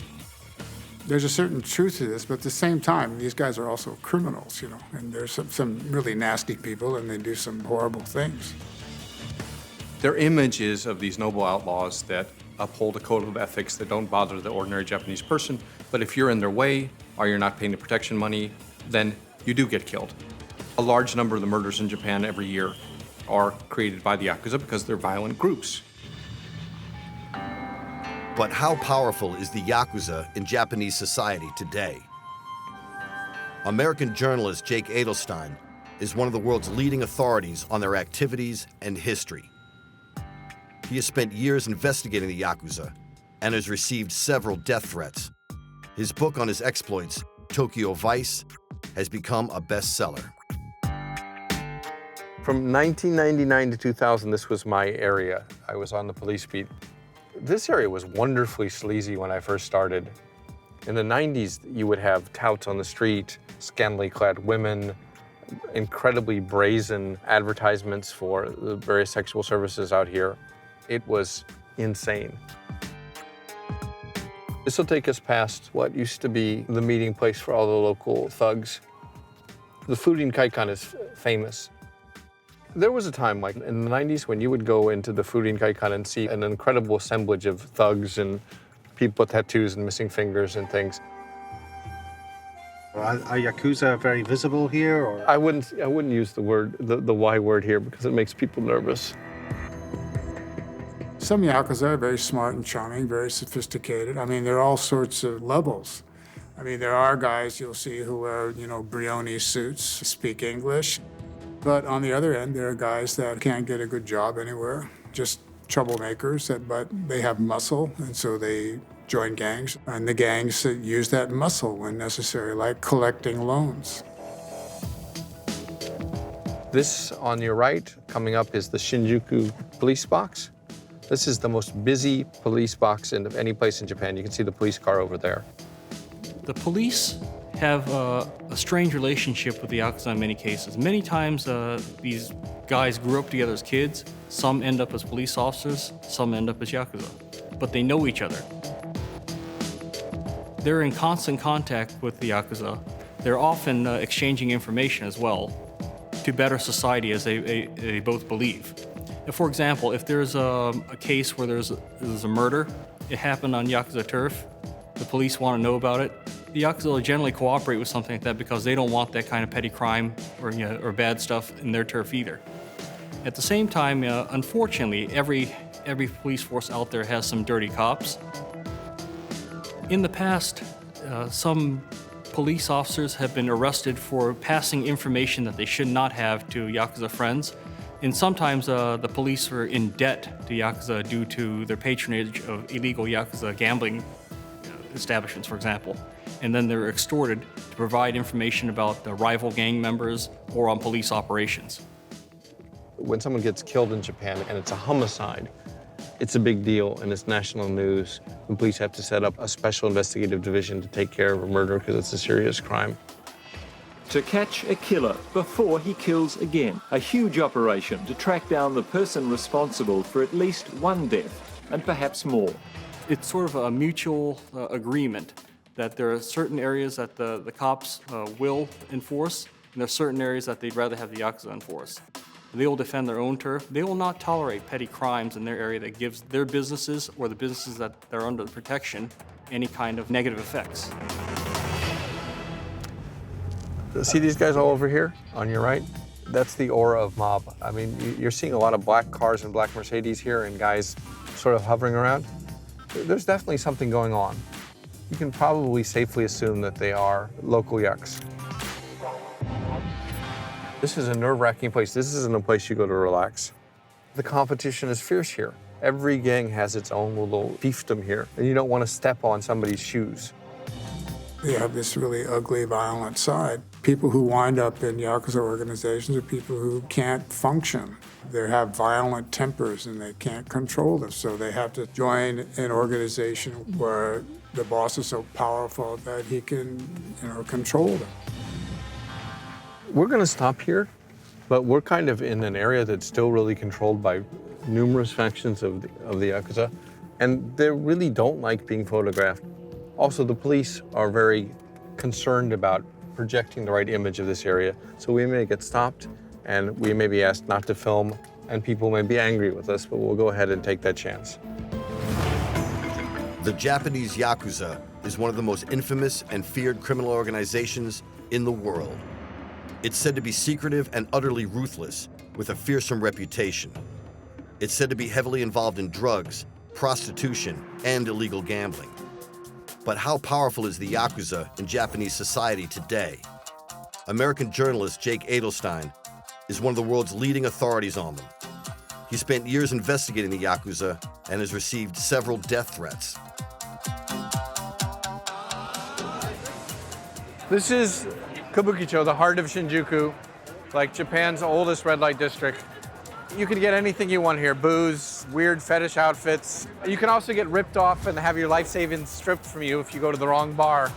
There's a certain truth to this, but at the same time, these guys are also criminals, and there's some really nasty people, and they do some horrible things. Their image is of these noble outlaws that uphold a code of ethics that don't bother the ordinary Japanese person, but if you're in their way, or you're not paying the protection money, then you do get killed. A large number of the murders in Japan every year are created by the Yakuza because they're violent groups. But how powerful is the Yakuza in Japanese society today? American journalist Jake Adelstein is one of the world's leading authorities on their activities and history. He has spent years investigating the Yakuza and has received several death threats. His book on his exploits, Tokyo Vice, has become a bestseller. From 1999 to 2000, this was my area. I was on the police beat. This area was wonderfully sleazy when I first started. In the 90s, you would have touts on the street, scantily clad women, incredibly brazen advertisements for the various sexual services out here. It was insane. This will take us past what used to be the meeting place for all the local thugs. The Furin Kaikan is famous. There was a time, like in the 90s, when you would go into the Furin Kaikan and see an incredible assemblage of thugs and people with tattoos and missing fingers and things. Are Yakuza very visible here? Or? I wouldn't use the word, the Y word here, because it makes people nervous. Some Yakuza are very smart and charming, very sophisticated. I mean, there are all sorts of levels. I mean, there are guys you'll see who wear, Brioni suits, speak English. But on the other end, there are guys that can't get a good job anywhere, just troublemakers, but they have muscle, and so they join gangs. And the gangs use that muscle when necessary, like collecting loans. This on your right, coming up, is the Shinjuku police box. This is the most busy police box in any place in Japan. You can see the police car over there. The police have a strange relationship with the Yakuza in many cases. Many times these guys grew up together as kids. Some end up as police officers, some end up as Yakuza. But they know each other. They're in constant contact with the Yakuza. They're often exchanging information as well to better society, as they both believe. For example, if there's a case where there's a murder, it happened on Yakuza turf, the police want to know about it, the Yakuza will generally cooperate with something like that because they don't want that kind of petty crime or bad stuff in their turf either. At the same time, unfortunately, every police force out there has some dirty cops. In the past, some police officers have been arrested for passing information that they should not have to Yakuza friends. And sometimes the police are in debt to Yakuza due to their patronage of illegal Yakuza gambling establishments, for example. And then they're extorted to provide information about the rival gang members or on police operations. When someone gets killed in Japan and it's a homicide, it's a big deal and it's national news. The police have to set up a special investigative division to take care of a murder because it's a serious crime. To catch a killer before he kills again. A huge operation to track down the person responsible for at least one death, and perhaps more. It's sort of a mutual agreement that there are certain areas that the cops will enforce, and there are certain areas that they'd rather have the Yakuza enforce. They will defend their own turf. They will not tolerate petty crimes in their area that gives their businesses or the businesses that are under the protection any kind of negative effects. See these guys all over here on your right? That's the aura of mob. I mean, you're seeing a lot of black cars and black Mercedes here and guys sort of hovering around. There's definitely something going on. You can probably safely assume that they are local yucks. This is a nerve-wracking place. This isn't a place you go to relax. The competition is fierce here. Every gang has its own little fiefdom here, and you don't want to step on somebody's shoes. They have this really ugly, violent side. People who wind up in Yakuza organizations are people who can't function. They have violent tempers and they can't control them, so they have to join an organization where the boss is so powerful that he can, control them. We're going to stop here, but we're kind of in an area that's still really controlled by numerous factions of the Yakuza, and they really don't like being photographed. Also, the police are very concerned about projecting the right image of this area, so we may get stopped and we may be asked not to film, and people may be angry with us, but we'll go ahead and take that chance. The Japanese Yakuza is one of the most infamous and feared criminal organizations in the world. It's said to be secretive and utterly ruthless, with a fearsome reputation. It's said to be heavily involved in drugs, prostitution, and illegal gambling. But how powerful is the Yakuza in Japanese society today? American journalist Jake Adelstein is one of the world's leading authorities on them. He spent years investigating the Yakuza and has received several death threats. This is Kabukicho, the heart of Shinjuku, like Japan's oldest red light district. You can get anything you want here, booze, weird fetish outfits. You can also get ripped off and have your life savings stripped from you if you go to the wrong bar.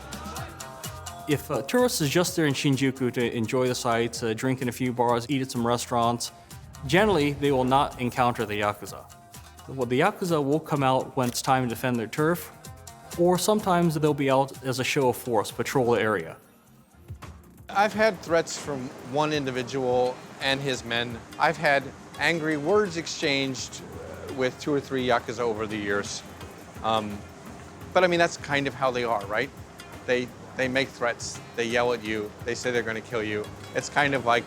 If a tourist is just there in Shinjuku to enjoy the sights, drink in a few bars, eat at some restaurants, generally they will not encounter the Yakuza. Well, the Yakuza will come out when it's time to defend their turf, or sometimes they'll be out as a show of force, patrol the area. I've had threats from one individual and his men. I've had angry words exchanged with 2 or 3 Yakuza over the years. But I mean, that's kind of how they are, right? They make threats, they yell at you, they say they're gonna kill you. It's kind of like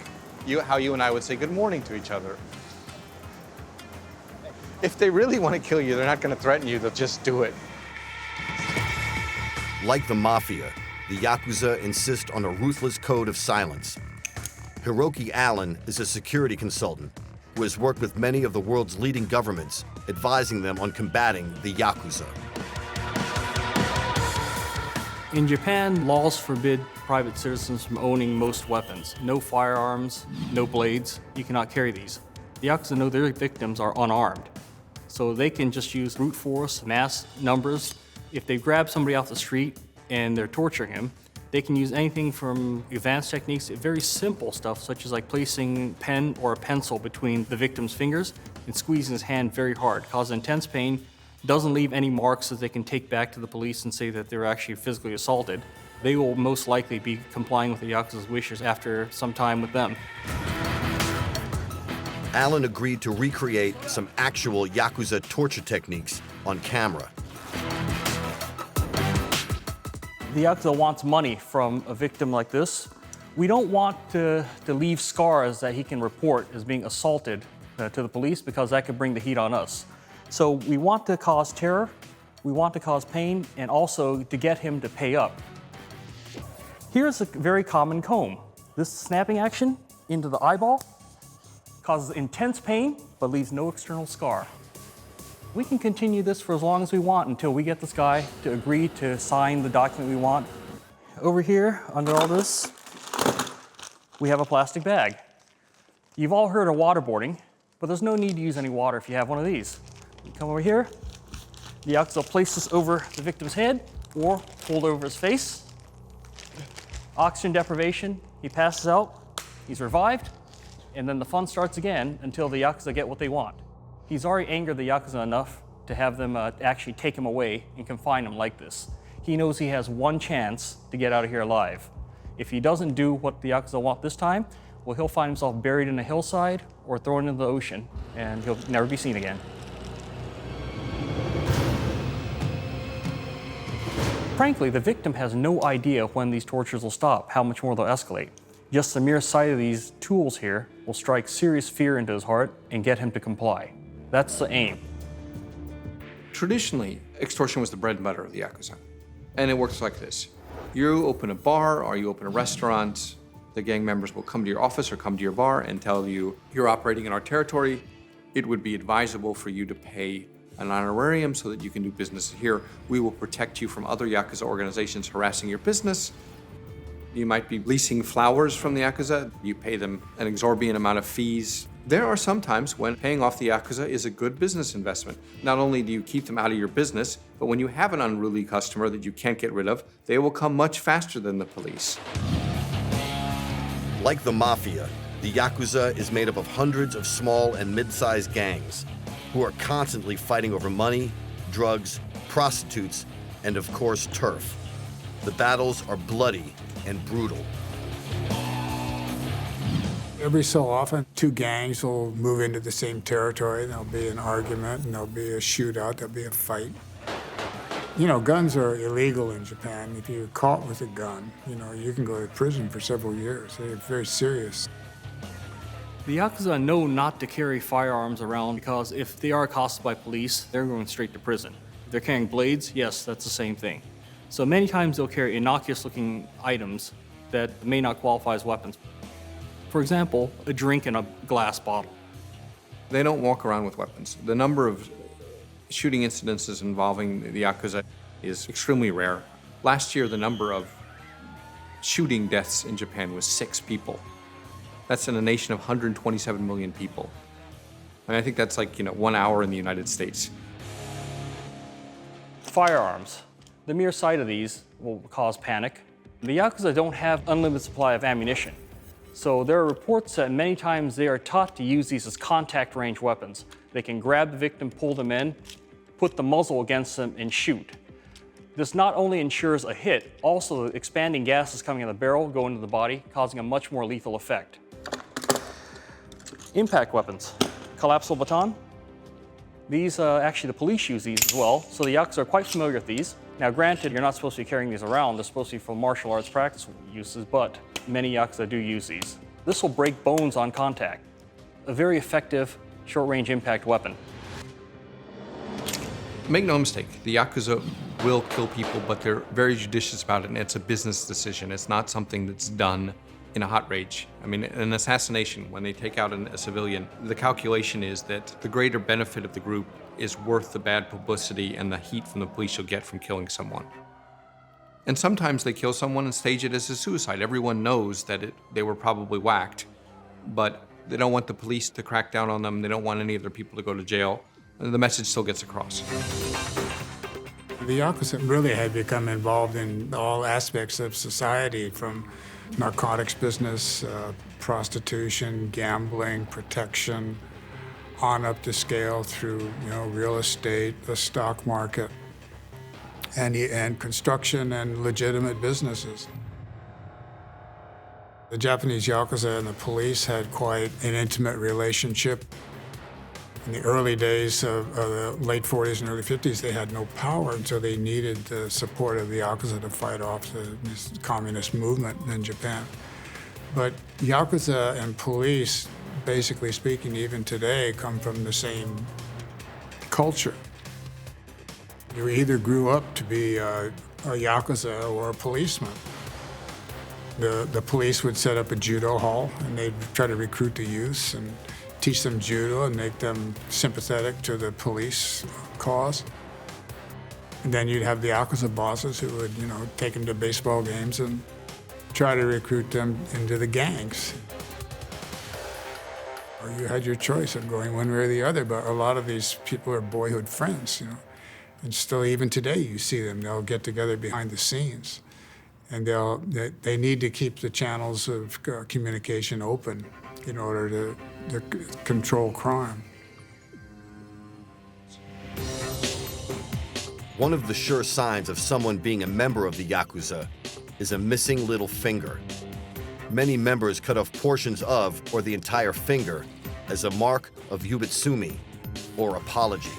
how you and I would say good morning to each other. If they really want to kill you, they're not gonna threaten you, they'll just do it. Like the mafia, the Yakuza insist on a ruthless code of silence. Hiroki Allen is a security consultant who has worked with many of the world's leading governments, advising them on combating the Yakuza. In Japan, laws forbid private citizens from owning most weapons. No firearms, no blades, you cannot carry these. The Yakuza know their victims are unarmed, so they can just use brute force, mass numbers. If they grab somebody off the street and they're torturing him, they can use anything from advanced techniques to very simple stuff, such as like placing a pen or a pencil between the victim's fingers and squeezing his hand very hard, cause intense pain, doesn't leave any marks that they can take back to the police and say that they were actually physically assaulted. They will most likely be complying with the Yakuza's wishes after some time with them. Allen agreed to recreate some actual Yakuza torture techniques on camera. The Yakuza wants money from a victim like this. We don't want to leave scars that he can report as being assaulted to the police, because that could bring the heat on us. So we want to cause terror, we want to cause pain, and also to get him to pay up. Here's a very common comb. This snapping action into the eyeball causes intense pain, but leaves no external scar. We can continue this for as long as we want until we get this guy to agree to sign the document we want. Over here, under all this, we have a plastic bag. You've all heard of waterboarding, but there's no need to use any water if you have one of these. You come over here, the Yakuza will place this over the victim's head or hold over his face. Oxygen deprivation, he passes out, he's revived, and then the fun starts again until the Yakuza get what they want. He's already angered the Yakuza enough to have them actually take him away and confine him like this. He knows he has one chance to get out of here alive. If he doesn't do what the Yakuza want this time, well, he'll find himself buried in a hillside or thrown into the ocean, and he'll never be seen again. Frankly, the victim has no idea when these tortures will stop, how much more they'll escalate. Just the mere sight of these tools here will strike serious fear into his heart and get him to comply. That's the aim. Traditionally, extortion was the bread and butter of the Yakuza. And it works like this. You open a bar or you open a restaurant, the gang members will come to your office or come to your bar and tell you, you're operating in our territory. It would be advisable for you to pay an honorarium so that you can do business here. We will protect you from other Yakuza organizations harassing your business. You might be leasing flowers from the Yakuza. You pay them an exorbitant amount of fees. There are some times when paying off the Yakuza is a good business investment. Not only do you keep them out of your business, but when you have an unruly customer that you can't get rid of, they will come much faster than the police. Like the mafia, the Yakuza is made up of hundreds of small and mid-sized gangs who are constantly fighting over money, drugs, prostitutes, and of course, turf. The battles are bloody and brutal. Every so often, 2 gangs will move into the same territory. There'll be an argument, and there'll be a shootout, there'll be a fight. You know, guns are illegal in Japan. If you're caught with a gun, you can go to prison for several years. They're very serious. The Yakuza know not to carry firearms around because if they are accosted by police, they're going straight to prison. If they're carrying blades, yes, that's the same thing. So many times they'll carry innocuous-looking items that may not qualify as weapons. For example, a drink in a glass bottle. They don't walk around with weapons. The number of shooting incidences involving the Yakuza is extremely rare. Last year, the number of shooting deaths in Japan was 6 people. That's in a nation of 127 million people. I think that's like, 1 hour in the United States. Firearms. The mere sight of these will cause panic. The Yakuza don't have unlimited supply of ammunition. So there are reports that many times they are taught to use these as contact range weapons. They can grab the victim, pull them in, put the muzzle against them, and shoot. This not only ensures a hit, also the expanding gases coming in the barrel go into the body, causing a much more lethal effect. Impact weapons. Collapsible baton. These, actually the police use these as well, so the Yakuza are quite familiar with these. Now granted, you're not supposed to be carrying these around, they're supposed to be for martial arts practice uses, but many Yakuza do use these. This will break bones on contact. A very effective short-range impact weapon. Make no mistake, the Yakuza will kill people, but they're very judicious about it, and it's a business decision. It's not something that's done in a hot rage. I mean, an assassination, when they take out a civilian, the calculation is that the greater benefit of the group is worth the bad publicity and the heat from the police you'll get from killing someone. And sometimes they kill someone and stage it as a suicide. Everyone knows that they were probably whacked, but they don't want the police to crack down on them. They don't want any of their people to go to jail. And the message still gets across. The Yakuza really had become involved in all aspects of society, from narcotics business, prostitution, gambling, protection, on up the scale through real estate, the stock market, and construction and legitimate businesses. The Japanese Yakuza and the police had quite an intimate relationship. In the early days of the late 40s and early 50s, they had no power, and so they needed the support of the Yakuza to fight off this communist movement in Japan. But Yakuza and police, basically speaking, even today, come from the same culture. You either grew up to be a Yakuza or a policeman. The police would set up a judo hall, and they'd try to recruit the youth and teach them judo and make them sympathetic to the police cause. And then you'd have the Yakuza bosses who would, take them to baseball games and try to recruit them into the gangs. Or you had your choice of going one way or the other, but a lot of these people are boyhood friends, And still, even today, you see them. They'll get together behind the scenes, and they need to keep the channels of communication open in order to control crime. One of the sure signs of someone being a member of the Yakuza is a missing little finger. Many members cut off portions of or the entire finger as a mark of yubitsumi, or apology.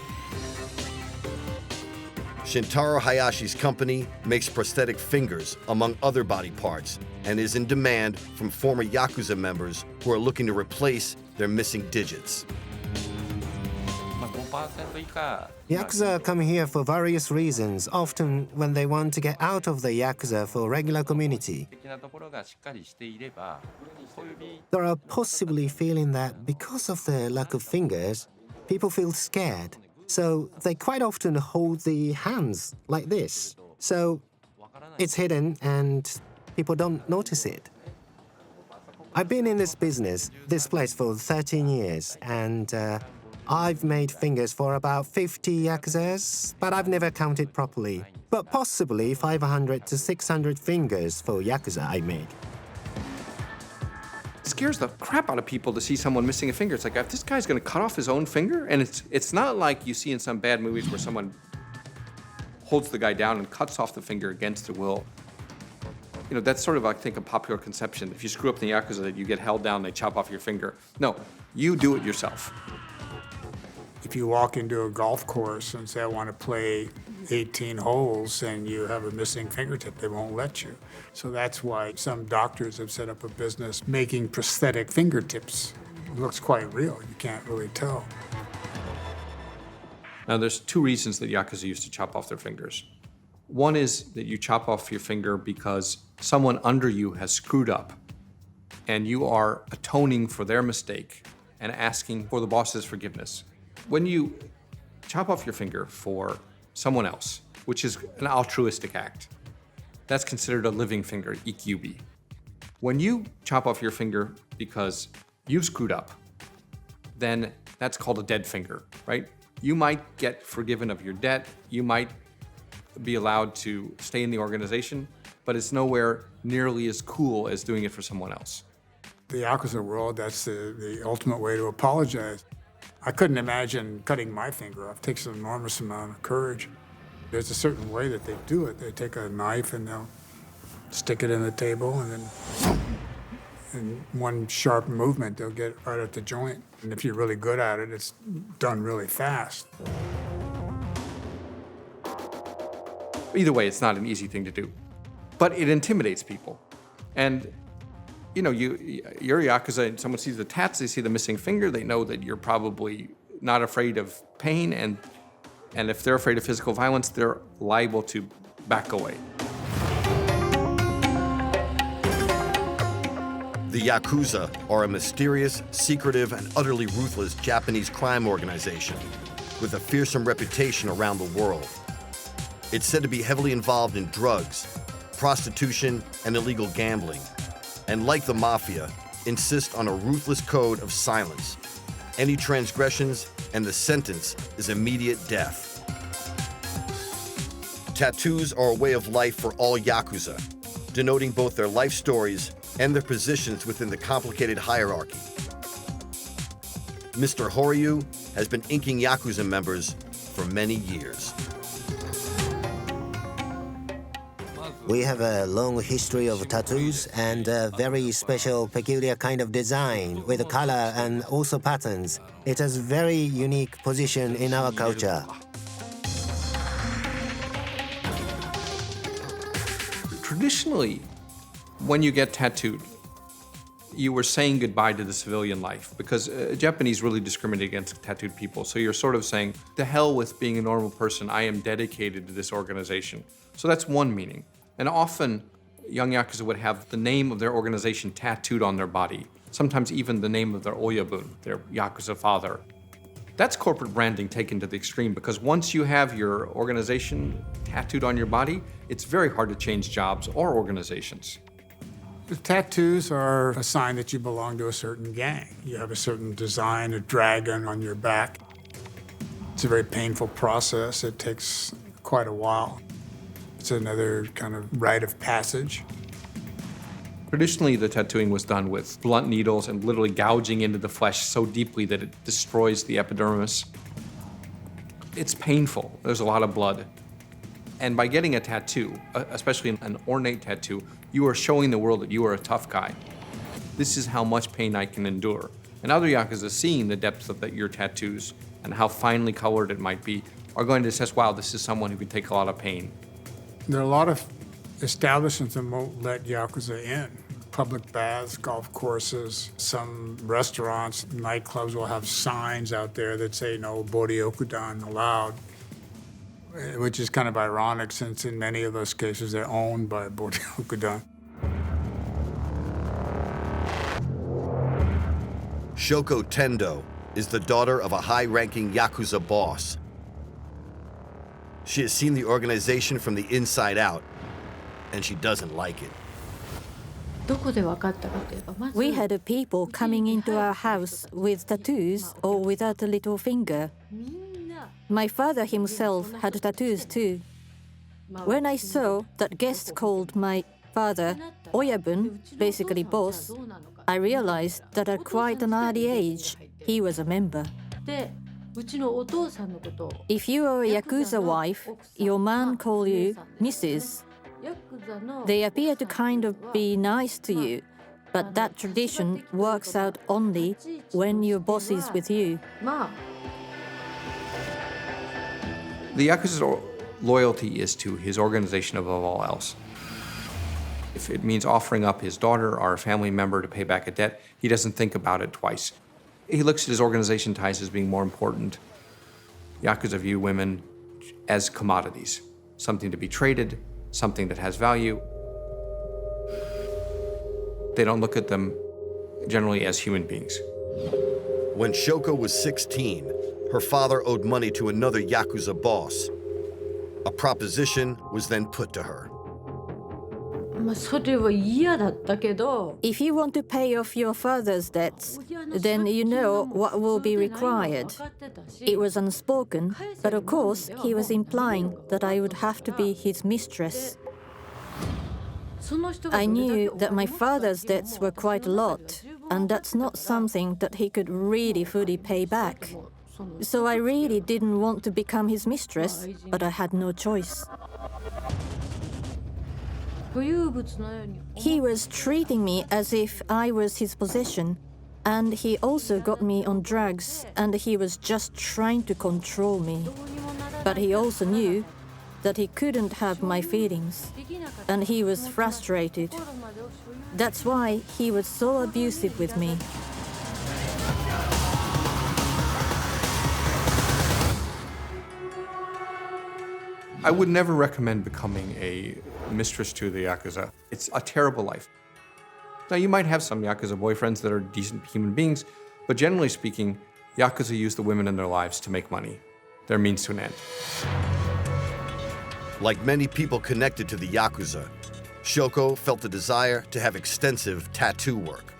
Shintaro Hayashi's company makes prosthetic fingers, among other body parts, and is in demand from former Yakuza members who are looking to replace their missing digits. Yakuza come here for various reasons, often when they want to get out of the Yakuza for regular community. There are possibly feeling that because of the lack of fingers, people feel scared. So they quite often hold the hands like this. So it's hidden and people don't notice it. I've been in this business, this place, for 13 years, and I've made fingers for about 50 Yakuzas, but I've never counted properly. But possibly 500 to 600 fingers for Yakuza I made. It scares the crap out of people to see someone missing a finger. It's like, if this guy's gonna cut off his own finger, and it's not like you see in some bad movies where someone holds the guy down and cuts off the finger against their will. That's sort of, I think, a popular conception. If you screw up in the Yakuza, that you get held down, they chop off your finger. No, you do it yourself. If you walk into a golf course and say, I want to play 18 holes, and you have a missing fingertip, they won't let you. So that's why some doctors have set up a business making prosthetic fingertips. It looks quite real. You can't really tell. Now, there's 2 reasons that Yakuza used to chop off their fingers. One is that you chop off your finger because someone under you has screwed up and you are atoning for their mistake and asking for the boss's forgiveness. When you chop off your finger for someone else, which is an altruistic act, that's considered a living finger, EQB. When you chop off your finger because you screwed up, then that's called a dead finger, right? You might get forgiven of your debt, you might be allowed to stay in the organization, but it's nowhere nearly as cool as doing it for someone else. The Yakuza world, that's the ultimate way to apologize. I couldn't imagine cutting my finger off. It takes an enormous amount of courage. There's a certain way that they do it. They take a knife and they'll stick it in the table, and then in one sharp movement, they'll get right at the joint. And if you're really good at it, it's done really fast. Either way, it's not an easy thing to do, but it intimidates people. And you know, you're a Yakuza and someone sees the tats, they see the missing finger, they know that you're probably not afraid of pain, and if they're afraid of physical violence, they're liable to back away. The Yakuza are a mysterious, secretive, and utterly ruthless Japanese crime organization with a fearsome reputation around the world. It's said to be heavily involved in drugs, prostitution, and illegal gambling, and like the mafia, insist on a ruthless code of silence. Any transgressions, and the sentence is immediate death. Tattoos are a way of life for all Yakuza, denoting both their life stories and their positions within the complicated hierarchy. Mr. Horyu has been inking Yakuza members for many years. We have a long history of tattoos and a very special, peculiar kind of design with color and also patterns. It has very unique position in our culture. Traditionally, when you get tattooed, you were saying goodbye to the civilian life because Japanese really discriminate against tattooed people. So you're sort of saying, to hell with being a normal person, I am dedicated to this organization. So that's one meaning. And often, young Yakuza would have the name of their organization tattooed on their body, sometimes even the name of their oyabun, their Yakuza father. That's corporate branding taken to the extreme because once you have your organization tattooed on your body, it's very hard to change jobs or organizations. The tattoos are a sign that you belong to a certain gang. You have a certain design, a dragon on your back. It's a very painful process. It takes quite a while. It's another kind of rite of passage. Traditionally, the tattooing was done with blunt needles and literally gouging into the flesh so deeply that it destroys the epidermis. It's painful. There's a lot of blood. And by getting a tattoo, especially an ornate tattoo, you are showing the world that you are a tough guy. This is how much pain I can endure. And other Yakuza, seeing the depth of your tattoos and how finely colored it might be, are going to assess, wow, this is someone who can take a lot of pain. There are a lot of establishments that won't let Yakuza in. Public baths, golf courses, some restaurants, nightclubs will have signs out there that say no Boryokudan allowed, which is kind of ironic since in many of those cases they're owned by Boryokudan. Shoko Tendo is the daughter of a high-ranking Yakuza boss. She has seen the organization from the inside out, and she doesn't like it. We had people coming into our house with tattoos or without a little finger. My father himself had tattoos too. When I saw that guests called my father Oyabun, basically boss, I realized that at quite an early age, he was a member. If you are a Yakuza wife, your man calls you Mrs. They appear to kind of be nice to you, but that tradition works out only when your boss is with you. The Yakuza's loyalty is to his organization above all else. If it means offering up his daughter or a family member to pay back a debt, he doesn't think about it twice. He looks at his organization ties as being more important. Yakuza view women as commodities. something to be traded, something that has value. They don't look at them generally as human beings. When Shoko was 16, her father owed money to another Yakuza boss. A proposition was then put to her. If you want to pay off your father's debts, then you know what will be required. It was unspoken, but of course he was implying that I would have to be his mistress. I knew that my father's debts were quite a lot, and that's not something that he could really fully pay back. So I really didn't want to become his mistress, but I had no choice. He was treating me as if I was his possession, and he also got me on drugs, and he was just trying to control me. But he also knew that he couldn't have my feelings, and he was frustrated. That's why he was so abusive with me. I would never recommend becoming a mistress to the Yakuza. It's a terrible life. Now, you might have some Yakuza boyfriends that are decent human beings, but generally speaking, Yakuza use the women in their lives to make money. They're means to an end. Like many people connected to the Yakuza, Shoko felt the desire to have extensive tattoo work.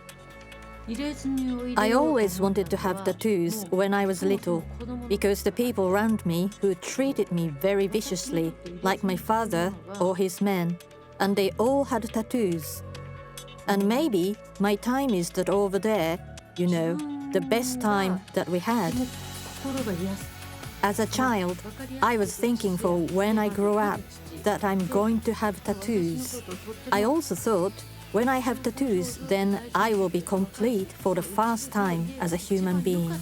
I always wanted to have tattoos when I was little, because the people around me who treated me very viciously, like my father or his men, and they all had tattoos. And maybe my time is that over there, you know, the best time that we had. As a child, I was thinking for when I grow up that I'm going to have tattoos. I also thought, when I have tattoos, then I will be complete for the first time as a human being.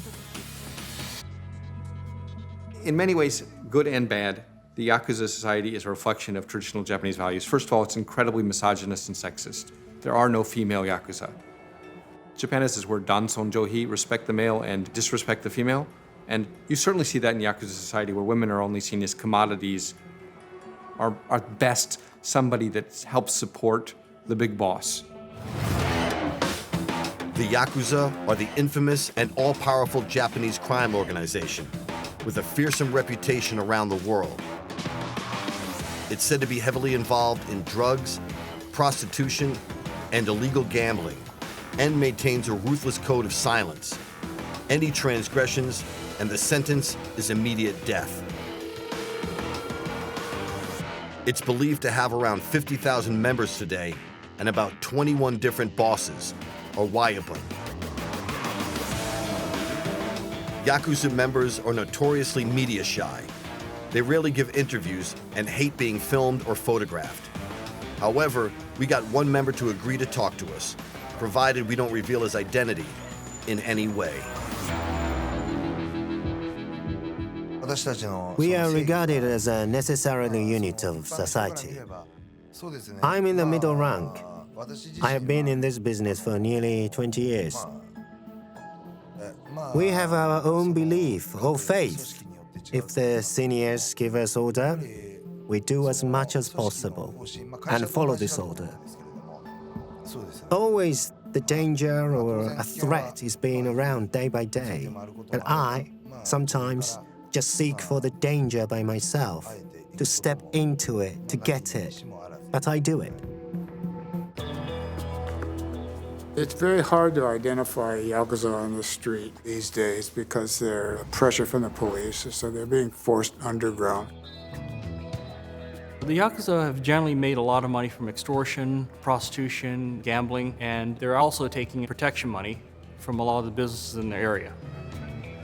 In many ways, good and bad, the Yakuza society is a reflection of traditional Japanese values. First of all, it's incredibly misogynist and sexist. There are no female Yakuza. Japan has this word danson johi, respect the male and disrespect the female. And you certainly see that in Yakuza society where women are only seen as commodities, are at best somebody that helps support the big boss. The Yakuza are the infamous and all-powerful Japanese crime organization with a fearsome reputation around the world. It's said to be heavily involved in drugs, prostitution, and illegal gambling, and maintains a ruthless code of silence. Any transgressions, and the sentence is immediate death. It's believed to have around 50,000 members today and about 21 different bosses, or Wayapun. Yakuza members are notoriously media shy. They rarely give interviews and hate being filmed or photographed. However, we got one member to agree to talk to us, provided we don't reveal his identity in any way. We are regarded as a necessary unit of society. I'm in the middle rank. I have been in this business for nearly 20 years. We have our own belief or faith. If the seniors give us order, we do as much as possible and follow this order. Always the danger or a threat is being around day by day, and I sometimes just seek for the danger by myself, to step into it, to get it, but I do it. It's very hard to identify Yakuza on the street these days because there's pressure from the police, so they're being forced underground. The Yakuza have generally made a lot of money from extortion, prostitution, gambling, and they're also taking protection money from a lot of the businesses in the area.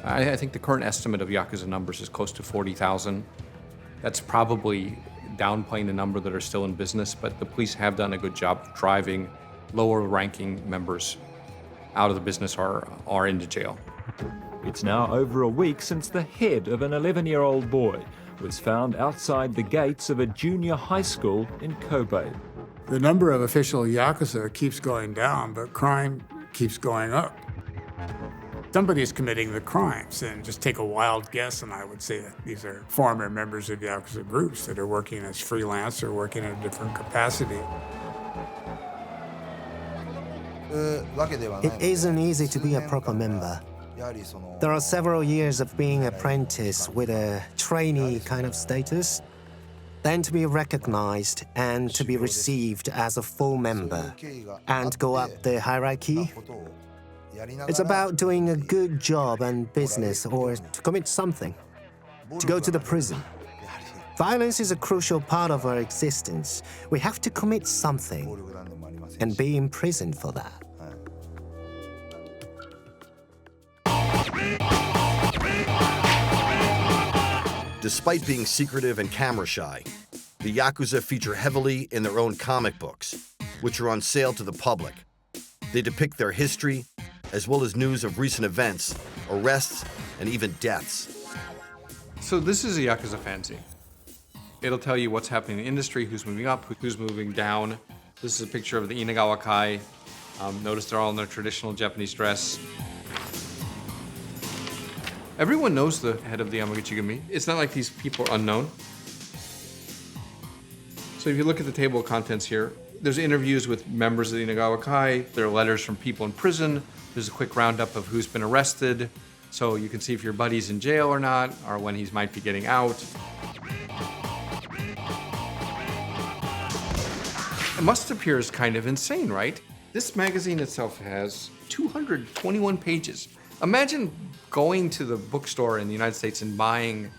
I think the current estimate of Yakuza numbers is close to 40,000. That's probably downplaying the number that are still in business, but the police have done a good job of driving lower-ranking members out of the business or into jail. It's now over a week since the head of an 11-year-old boy was found outside the gates of a junior high school in Kobe. The number of official Yakuza keeps going down, but crime keeps going up. somebody's committing the crimes, and just take a wild guess, and I would say that these are former members of Yakuza groups that are working as freelance or working in a different capacity. It isn't easy to be a proper member. There are several years of being apprentice with a trainee kind of status, then to be recognized and to be received as a full member and go up the hierarchy. It's about doing a good job and business or to commit something, to go to the prison. Violence is a crucial part of our existence. We have to commit something and be imprisoned for that. Despite being secretive and camera shy, the Yakuza feature heavily in their own comic books, which are on sale to the public. They depict their history, as well as news of recent events, arrests, and even deaths. So this is a Yakuza fanzine. It'll tell you what's happening in the industry, who's moving up, who's moving down. This is a picture of the Inagawa Kai. Notice they're all in their traditional Japanese dress. Everyone knows the head of the Yamaguchi-gumi. It's not like these people are unknown. So if you look at the table of contents here, there's interviews with members of the Inagawa Kai. There are letters from people in prison. There's a quick roundup of who's been arrested. So you can see if your buddy's in jail or not, or when he might be getting out. It must appear as kind of insane, right? This magazine itself has 221 pages. Imagine going to the bookstore in the United States and buying,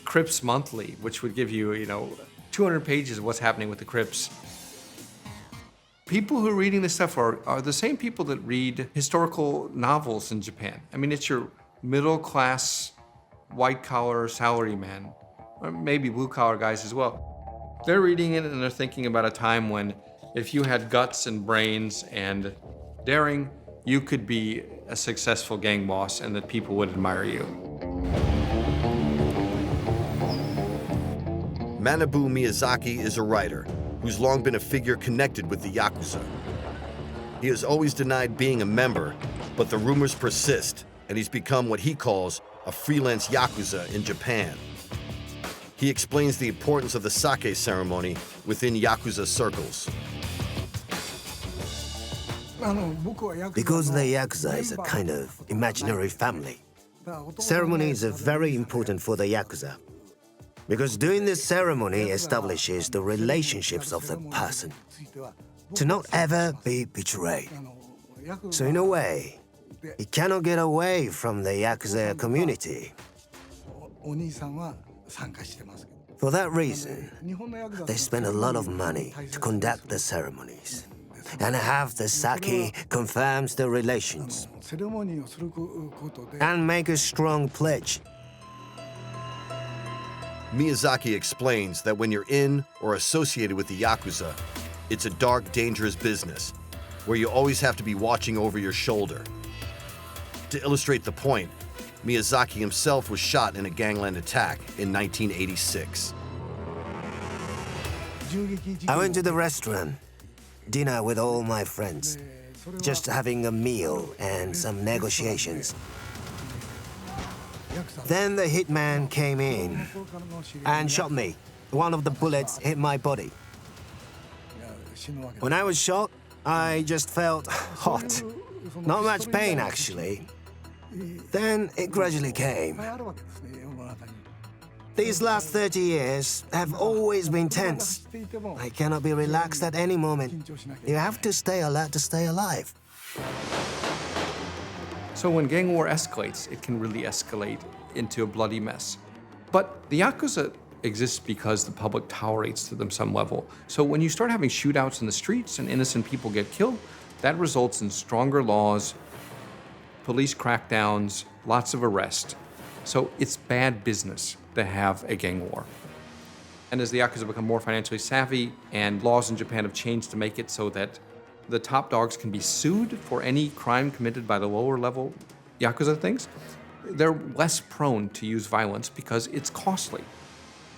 Crips Monthly, which would give you, 200 pages of what's happening with the Crips. People who are reading this stuff are the same people that read historical novels in Japan. I mean, it's your middle-class, white-collar salaryman, or maybe blue-collar guys as well. They're reading it and they're thinking about a time when if you had guts and brains and daring, you could be a successful gang boss and that people would admire you. Manabu Miyazaki is a writer who's long been a figure connected with the Yakuza. He has always denied being a member, but the rumors persist, and he's become what he calls a freelance Yakuza in Japan. He explains the importance of the sake ceremony within Yakuza circles. Because the Yakuza is a kind of imaginary family, ceremonies are very important for the Yakuza. Because doing this ceremony establishes the relationships of the person, to not ever be betrayed. So in a way, he cannot get away from the Yakuza community. For that reason, they spend a lot of money to conduct the ceremonies. And have the sake confirms the relations. And make a strong pledge. Miyazaki explains that when you're in or associated with the Yakuza, it's a dark, dangerous business where you always have to be watching over your shoulder. To illustrate the point, Miyazaki himself was shot in a gangland attack in 1986. I went to the restaurant, dinner with all my friends, just having a meal and some negotiations. Then the hitman came in and shot me. One of the bullets hit my body. When I was shot, I just felt hot. Not much pain, actually. Then it gradually came. These last 30 years have always been tense. I cannot be relaxed at any moment. You have to stay alert to stay alive. So when gang war escalates, it can really escalate into a bloody mess. But the Yakuza exists because the public tolerates to them some level. So when you start having shootouts in the streets and innocent people get killed, that results in stronger laws, police crackdowns, lots of arrests. So it's bad business to have a gang war. And as the Yakuza become more financially savvy and laws in Japan have changed to make it so that the top dogs can be sued for any crime committed by the lower level Yakuza things, they're less prone to use violence because it's costly.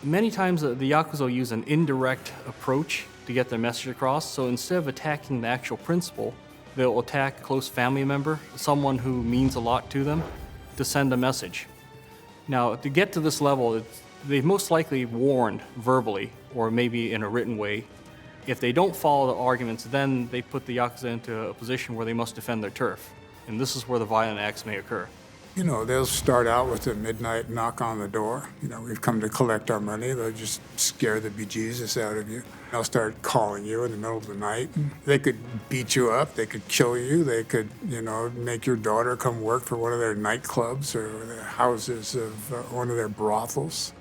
Many times the Yakuza use an indirect approach to get their message across, so instead of attacking the actual principal, they'll attack a close family member, someone who means a lot to them, to send a message. Now, to get to this level, they've most likely warned verbally or maybe in a written way. If they don't follow the arguments, then they put the Yakuza into a position where they must defend their turf. And this is where the violent acts may occur. You know, they'll start out with a midnight knock on the door. You know, we've come to collect our money. They'll just scare the bejesus out of you. They'll start calling you in the middle of the night. They could beat you up. They could kill you. They could, you know, make your daughter come work for one of their nightclubs or the houses of one of their brothels.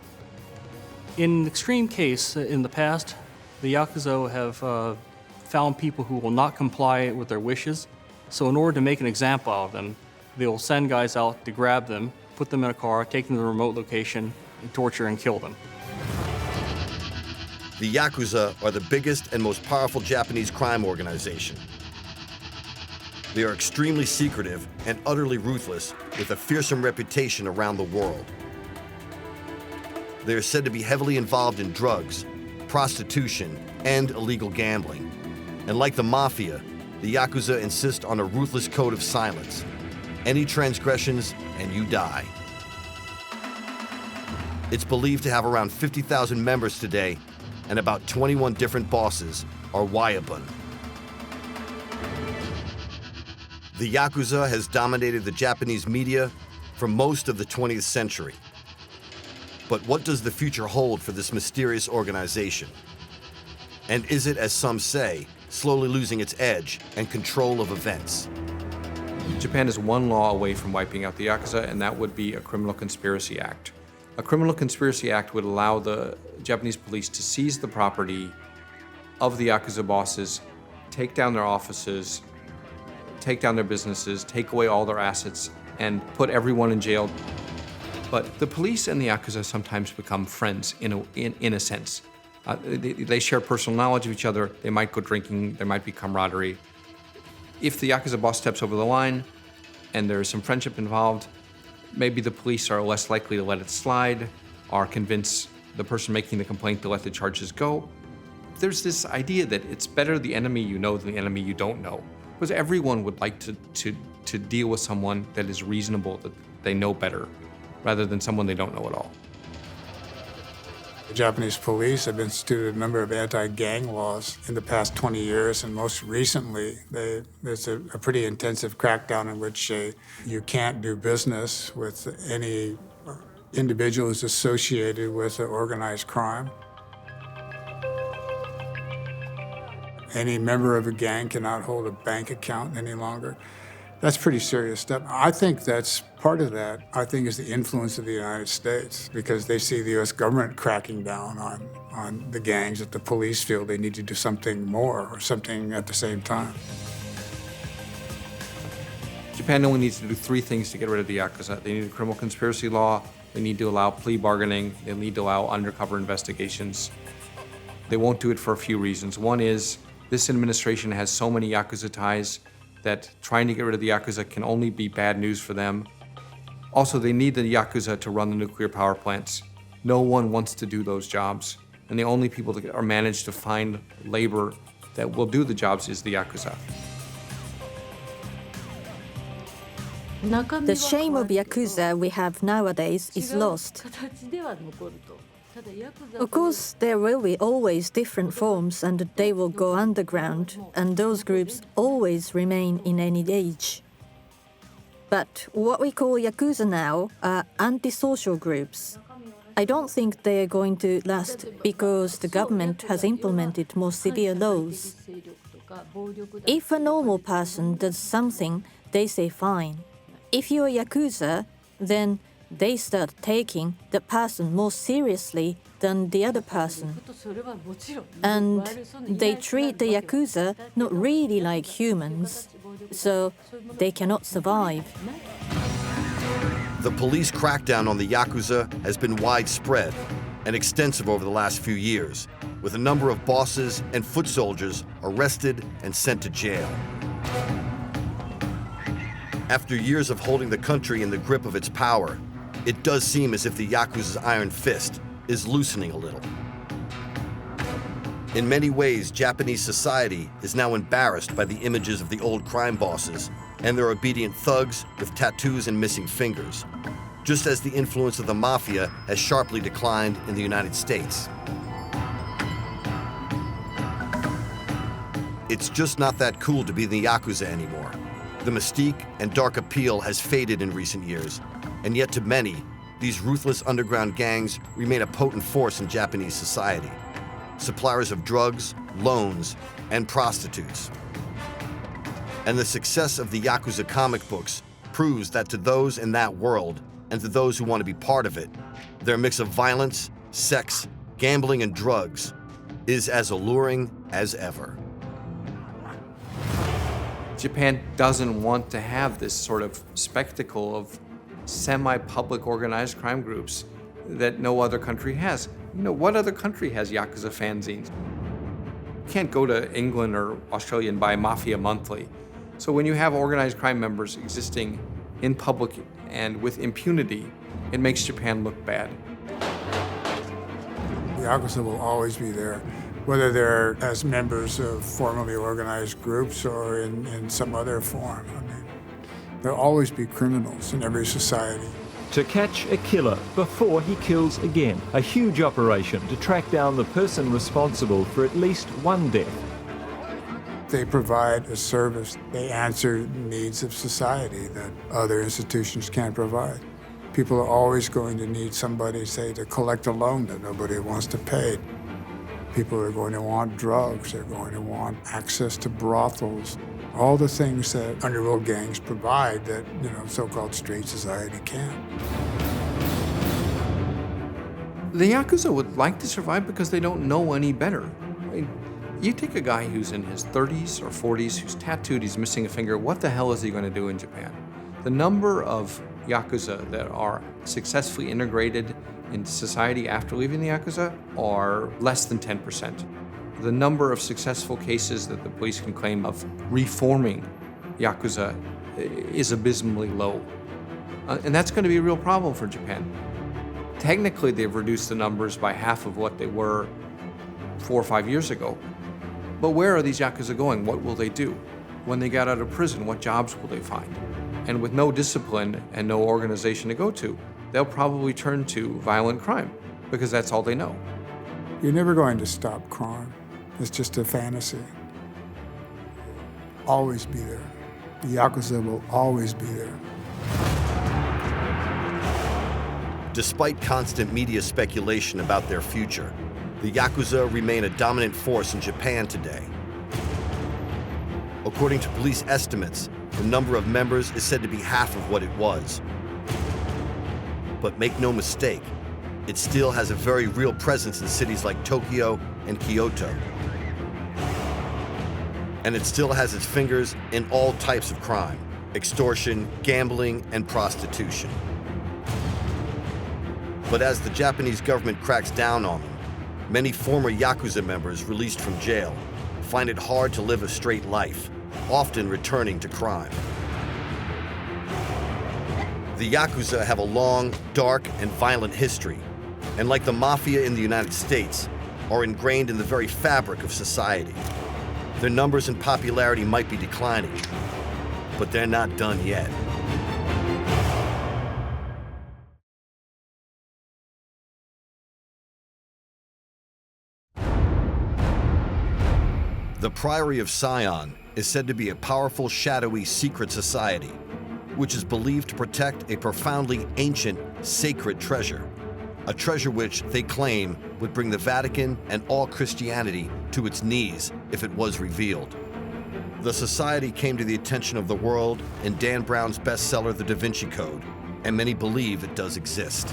In extreme case, in the past, the Yakuza have found people who will not comply with their wishes. So in order to make an example out of them, they'll send guys out to grab them, put them in a car, take them to a remote location, and torture and kill them. The Yakuza are the biggest and most powerful Japanese crime organization. They are extremely secretive and utterly ruthless, with a fearsome reputation around the world. They are said to be heavily involved in drugs, prostitution, and illegal gambling. And like the mafia, the Yakuza insist on a ruthless code of silence. Any transgressions, and you die. It's believed to have around 50,000 members today, and about 21 different bosses are Wayabun. The Yakuza has dominated the Japanese media for most of the 20th century. But what does the future hold for this mysterious organization? And is it, as some say, slowly losing its edge and control of events? Japan is one law away from wiping out the Yakuza, and that would be a Criminal Conspiracy Act. A Criminal Conspiracy Act would allow the Japanese police to seize the property of the Yakuza bosses, take down their offices, take down their businesses, take away all their assets, and put everyone in jail. But the police and the Yakuza sometimes become friends in a sense. They share personal knowledge of each other, they might go drinking, there might be camaraderie. If the Yakuza boss steps over the line and there's some friendship involved, maybe the police are less likely to let it slide or convince the person making the complaint to let the charges go. There's this idea that it's better the enemy you know than the enemy you don't know. Because everyone would like to deal with someone that is reasonable, that they know better, rather than someone they don't know at all. The Japanese police have instituted a number of anti-gang laws in the past 20 years, and most recently, there's a pretty intensive crackdown in which you can't do business with any individual who's associated with organized crime. Any member of a gang cannot hold a bank account any longer. That's pretty serious stuff. I think that's part of that, I think, is the influence of the United States, because they see the U.S. government cracking down on the gangs, that the police feel they need to do something more or something at the same time. Japan only needs to do three things to get rid of the Yakuza. They need a criminal conspiracy law, they need to allow plea bargaining, they need to allow undercover investigations. They won't do it for a few reasons. One is, this administration has so many Yakuza ties that trying to get rid of the Yakuza can only be bad news for them. Also, they need the Yakuza to run the nuclear power plants. No one wants to do those jobs, and the only people that are managed to find labor that will do the jobs is the Yakuza. The shame of Yakuza we have nowadays is lost. Of course, there will be always different forms, and they will go underground, and those groups always remain in any age. But what we call Yakuza now are antisocial groups. I don't think they are going to last because the government has implemented more severe laws. If a normal person does something, they say fine. If you're a Yakuza, then they start taking the person more seriously than the other person. And they treat the Yakuza not really like humans, so they cannot survive. The police crackdown on the Yakuza has been widespread and extensive over the last few years, with a number of bosses and foot soldiers arrested and sent to jail. After years of holding the country in the grip of its power, it does seem as if the Yakuza's iron fist is loosening a little. In many ways, Japanese society is now embarrassed by the images of the old crime bosses and their obedient thugs with tattoos and missing fingers, just as the influence of the mafia has sharply declined in the United States. It's just not that cool to be in the Yakuza anymore. The mystique and dark appeal has faded in recent years, and yet to many, these ruthless underground gangs remain a potent force in Japanese society. Suppliers of drugs, loans, and prostitutes. And the success of the Yakuza comic books proves that to those in that world, and to those who want to be part of it, their mix of violence, sex, gambling, and drugs is as alluring as ever. Japan doesn't want to have this sort of spectacle of semi-public organized crime groups that no other country has. You know, what other country has Yakuza fanzines? You can't go to England or Australia and buy Mafia Monthly. So when you have organized crime members existing in public and with impunity, it makes Japan look bad. The Yakuza will always be there, whether they're as members of formally organized groups or in some other form. I mean, there'll always be criminals in every society. To catch a killer before he kills again. A huge operation to track down the person responsible for at least one death. They provide a service. They answer needs of society that other institutions can't provide. People are always going to need somebody, say, to collect a loan that nobody wants to pay. People are going to want drugs. They're going to want access to brothels. All the things that underworld gangs provide that, so-called straight society can't. The Yakuza would like to survive because they don't know any better. I mean, you take a guy who's in his 30s or 40s, who's tattooed, he's missing a finger, what the hell is he going to do in Japan? The number of Yakuza that are successfully integrated into society after leaving the Yakuza are less than 10%. The number of successful cases that the police can claim of reforming Yakuza is abysmally low. And that's going to be a real problem for Japan. Technically, they've reduced the numbers by half of what they were 4 or 5 years ago. But where are these Yakuza going? What will they do? When they get out of prison, what jobs will they find? And with no discipline and no organization to go to, they'll probably turn to violent crime because that's all they know. You're never going to stop crime. It's just a fantasy. Always be there. The Yakuza will always be there. Despite constant media speculation about their future, the Yakuza remain a dominant force in Japan today. According to police estimates, the number of members is said to be half of what it was. But make no mistake, it still has a very real presence in cities like Tokyo and Kyoto. And it still has its fingers in all types of crime: extortion, gambling, and prostitution. But as the Japanese government cracks down on them, many former Yakuza members released from jail find it hard to live a straight life, often returning to crime. The Yakuza have a long, dark, and violent history, and like the mafia in the United States, are ingrained in the very fabric of society. Their numbers and popularity might be declining, but they're not done yet. The Priory of Sion is said to be a powerful, shadowy, secret society, which is believed to protect a profoundly ancient, sacred treasure, a treasure which, they claim, would bring the Vatican and all Christianity to its knees if it was revealed. The society came to the attention of the world in Dan Brown's bestseller, The Da Vinci Code, and many believe it does exist.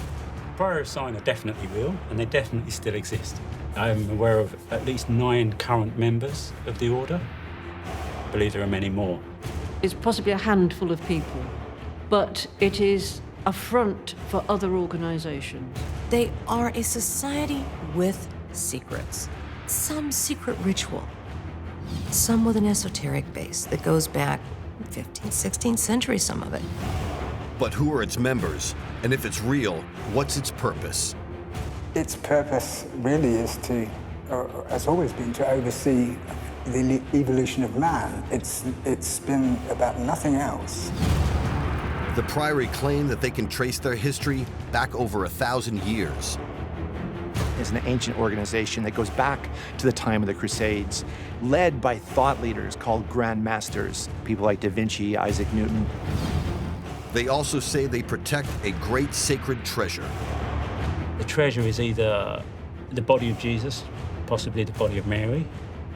Priory of Sion are definitely real, and they definitely still exist. I'm aware of at least 9 current members of the order. I believe there are many more. It's possibly a handful of people, but it is a front for other organizations. They are a society with secrets. Some secret ritual. Some with an esoteric base that goes back 15th, 16th century, some of it. But who are its members? And if it's real, what's its purpose? Its purpose really is to has always been to oversee the evolution of man. It's been about nothing else. The Priory claim that they can trace their history back over 1,000 years. It's an ancient organization that goes back to the time of the Crusades, led by thought leaders called Grand Masters, people like Da Vinci, Isaac Newton. They also say they protect a great sacred treasure. The treasure is either the body of Jesus, possibly the body of Mary,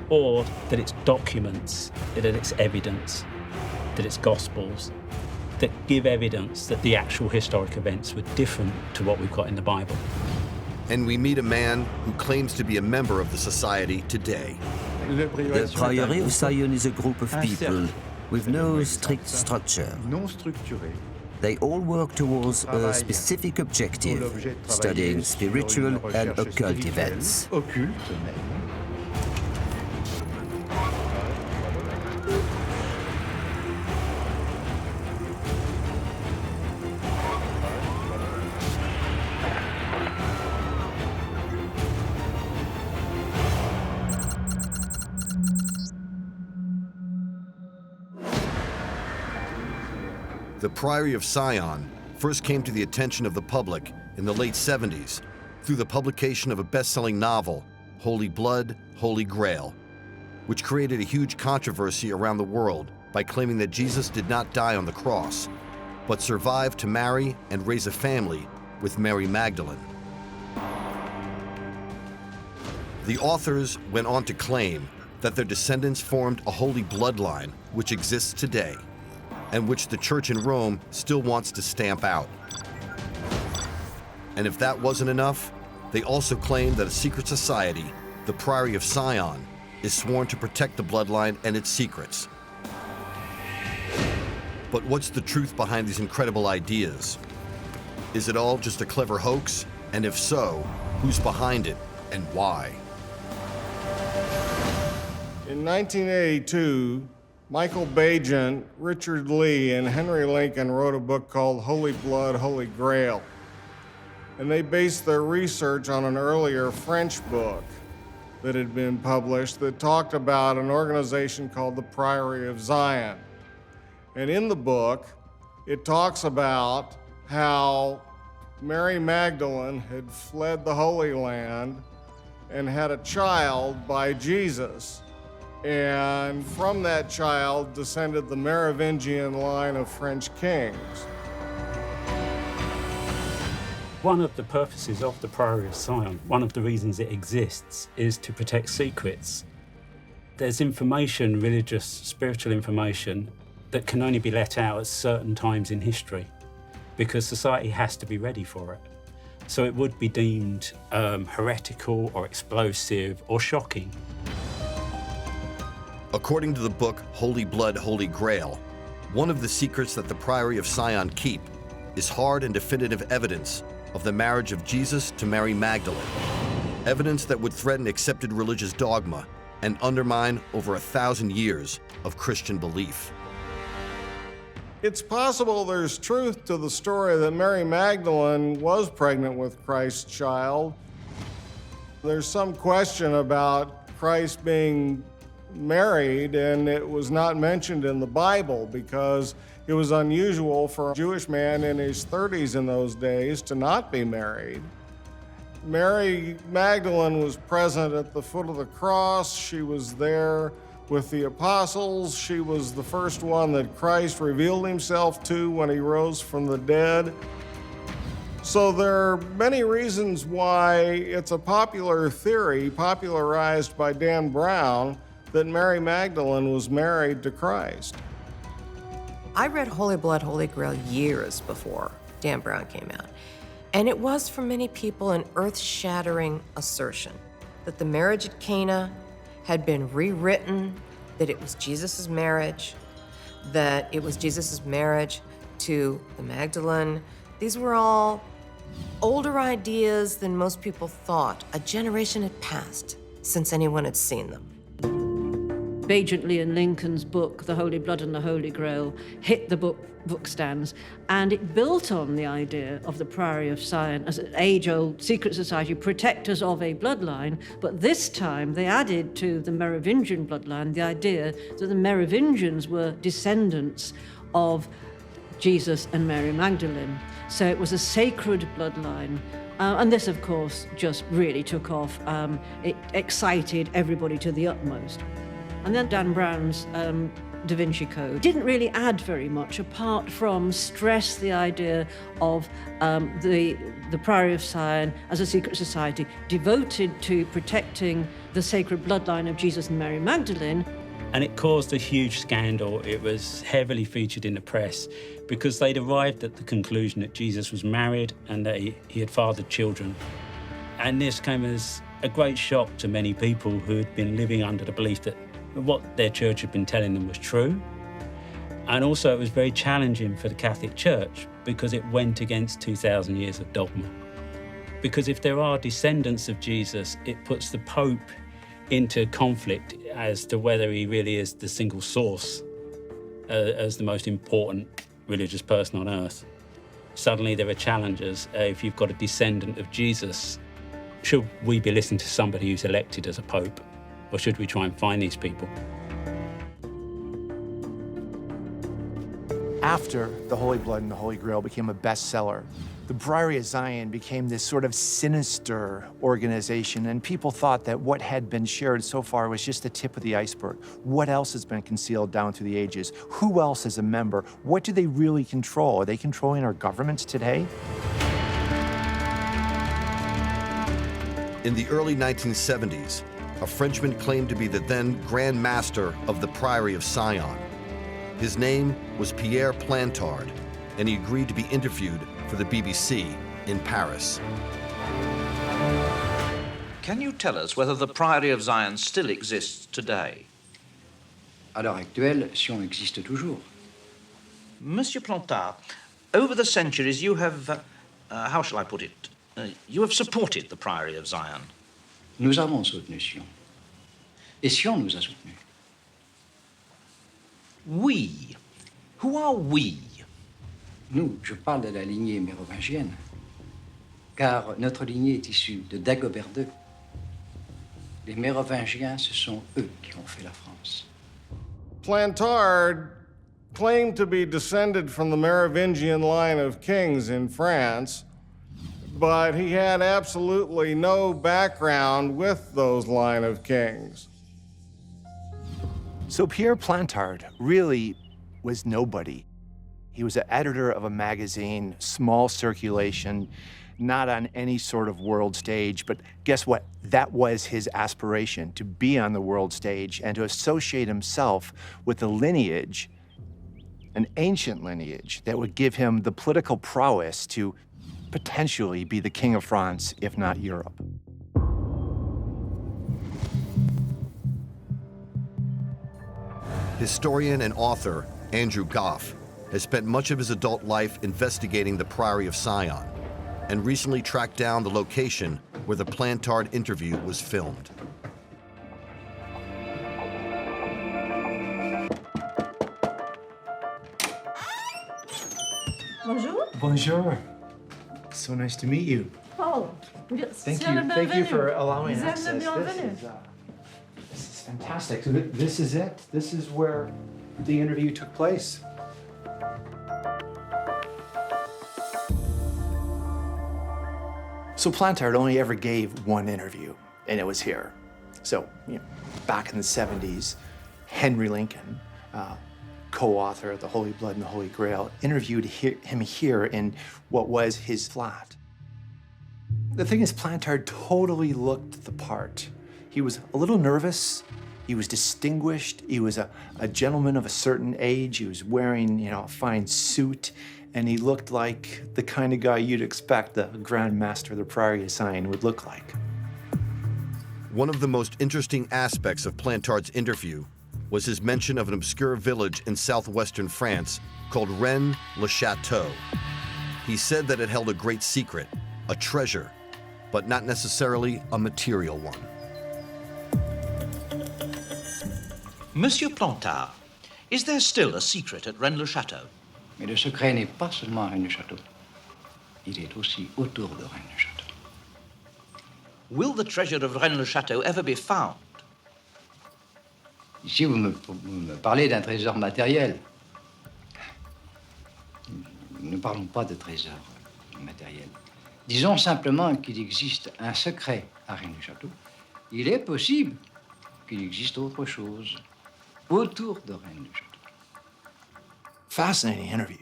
or that it's documents, that it's evidence, that it's gospels, that give evidence that the actual historic events were different to what we've got in the Bible. And we meet a man who claims to be a member of the society today. The Priory of Sion is a group of people with no strict structure. They all work towards a specific objective, studying spiritual and occult events. The Priory of Sion first came to the attention of the public in the late 70s through the publication of a best-selling novel, Holy Blood, Holy Grail, which created a huge controversy around the world by claiming that Jesus did not die on the cross, but survived to marry and raise a family with Mary Magdalene. The authors went on to claim that their descendants formed a holy bloodline which exists today, and which the Church in Rome still wants to stamp out. And if that wasn't enough, they also claim that a secret society, the Priory of Sion, is sworn to protect the bloodline and its secrets. But what's the truth behind these incredible ideas? Is it all just a clever hoax? And if so, who's behind it and why? In 1982, Michael Bajan, Richard Lee, and Henry Lincoln wrote a book called Holy Blood, Holy Grail. And they based their research on an earlier French book that had been published that talked about an organization called the Priory of Zion. And in the book, it talks about how Mary Magdalene had fled the Holy Land and had a child by Jesus. And from that child descended the Merovingian line of French kings. One of the purposes of the Priory of Sion, one of the reasons it exists, is to protect secrets. There's information, religious, spiritual information, that can only be let out at certain times in history because society has to be ready for it. So it would be deemed heretical or explosive or shocking. According to the book Holy Blood, Holy Grail, one of the secrets that the Priory of Sion keep is hard and definitive evidence of the marriage of Jesus to Mary Magdalene. Evidence that would threaten accepted religious dogma and undermine over 1,000 years of Christian belief. It's possible there's truth to the story that Mary Magdalene was pregnant with Christ's child. There's some question about Christ being married, and it was not mentioned in the Bible because it was unusual for a Jewish man in his 30s in those days to not be married. Mary Magdalene was present at the foot of the cross. She was there with the apostles. She was the first one that Christ revealed himself to when he rose from the dead. So there are many reasons why it's a popular theory, popularized by Dan Brown, that Mary Magdalene was married to Christ. I read Holy Blood, Holy Grail years before Dan Brown came out. And it was for many people an earth-shattering assertion that the marriage at Cana had been rewritten, that it was Jesus' marriage, that it was Jesus' marriage to the Magdalene. These were all older ideas than most people thought. A generation had passed since anyone had seen them. Agent Leon Lincoln's book, The Holy Blood and the Holy Grail, hit the book stands, and it built on the idea of the Priory of Sion as an age-old secret society, protectors of a bloodline, but this time they added to the Merovingian bloodline the idea that the Merovingians were descendants of Jesus and Mary Magdalene. So it was a sacred bloodline. And this, of course, just really took off. It excited everybody to the utmost. And then Dan Brown's Da Vinci Code didn't really add very much apart from stress the idea of the Priory of Sion as a secret society devoted to protecting the sacred bloodline of Jesus and Mary Magdalene. And it caused a huge scandal. It was heavily featured in the press because they'd arrived at the conclusion that Jesus was married and that he had fathered children. And this came as a great shock to many people who had been living under the belief that what their church had been telling them was true. And also it was very challenging for the Catholic Church because it went against 2,000 years of dogma. Because if there are descendants of Jesus, it puts the Pope into conflict as to whether he really is the single source as the most important religious person on earth. Suddenly there are challenges. If you've got a descendant of Jesus, should we be listening to somebody who's elected as a pope? Or should we try and find these people? After The Holy Blood and the Holy Grail became a bestseller, the Priory of Sion became this sort of sinister organization, and people thought that what had been shared so far was just the tip of the iceberg. What else has been concealed down through the ages? Who else is a member? What do they really control? Are they controlling our governments today? In the early 1970s, a Frenchman claimed to be the then Grand Master of the Priory of Sion. His name was Pierre Plantard, and he agreed to be interviewed for the BBC in Paris. Can you tell us whether the Priory of Sion still exists today? À l'heure actuelle, Sion existe toujours. Monsieur Plantard, over the centuries you have, how shall I put it, you have supported the Priory of Sion. Nous avons soutenu Sion. Et Sion nous a soutenus. We. Who are we? Nous, je parle de la lignée mérovingienne, car notre lignée est issue de Dagobert II. Les Mérovingiens, ce sont eux qui ont fait la France. Plantard claimed to be descended from the Merovingian line of kings in France, but he had absolutely no background with those line of kings. So Pierre Plantard really was nobody. He was an editor of a magazine, small circulation, not on any sort of world stage, but guess what? That was his aspiration, to be on the world stage and to associate himself with a lineage, an ancient lineage, that would give him the political prowess to potentially be the King of France, if not Europe. Historian and author Andrew Goff has spent much of his adult life investigating the Priory of Sion and recently tracked down the location where the Plantard interview was filmed. Bonjour. Bonjour. So nice to meet you. Oh, Thank you for allowing access. This is fantastic. So this is it. This is where the interview took place. So Plantard only ever gave one interview, and it was here. So, back in the 70s, Henry Lincoln, co-author of The Holy Blood and the Holy Grail, interviewed him here in what was his flat. The thing is, Plantard totally looked the part. He was a little nervous. He was distinguished. He was a gentleman of a certain age. He was wearing, a fine suit, and he looked like the kind of guy you'd expect the Grand Master of the Priory of Sion would look like. One of the most interesting aspects of Plantard's interview was his mention of an obscure village in southwestern France called Rennes-le-Château. He said that it held a great secret, a treasure, but not necessarily a material one. Monsieur Plantard, is there still a secret at Rennes-le-Château? Mais le secret n'est pas seulement à Rennes-le-Château. Il est aussi autour de Rennes-le-Château. Will the treasure of Rennes-le-Château ever be found? Ici, vous me parlez d'un trésor matériel. Ne parlons pas de trésor matériel. Disons simplement qu'il existe un secret à Rennes-le-Château. Il est possible qu'il existe autre chose autour de Rennes-le-Château. Fascinating interview.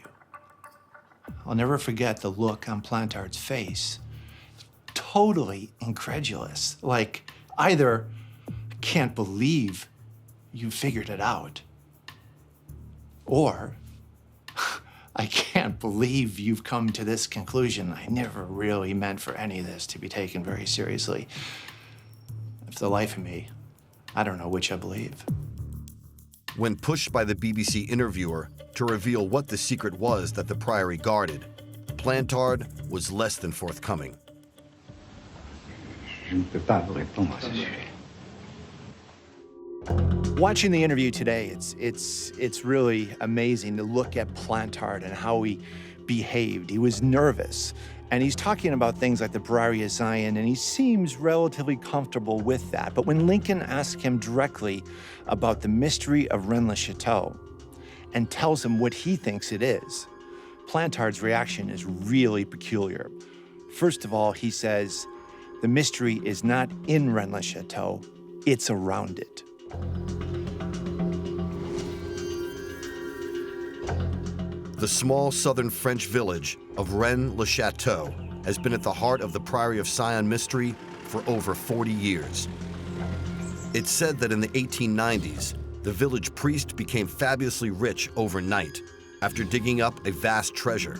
I'll never forget the look on Plantard's face. Totally incredulous. Like, either can't believe you figured it out, or I can't believe you've come to this conclusion. I never really meant for any of this to be taken very seriously. For the life of me, I don't know which I believe. When pushed by the BBC interviewer to reveal what the secret was that the Priory guarded, Plantard was less than forthcoming. Je ne peux pas vous répondre à ce sujet. Watching the interview today, it's really amazing to look at Plantard and how he behaved. He was nervous, and he's talking about things like the Priory of Sion, and he seems relatively comfortable with that. But when Lincoln asks him directly about the mystery of Rennes-le-Château and tells him what he thinks it is, Plantard's reaction is really peculiar. First of all, he says, the mystery is not in Rennes-le-Château, it's around it. The small southern French village of Rennes-le-Château has been at the heart of the Priory of Sion mystery for over 40 years. It's said that in the 1890s, the village priest became fabulously rich overnight after digging up a vast treasure.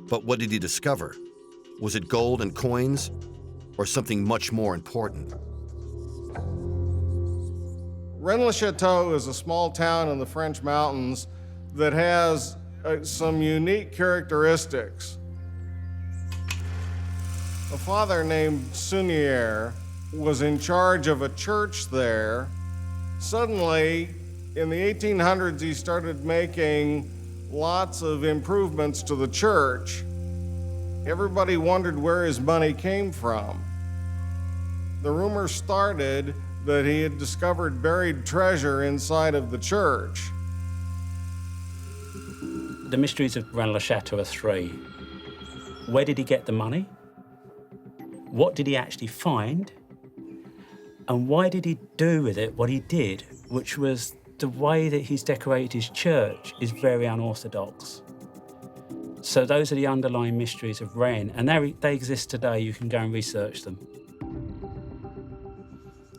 But what did he discover? Was it gold and coins, or something much more important? Rennes-le-Château is a small town in the French mountains that has some unique characteristics. A father named Sunier was in charge of a church there. Suddenly, in the 1800s, he started making lots of improvements to the church. Everybody wondered where his money came from. The rumor started that he had discovered buried treasure inside of the church. The mysteries of Rennes-le-Château are three. Where did he get the money? What did he actually find? And why did he do with it what he did, which was the way that he's decorated his church is very unorthodox. So those are the underlying mysteries of Rennes, and they exist today. You can go and research them.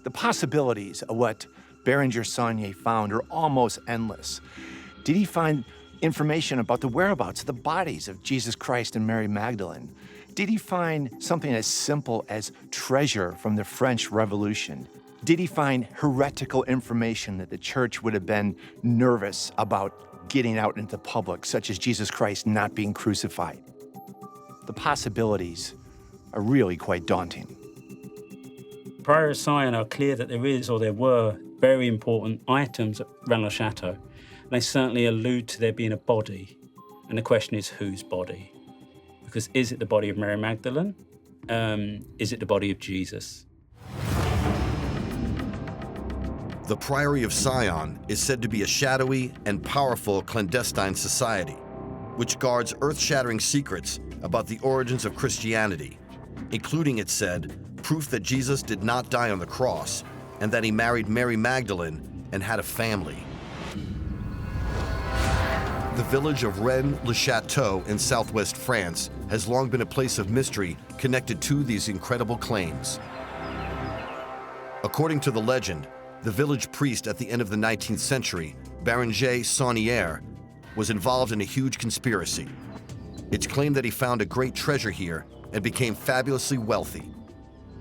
The possibilities of what Berenger Saunier found are almost endless. Did he find information about the whereabouts of the bodies of Jesus Christ and Mary Magdalene? Did he find something as simple as treasure from the French Revolution? Did he find heretical information that the church would have been nervous about getting out into the public, such as Jesus Christ not being crucified? The possibilities are really quite daunting. Priory of Sion are clear that there is, or there were, very important items at Rennes-le-Château. They certainly allude to there being a body. And the question is, whose body? Because is it the body of Mary Magdalene? Is it the body of Jesus? The Priory of Sion is said to be a shadowy and powerful clandestine society, which guards earth-shattering secrets about the origins of Christianity, including, it said, proof that Jesus did not die on the cross and that he married Mary Magdalene and had a family. The village of Rennes-le-Château in southwest France has long been a place of mystery connected to these incredible claims. According to the legend, the village priest at the end of the 19th century, Banijay Documentaries, was involved in a huge conspiracy. It's claimed that he found a great treasure here and became fabulously wealthy.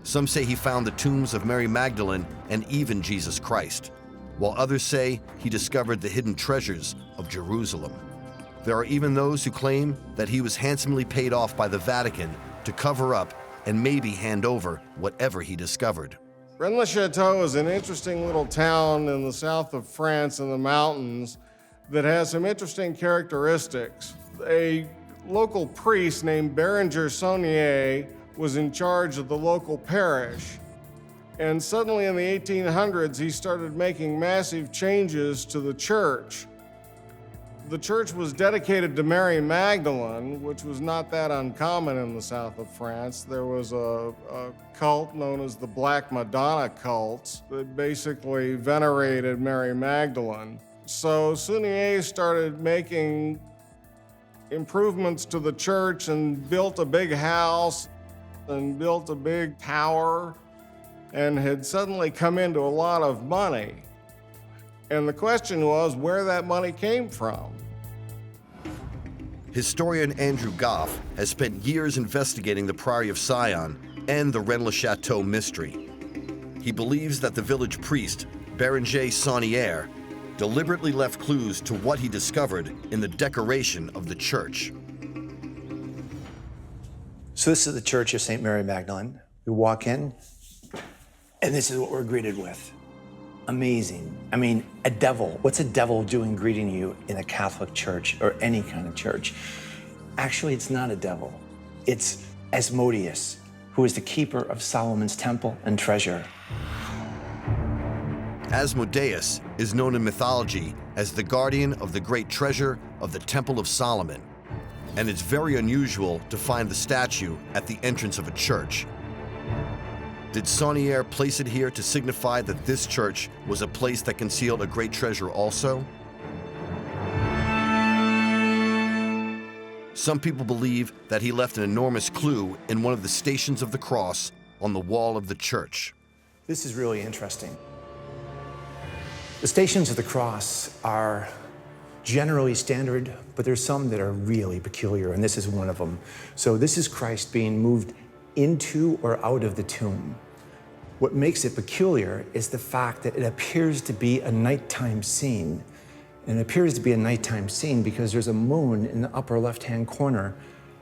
Some say he found the tombs of Mary Magdalene and even Jesus Christ, while others say he discovered the hidden treasures of Jerusalem. There are even those who claim that he was handsomely paid off by the Vatican to cover up and maybe hand over whatever he discovered. Rennes-le-Château is an interesting little town in the south of France in the mountains that has some interesting characteristics. A local priest named Bérenger Saunier was in charge of the local parish. And suddenly in the 1800s, he started making massive changes to the church. The church was dedicated to Mary Magdalene, which was not that uncommon in the south of France. There was a cult known as the Black Madonna cult that basically venerated Mary Magdalene. So Saunier started making improvements to the church and built a big house and built a big tower and had suddenly come into a lot of money. And the question was where that money came from. Historian Andrew Goff has spent years investigating the Priory of Sion and the Rennes-le-Château mystery. He believes that the village priest, Bérenger Saunier, deliberately left clues to what he discovered in the decoration of the church. So this is the Church of St. Mary Magdalene. We walk in, and this is what we're greeted with. Amazing. I mean, a devil. What's a devil doing greeting you in a Catholic church or any kind of church? Actually, it's not a devil. It's Asmodeus, who is the keeper of Solomon's temple and treasure. Asmodeus is known in mythology as the guardian of the great treasure of the Temple of Solomon, and it's very unusual to find the statue at the entrance of a church. Did Saunier place it here to signify that this church was a place that concealed a great treasure also? Some people believe that he left an enormous clue in one of the Stations of the Cross on the wall of the church. This is really interesting. The Stations of the Cross are generally standard, but there's some that are really peculiar, and this is one of them. So this is Christ being moved into or out of the tomb. What makes it peculiar is the fact that it appears to be a nighttime scene. And it appears to be a nighttime scene because there's a moon in the upper left-hand corner,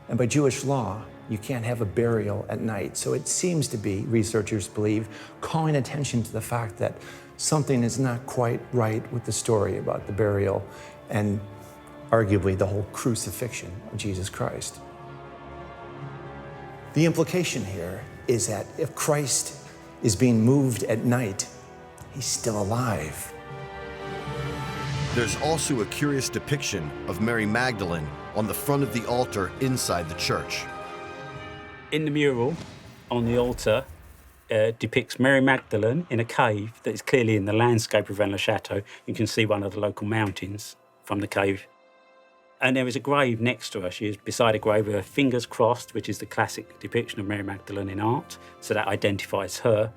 and by Jewish law, you can't have a burial at night. So it seems to be, researchers believe, calling attention to the fact that something is not quite right with the story about the burial and arguably the whole crucifixion of Jesus Christ. The implication here is that if Christ is being moved at night, he's still alive. There's also a curious depiction of Mary Magdalene on the front of the altar inside the church. In the mural on the altar depicts Mary Magdalene in a cave that is clearly in the landscape of Rennes-le-Château. You can see one of the local mountains from the cave. And there is a grave next to her. She is beside a grave with her fingers crossed, which is the classic depiction of Mary Magdalene in art. So that identifies her.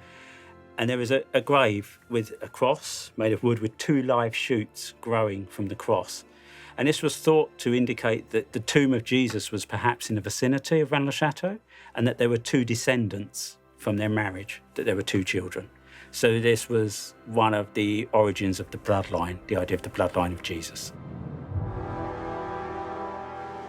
And there is a grave with a cross made of wood with 2 live shoots growing from the cross. And this was thought to indicate that the tomb of Jesus was perhaps in the vicinity of Rennes-le-Château, and that there were 2 descendants from their marriage, that there were 2 children. So this was one of the origins of the bloodline, the idea of the bloodline of Jesus.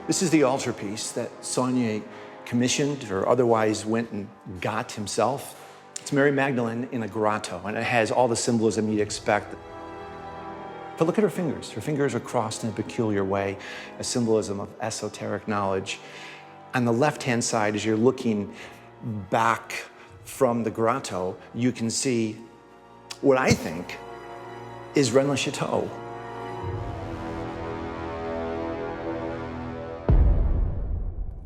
This is the altarpiece that Saunier commissioned or otherwise went and got himself. It's Mary Magdalene in a grotto, and it has all the symbolism you'd expect. But look at her fingers. Her fingers are crossed in a peculiar way, a symbolism of esoteric knowledge. On the left-hand side, as you're looking back from the grotto, you can see what I think is Rennes-le-Château.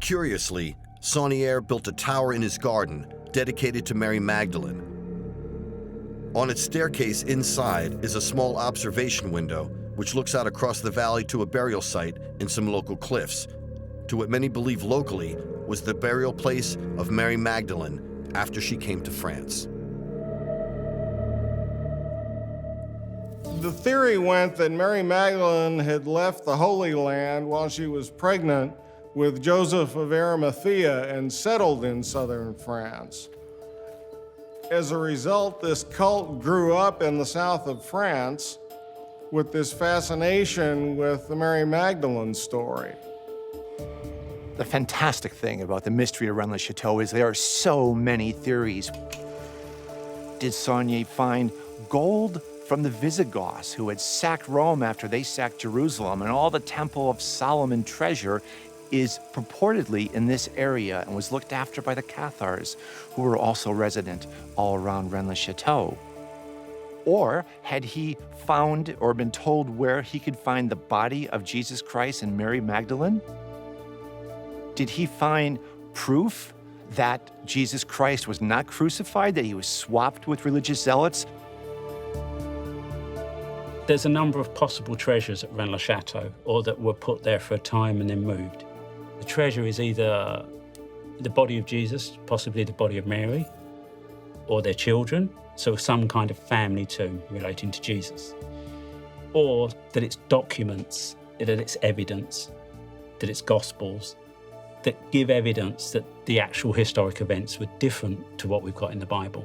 Curiously, Saunier built a tower in his garden dedicated to Mary Magdalene. On its staircase inside is a small observation window which looks out across the valley to a burial site in some local cliffs, to what many believe locally was the burial place of Mary Magdalene after she came to France. The theory went that Mary Magdalene had left the Holy Land while she was pregnant with Joseph of Arimathea and settled in southern France. As a result, this cult grew up in the south of France with this fascination with the Mary Magdalene story. The fantastic thing about the mystery of Rennes-le-Château is there are so many theories. did Saunier find gold from the Visigoths, who had sacked Rome after they sacked Jerusalem, and all the Temple of Solomon treasure is purportedly in this area and was looked after by the Cathars, who were also resident all around Rennes-le-Château. Or had he found or been told where he could find the body of Jesus Christ and Mary Magdalene? Did he find proof that Jesus Christ was not crucified, that he was swapped with religious zealots? There's a number of possible treasures at Rennes-le-Château, or that were put there for a time and then moved. The treasure is either the body of Jesus, possibly the body of Mary, or their children, so some kind of family tomb relating to Jesus. Or that it's documents, that it's evidence, that it's gospels, that give evidence that the actual historic events were different to what we've got in the Bible.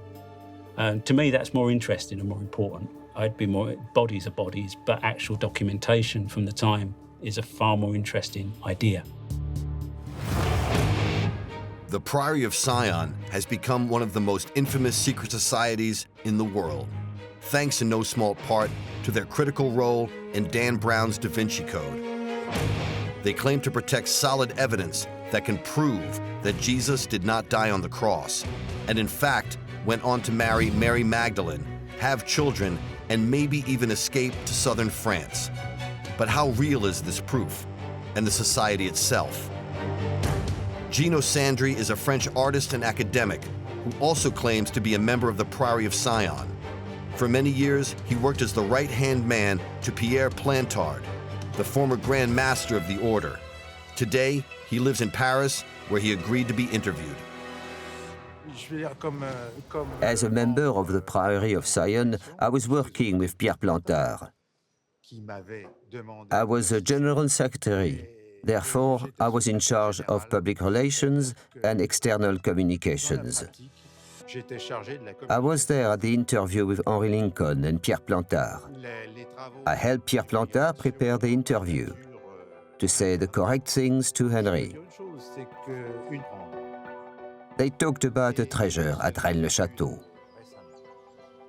To me, that's more interesting and more important. I'd be more, bodies are bodies, but actual documentation from the time is a far more interesting idea. The Priory of Sion has become one of the most infamous secret societies in the world, thanks in no small part to their critical role in Dan Brown's Da Vinci Code. They claim to protect solid evidence that can prove that Jesus did not die on the cross, and in fact went on to marry Mary Magdalene, have children, and maybe even escape to southern France. But how real is this proof, and the society itself? Gino Sandri is a French artist and academic who also claims to be a member of the Priory of Sion. For many years, he worked as the right-hand man to Pierre Plantard, the former Grand Master of the Order. Today, he lives in Paris, where he agreed to be interviewed. As a member of the Priory of Sion, I was working with Pierre Plantard. I was a general secretary. Therefore, I was in charge of public relations and external communications. I was there at the interview with Henri Lincoln and Pierre Plantard. I helped Pierre Plantard prepare the interview, to say the correct things to Henry. They talked about a treasure at Rennes-le-Château.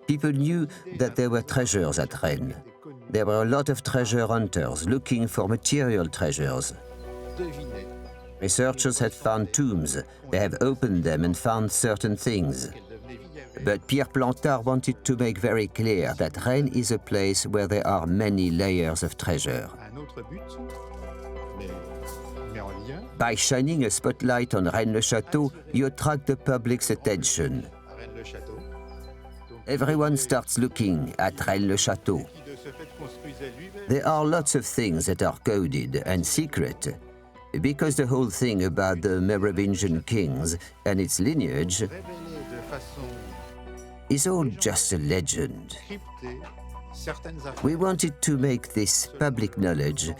People knew that there were treasures at Rennes. There were a lot of treasure hunters looking for material treasures. Researchers had found tombs. They have opened them and found certain things. But Pierre Plantard wanted to make very clear that Rennes is a place where there are many layers of treasure. By shining a spotlight on Rennes-le-Château, you attract the public's attention. Everyone starts looking at Rennes-le-Château. There are lots of things that are coded and secret, because the whole thing about the Merovingian kings and its lineage is all just a legend. We wanted to make this public knowledge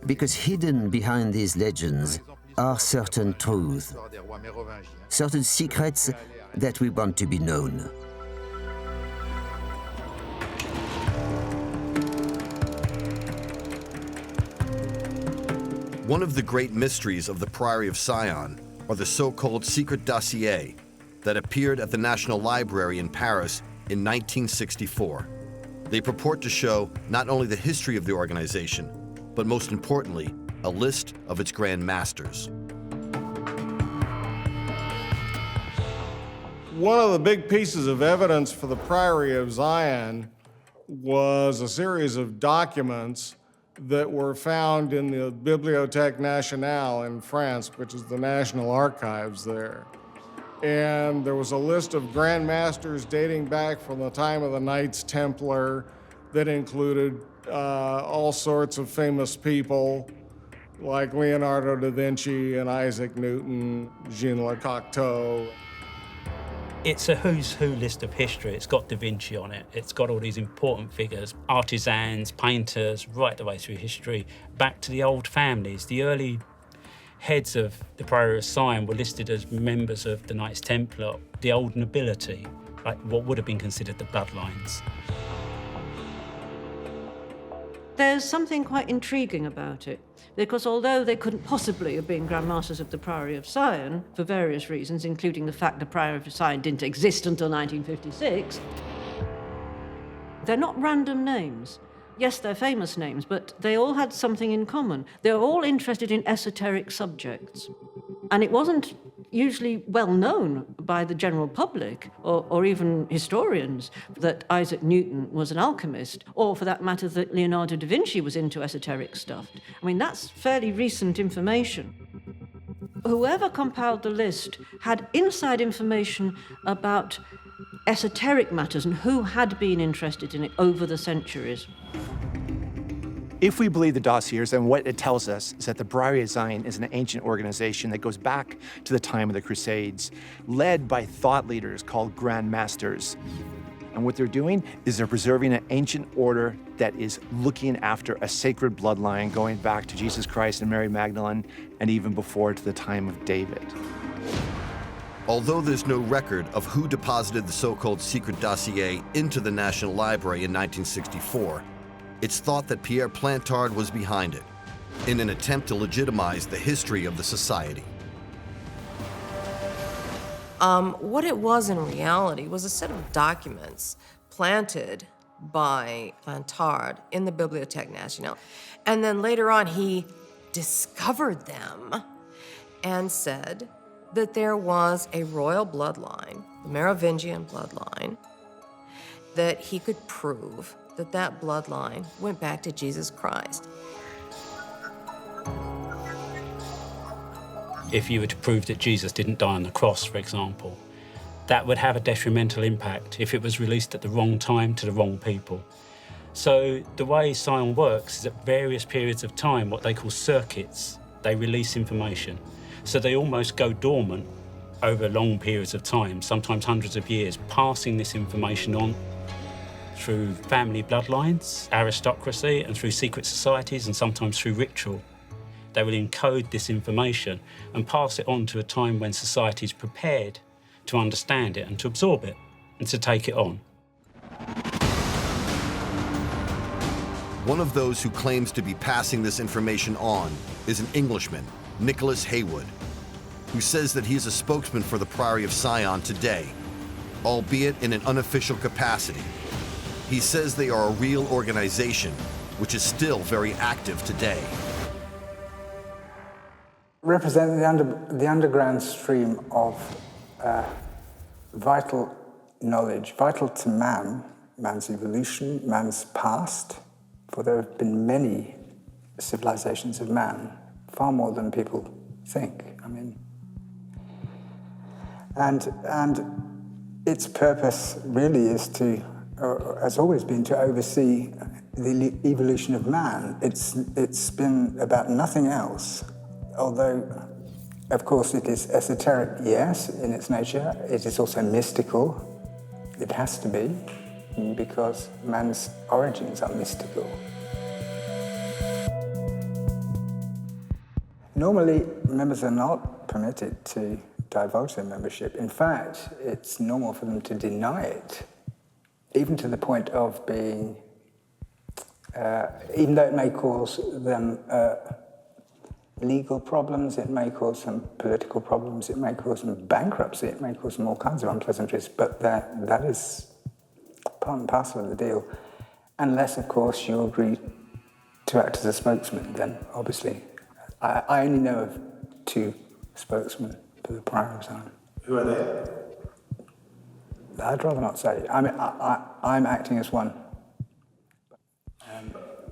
because hidden behind these legends are certain truths, certain secrets that we want to be known. One of the great mysteries of the Priory of Sion are the so-called secret dossiers that appeared at the National Library in Paris in 1964. They purport to show not only the history of the organization, but most importantly, a list of its Grand Masters. One of the big pieces of evidence for the Priory of Sion was a series of documents that were found in the Bibliothèque Nationale in France, which is the National Archives there. And there was a list of Grand Masters dating back from the time of the Knights Templar that included all sorts of famous people like Leonardo da Vinci and Isaac Newton, Jean Le Cocteau. It's a who's who list of history. It's got Da Vinci on it. It's got all these important figures, artisans, painters, right the way through history, back to the old families. The early heads of the Priory of Sion were listed as members of the Knights Templar, the old nobility, like what would have been considered the bloodlines. There's something quite intriguing about it, because although they couldn't possibly have been Grand Masters of the Priory of Sion, for various reasons, including the fact the Priory of Sion didn't exist until 1956, they're not random names. Yes, they're famous names, but they all had something in common. They're all interested in esoteric subjects. And it wasn't usually well known by the general public or even historians that Isaac Newton was an alchemist, or for that matter, that Leonardo da Vinci was into esoteric stuff. I mean, that's fairly recent information. Whoever compiled the list had inside information about esoteric matters and who had been interested in it over the centuries. If we believe the dossiers, then what it tells us is that the Priory of Sion is an ancient organization that goes back to the time of the Crusades, led by thought leaders called Grand Masters. And what they're doing is they're preserving an ancient order that is looking after a sacred bloodline going back to Jesus Christ and Mary Magdalene, and even before to the time of David. Although there's no record of who deposited the so-called secret dossier into the National Library in 1964, it's thought that Pierre Plantard was behind it, in an attempt to legitimize the history of the society. What it was in reality was a set of documents planted by Plantard in the Bibliothèque Nationale. And then later on, he discovered them and said that there was a royal bloodline, the Merovingian bloodline, that he could prove that that bloodline went back to Jesus Christ. If you were to prove that Jesus didn't die on the cross, for example, that would have a detrimental impact if it was released at the wrong time to the wrong people. So the way Sion works is at various periods of time, what they call circuits, they release information. So they almost go dormant over long periods of time, sometimes hundreds of years, passing this information on through family bloodlines, aristocracy, and through secret societies, and sometimes through ritual. They will encode this information and pass it on to a time when society is prepared to understand it and to absorb it and to take it on. One of those who claims to be passing this information on is an Englishman, Nicholas Haywood, who says that he is a spokesman for the Priory of Sion today, albeit in an unofficial capacity. He says they are a real organization, which is still very active today. Represent the underground stream of vital knowledge, vital to man, man's evolution, man's past, for there have been many civilizations of man, far more than people think. I mean, and its purpose really is to, has always been, to oversee the evolution of man. It's been about nothing else, although, of course, it is esoteric, yes, in its nature. It is also mystical. It has to be, because man's origins are mystical. Normally, members are not permitted to divulge their membership. In fact, it's normal for them to deny it, even to the point of being, even though it may cause them legal problems, it may cause them political problems, it may cause them bankruptcy, it may cause them all kinds of unpleasantries, but that is part and parcel of the deal. Unless, of course, you agree to act as a spokesman, then obviously. I only know of 2 spokesmen for the Priory of Sion. Who are they? I'd rather not say. I'm acting as one.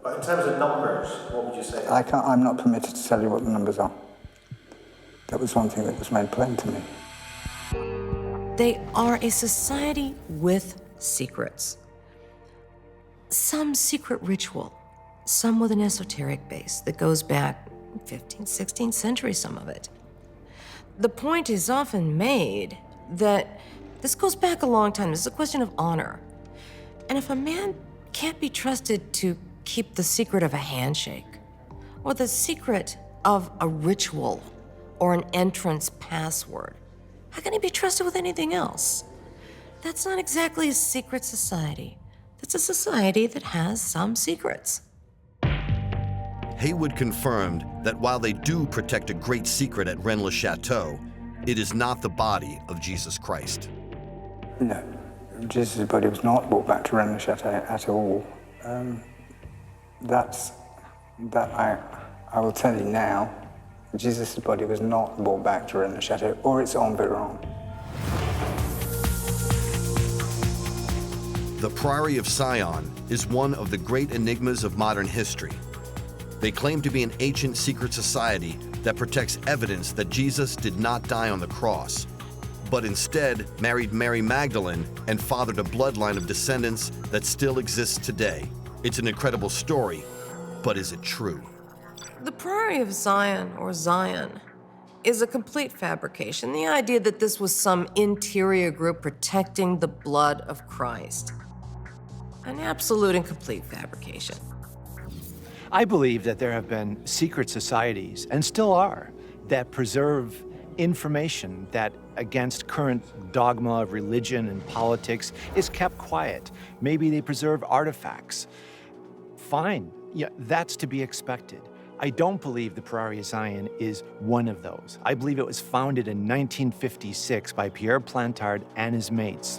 But in terms of numbers, what would you say? I'm not permitted to tell you what the numbers are. That was one thing that was made plain to me. They are a society with secrets. Some secret ritual, some with an esoteric base that goes back 15th, 16th century, some of it. The point is often made that this goes back a long time. This is a question of honor. And if a man can't be trusted to keep the secret of a handshake, or the secret of a ritual, or an entrance password, how can he be trusted with anything else? That's not exactly a secret society. That's a society that has some secrets. Haywood confirmed that while they do protect a great secret at Rennes-le-Château, it is not the body of Jesus Christ. No, Jesus' body was not brought back to Rennes-le-Château at all. I will tell you now, Jesus' body was not brought back to Rennes-le-Château or its environs. The Priory of Sion is one of the great enigmas of modern history. They claim to be an ancient secret society that protects evidence that Jesus did not die on the cross, but instead married Mary Magdalene and fathered a bloodline of descendants that still exists today. It's an incredible story, but is it true? The Priory of Sion, or Zion, is a complete fabrication. The idea that this was some interior group protecting the blood of Christ. An absolute and complete fabrication. I believe that there have been secret societies, and still are, that preserve information that, against current dogma of religion and politics, is kept quiet. Maybe they preserve artifacts. Fine, yeah, that's to be expected. I don't believe the Priory of Zion is one of those. I believe it was founded in 1956 by Pierre Plantard and his mates.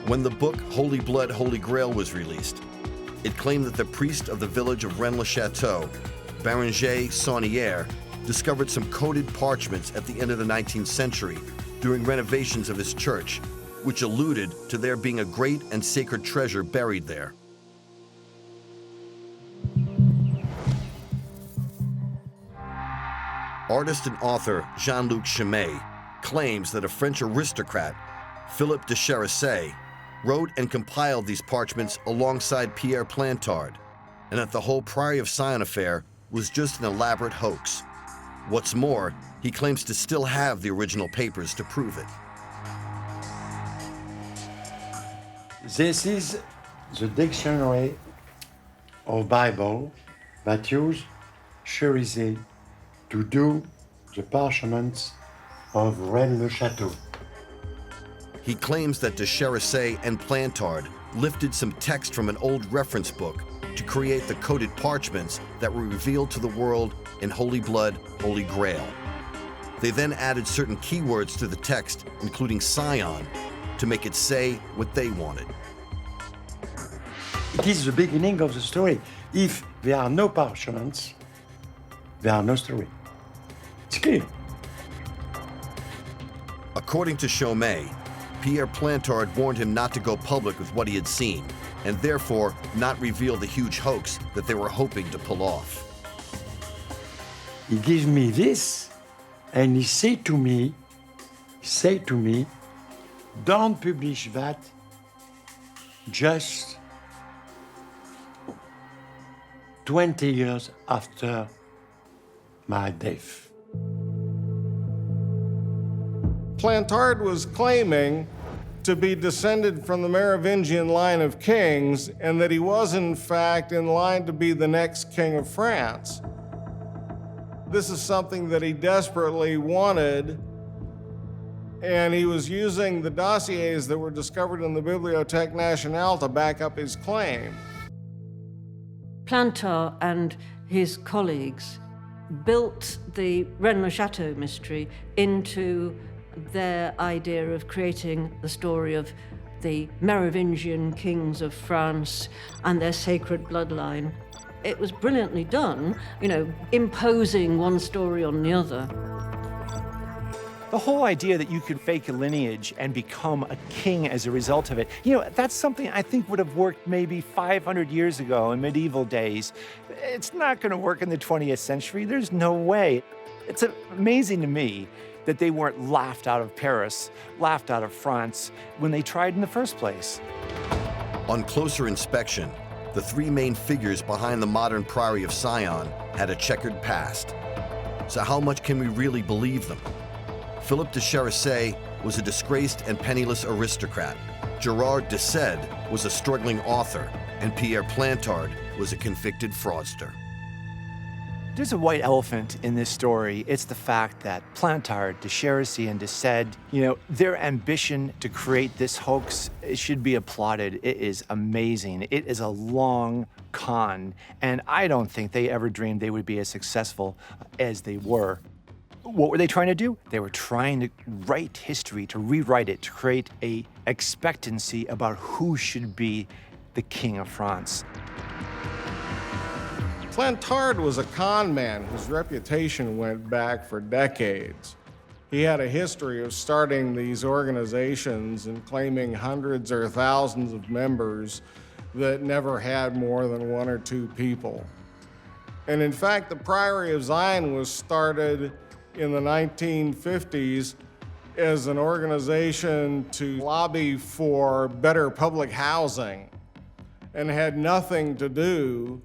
When the book Holy Blood, Holy Grail was released, it claimed that the priest of the village of Rennes-le-Château, Banijay Documentaries, discovered some coded parchments at the end of the 19th century during renovations of his church, which alluded to there being a great and sacred treasure buried there. Artist and author Jean-Luc Chimay claims that a French aristocrat, Philippe de Charisset, wrote and compiled these parchments alongside Pierre Plantard, and that the whole Priory of Sion affair was just an elaborate hoax. What's more, he claims to still have the original papers to prove it. This is the dictionary of Bible that used Charisset to do the parchments of Rennes-le-Château. He claims that de Charisset and Plantard lifted some text from an old reference book to create the coded parchments that were revealed to the world in Holy Blood, Holy Grail. They then added certain keywords to the text, including Sion, to make it say what they wanted. It is the beginning of the story. If there are no parchments, there are no story. It's clear. According to Chomay, Pierre Plantard warned him not to go public with what he had seen, and therefore not reveal the huge hoax that they were hoping to pull off. He gives me this, and he say to me, don't publish that, just 20 years after my death. Plantard was claiming to be descended from the Merovingian line of kings, and that he was in fact in line to be the next king of France. This is something that he desperately wanted, and he was using the dossiers that were discovered in the Bibliothèque Nationale to back up his claim. Plantard and his colleagues built the Rennes-le-Château mystery into their idea of creating the story of the Merovingian kings of France and their sacred bloodline. It was brilliantly done, imposing one story on the other. The whole idea that you could fake a lineage and become a king as a result of it, that's something I think would have worked maybe 500 years ago in medieval days. It's not going to work in the 20th century. There's no way. It's amazing to me that they weren't laughed out of Paris, laughed out of France when they tried in the first place. On closer inspection, the three main figures behind the modern Priory of Sion had a checkered past. So how much can we really believe them? Philippe de Charisset was a disgraced and penniless aristocrat. Gerard de Sede was a struggling author, and Pierre Plantard was a convicted fraudster. There's a white elephant in this story. It's the fact that Plantard, de Cherasy, and de Sede, their ambition to create this hoax, it should be applauded. It is amazing. It is a long con, and I don't think they ever dreamed they would be as successful as they were. What were they trying to do? They were trying to write history, to rewrite it, to create an expectancy about who should be the King of France. Plantard was a con man whose reputation went back for decades. He had a history of starting these organizations and claiming hundreds or thousands of members that never had more than 1 or 2 people. And in fact, the Priory of Zion was started in the 1950s as an organization to lobby for better public housing and had nothing to do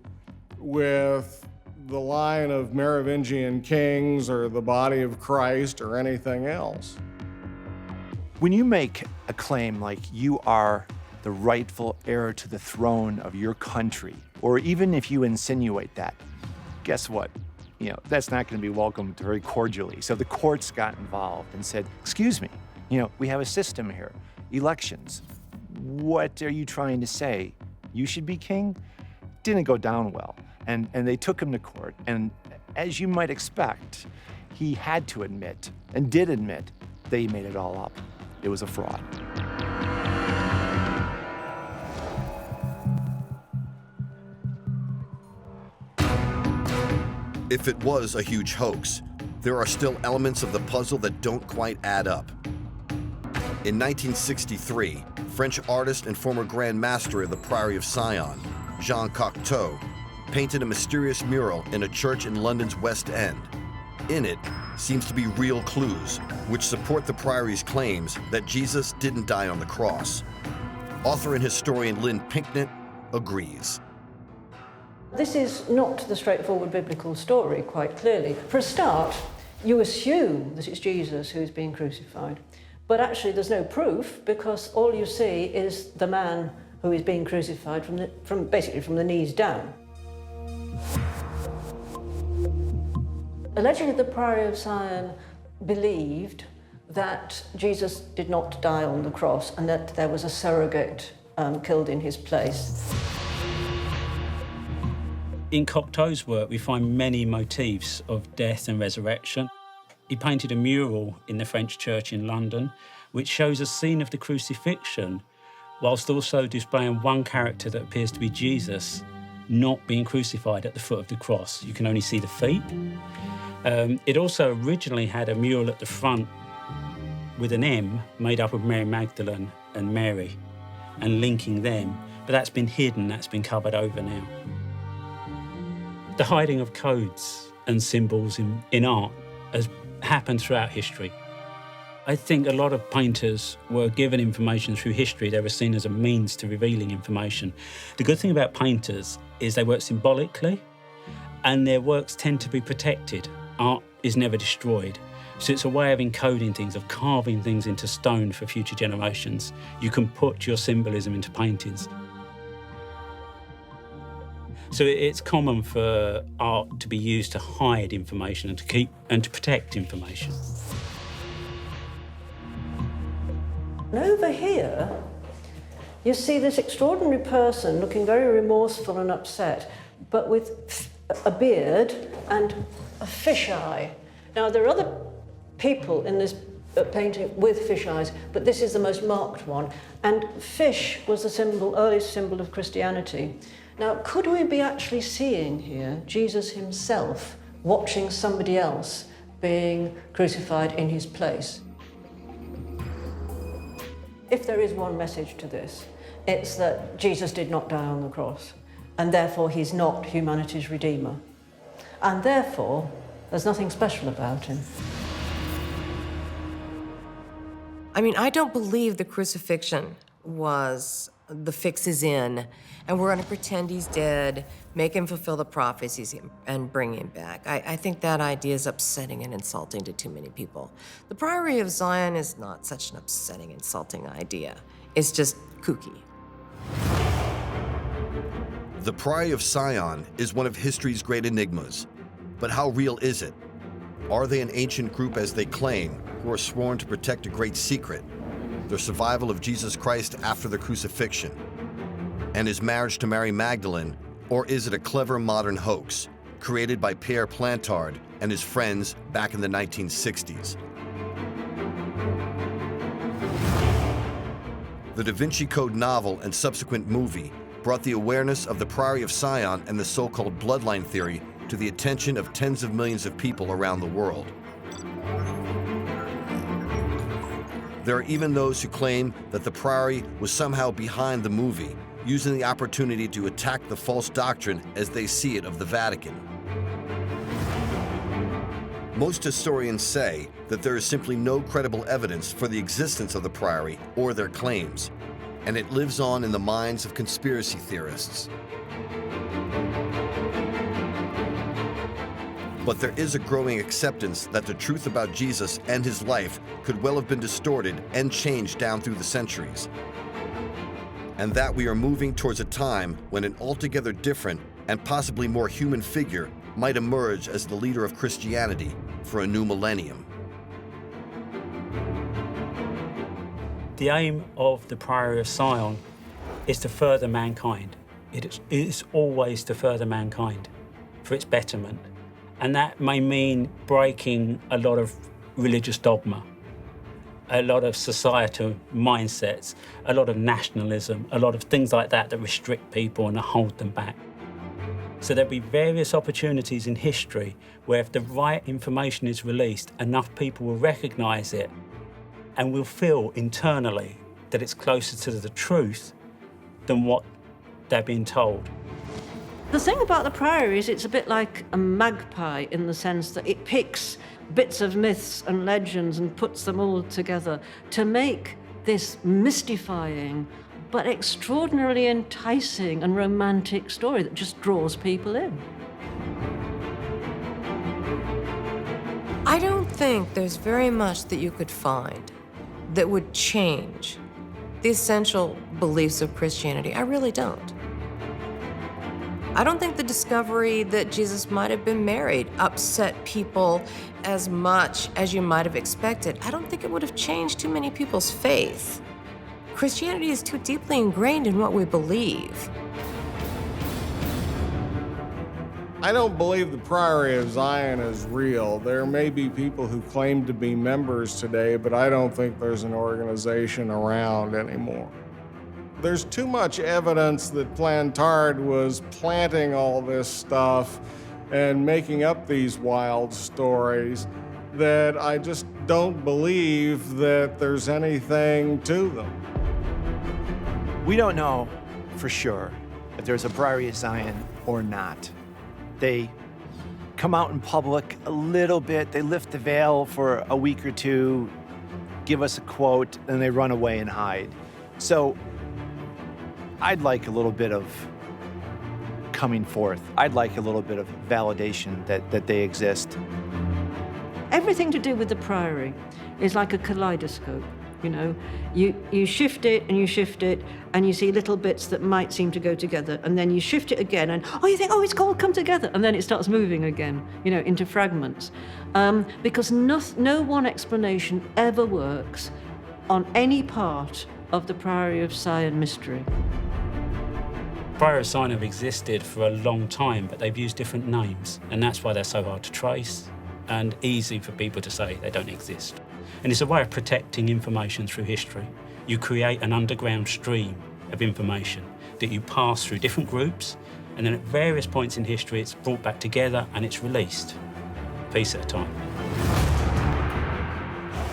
with the line of Merovingian kings or the body of Christ or anything else. When you make a claim like you are the rightful heir to the throne of your country, or even if you insinuate that, guess what? That's not going to be welcomed very cordially. So the courts got involved and said, excuse me, we have a system here, elections. What are you trying to say? You should be king? Didn't go down well. And they took him to court. And as you might expect, he had to admit, and did admit, that he made it all up. It was a fraud. If it was a huge hoax, there are still elements of the puzzle that don't quite add up. In 1963, French artist and former Grand Master of the Priory of Sion, Jean Cocteau, painted a mysterious mural in a church in London's West End. In it seems to be real clues, which support the Priory's claims that Jesus didn't die on the cross. Author and historian Lynn Pinknett agrees. This is not the straightforward biblical story, quite clearly. For a start, you assume that it's Jesus who's being crucified, but actually there's no proof because all you see is the man who is being crucified basically from the knees down. Allegedly, the Priory of Sion believed that Jesus did not die on the cross and that there was a surrogate killed in his place. In Cocteau's work, we find many motifs of death and resurrection. He painted a mural in the French church in London, which shows a scene of the crucifixion, whilst also displaying one character that appears to be Jesus, not being crucified at the foot of the cross. You can only see the feet. It also originally had a mural at the front with an M made up of Mary Magdalene and Mary and linking them, but that's been hidden, that's been covered over now. The hiding of codes and symbols in art has happened throughout history. I think a lot of painters were given information through history. They were seen as a means to revealing information. The good thing about painters is they work symbolically and their works tend to be protected. Art is never destroyed. So it's a way of encoding things, of carving things into stone for future generations. You can put your symbolism into paintings. So it's common for art to be used to hide information and to protect information. And over here, you see this extraordinary person looking very remorseful and upset, but with a beard and a fisheye. Now, there are other people in this painting with fish eyes, but this is the most marked one. And fish was the earliest symbol of Christianity. Now, could we be actually seeing here Jesus himself watching somebody else being crucified in his place? If there is one message to this, it's that Jesus did not die on the cross, and therefore he's not humanity's redeemer. And therefore, there's nothing special about him. I mean, I don't believe the crucifixion was the fix is in, and we're going to pretend he's dead, make him fulfill the prophecies, and bring him back. I think that idea is upsetting and insulting to too many people. The Priory of Zion is not such an upsetting, insulting idea. It's just kooky. The Priory of Sion is one of history's great enigmas. But how real is it? Are they an ancient group as they claim, who are sworn to protect a great secret, the survival of Jesus Christ after the crucifixion, and his marriage to Mary Magdalene, or is it a clever modern hoax created by Pierre Plantard and his friends back in the 1960s? The Da Vinci Code novel and subsequent movie brought the awareness of the Priory of Sion and the so-called Bloodline theory to the attention of tens of millions of people around the world. There are even those who claim that the Priory was somehow behind the movie, using the opportunity to attack the false doctrine as they see it of the Vatican. Most historians say that there is simply no credible evidence for the existence of the Priory or their claims, and it lives on in the minds of conspiracy theorists. But there is a growing acceptance that the truth about Jesus and his life could well have been distorted and changed down through the centuries, and that we are moving towards a time when an altogether different and possibly more human figure might emerge as the leader of Christianity for a new millennium. The aim of the Priory of Sion is to further mankind. It is always to further mankind for its betterment. And that may mean breaking a lot of religious dogma, a lot of societal mindsets, a lot of nationalism, a lot of things like that that restrict people and hold them back. So there'll be various opportunities in history where if the right information is released, enough people will recognize it and will feel internally that it's closer to the truth than what they're being told. The thing about the Priory is it's a bit like a magpie in the sense that it picks bits of myths and legends and puts them all together to make this mystifying but extraordinarily enticing and romantic story that just draws people in. I don't think there's very much that you could find that would change the essential beliefs of Christianity. I really don't. I don't think the discovery that Jesus might have been married upset people as much as you might have expected. I don't think it would have changed too many people's faith. Christianity is too deeply ingrained in what we believe. I don't believe the Priory of Zion is real. There may be people who claim to be members today, but I don't think there's an organization around anymore. There's too much evidence that Plantard was planting all this stuff and making up these wild stories that I just don't believe that there's anything to them. We don't know for sure if there's a Priory of Zion or not. They come out in public a little bit, they lift the veil for a week or two, give us a quote, and they run away and hide. So I'd like a little bit of coming forth. I'd like a little bit of validation that they exist. Everything to do with the Priory is like a kaleidoscope. You know, you shift it and you shift it and you see little bits that might seem to go together, and then you shift it again and you think, it's all come together, and then it starts moving again, into fragments. Because no one explanation ever works on any part of the Priory of Sion mystery. Priory of Sion have existed for a long time, but they've used different names, and that's why they're so hard to trace and easy for people to say they don't exist. And it's a way of protecting information through history. You create an underground stream of information that you pass through different groups, and then at various points in history, it's brought back together and it's released, a piece at a time.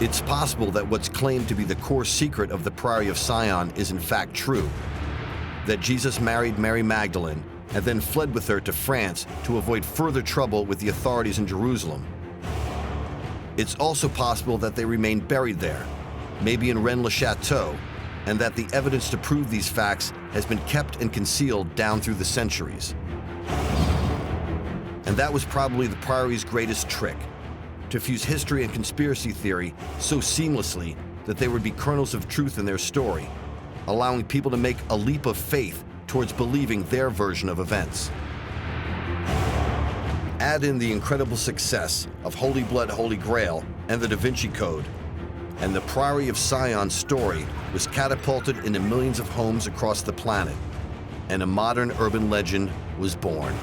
It's possible that what's claimed to be the core secret of the Priory of Sion is in fact true, that Jesus married Mary Magdalene and then fled with her to France to avoid further trouble with the authorities in Jerusalem. It's also possible that they remained buried there, maybe in Rennes-le-Château, and that the evidence to prove these facts has been kept and concealed down through the centuries. And that was probably the Priory's greatest trick, to fuse history and conspiracy theory so seamlessly that there would be kernels of truth in their story, allowing people to make a leap of faith towards believing their version of events. Add in the incredible success of Holy Blood, Holy Grail and the Da Vinci Code, and the Priory of Sion story was catapulted into millions of homes across the planet, and a modern urban legend was born.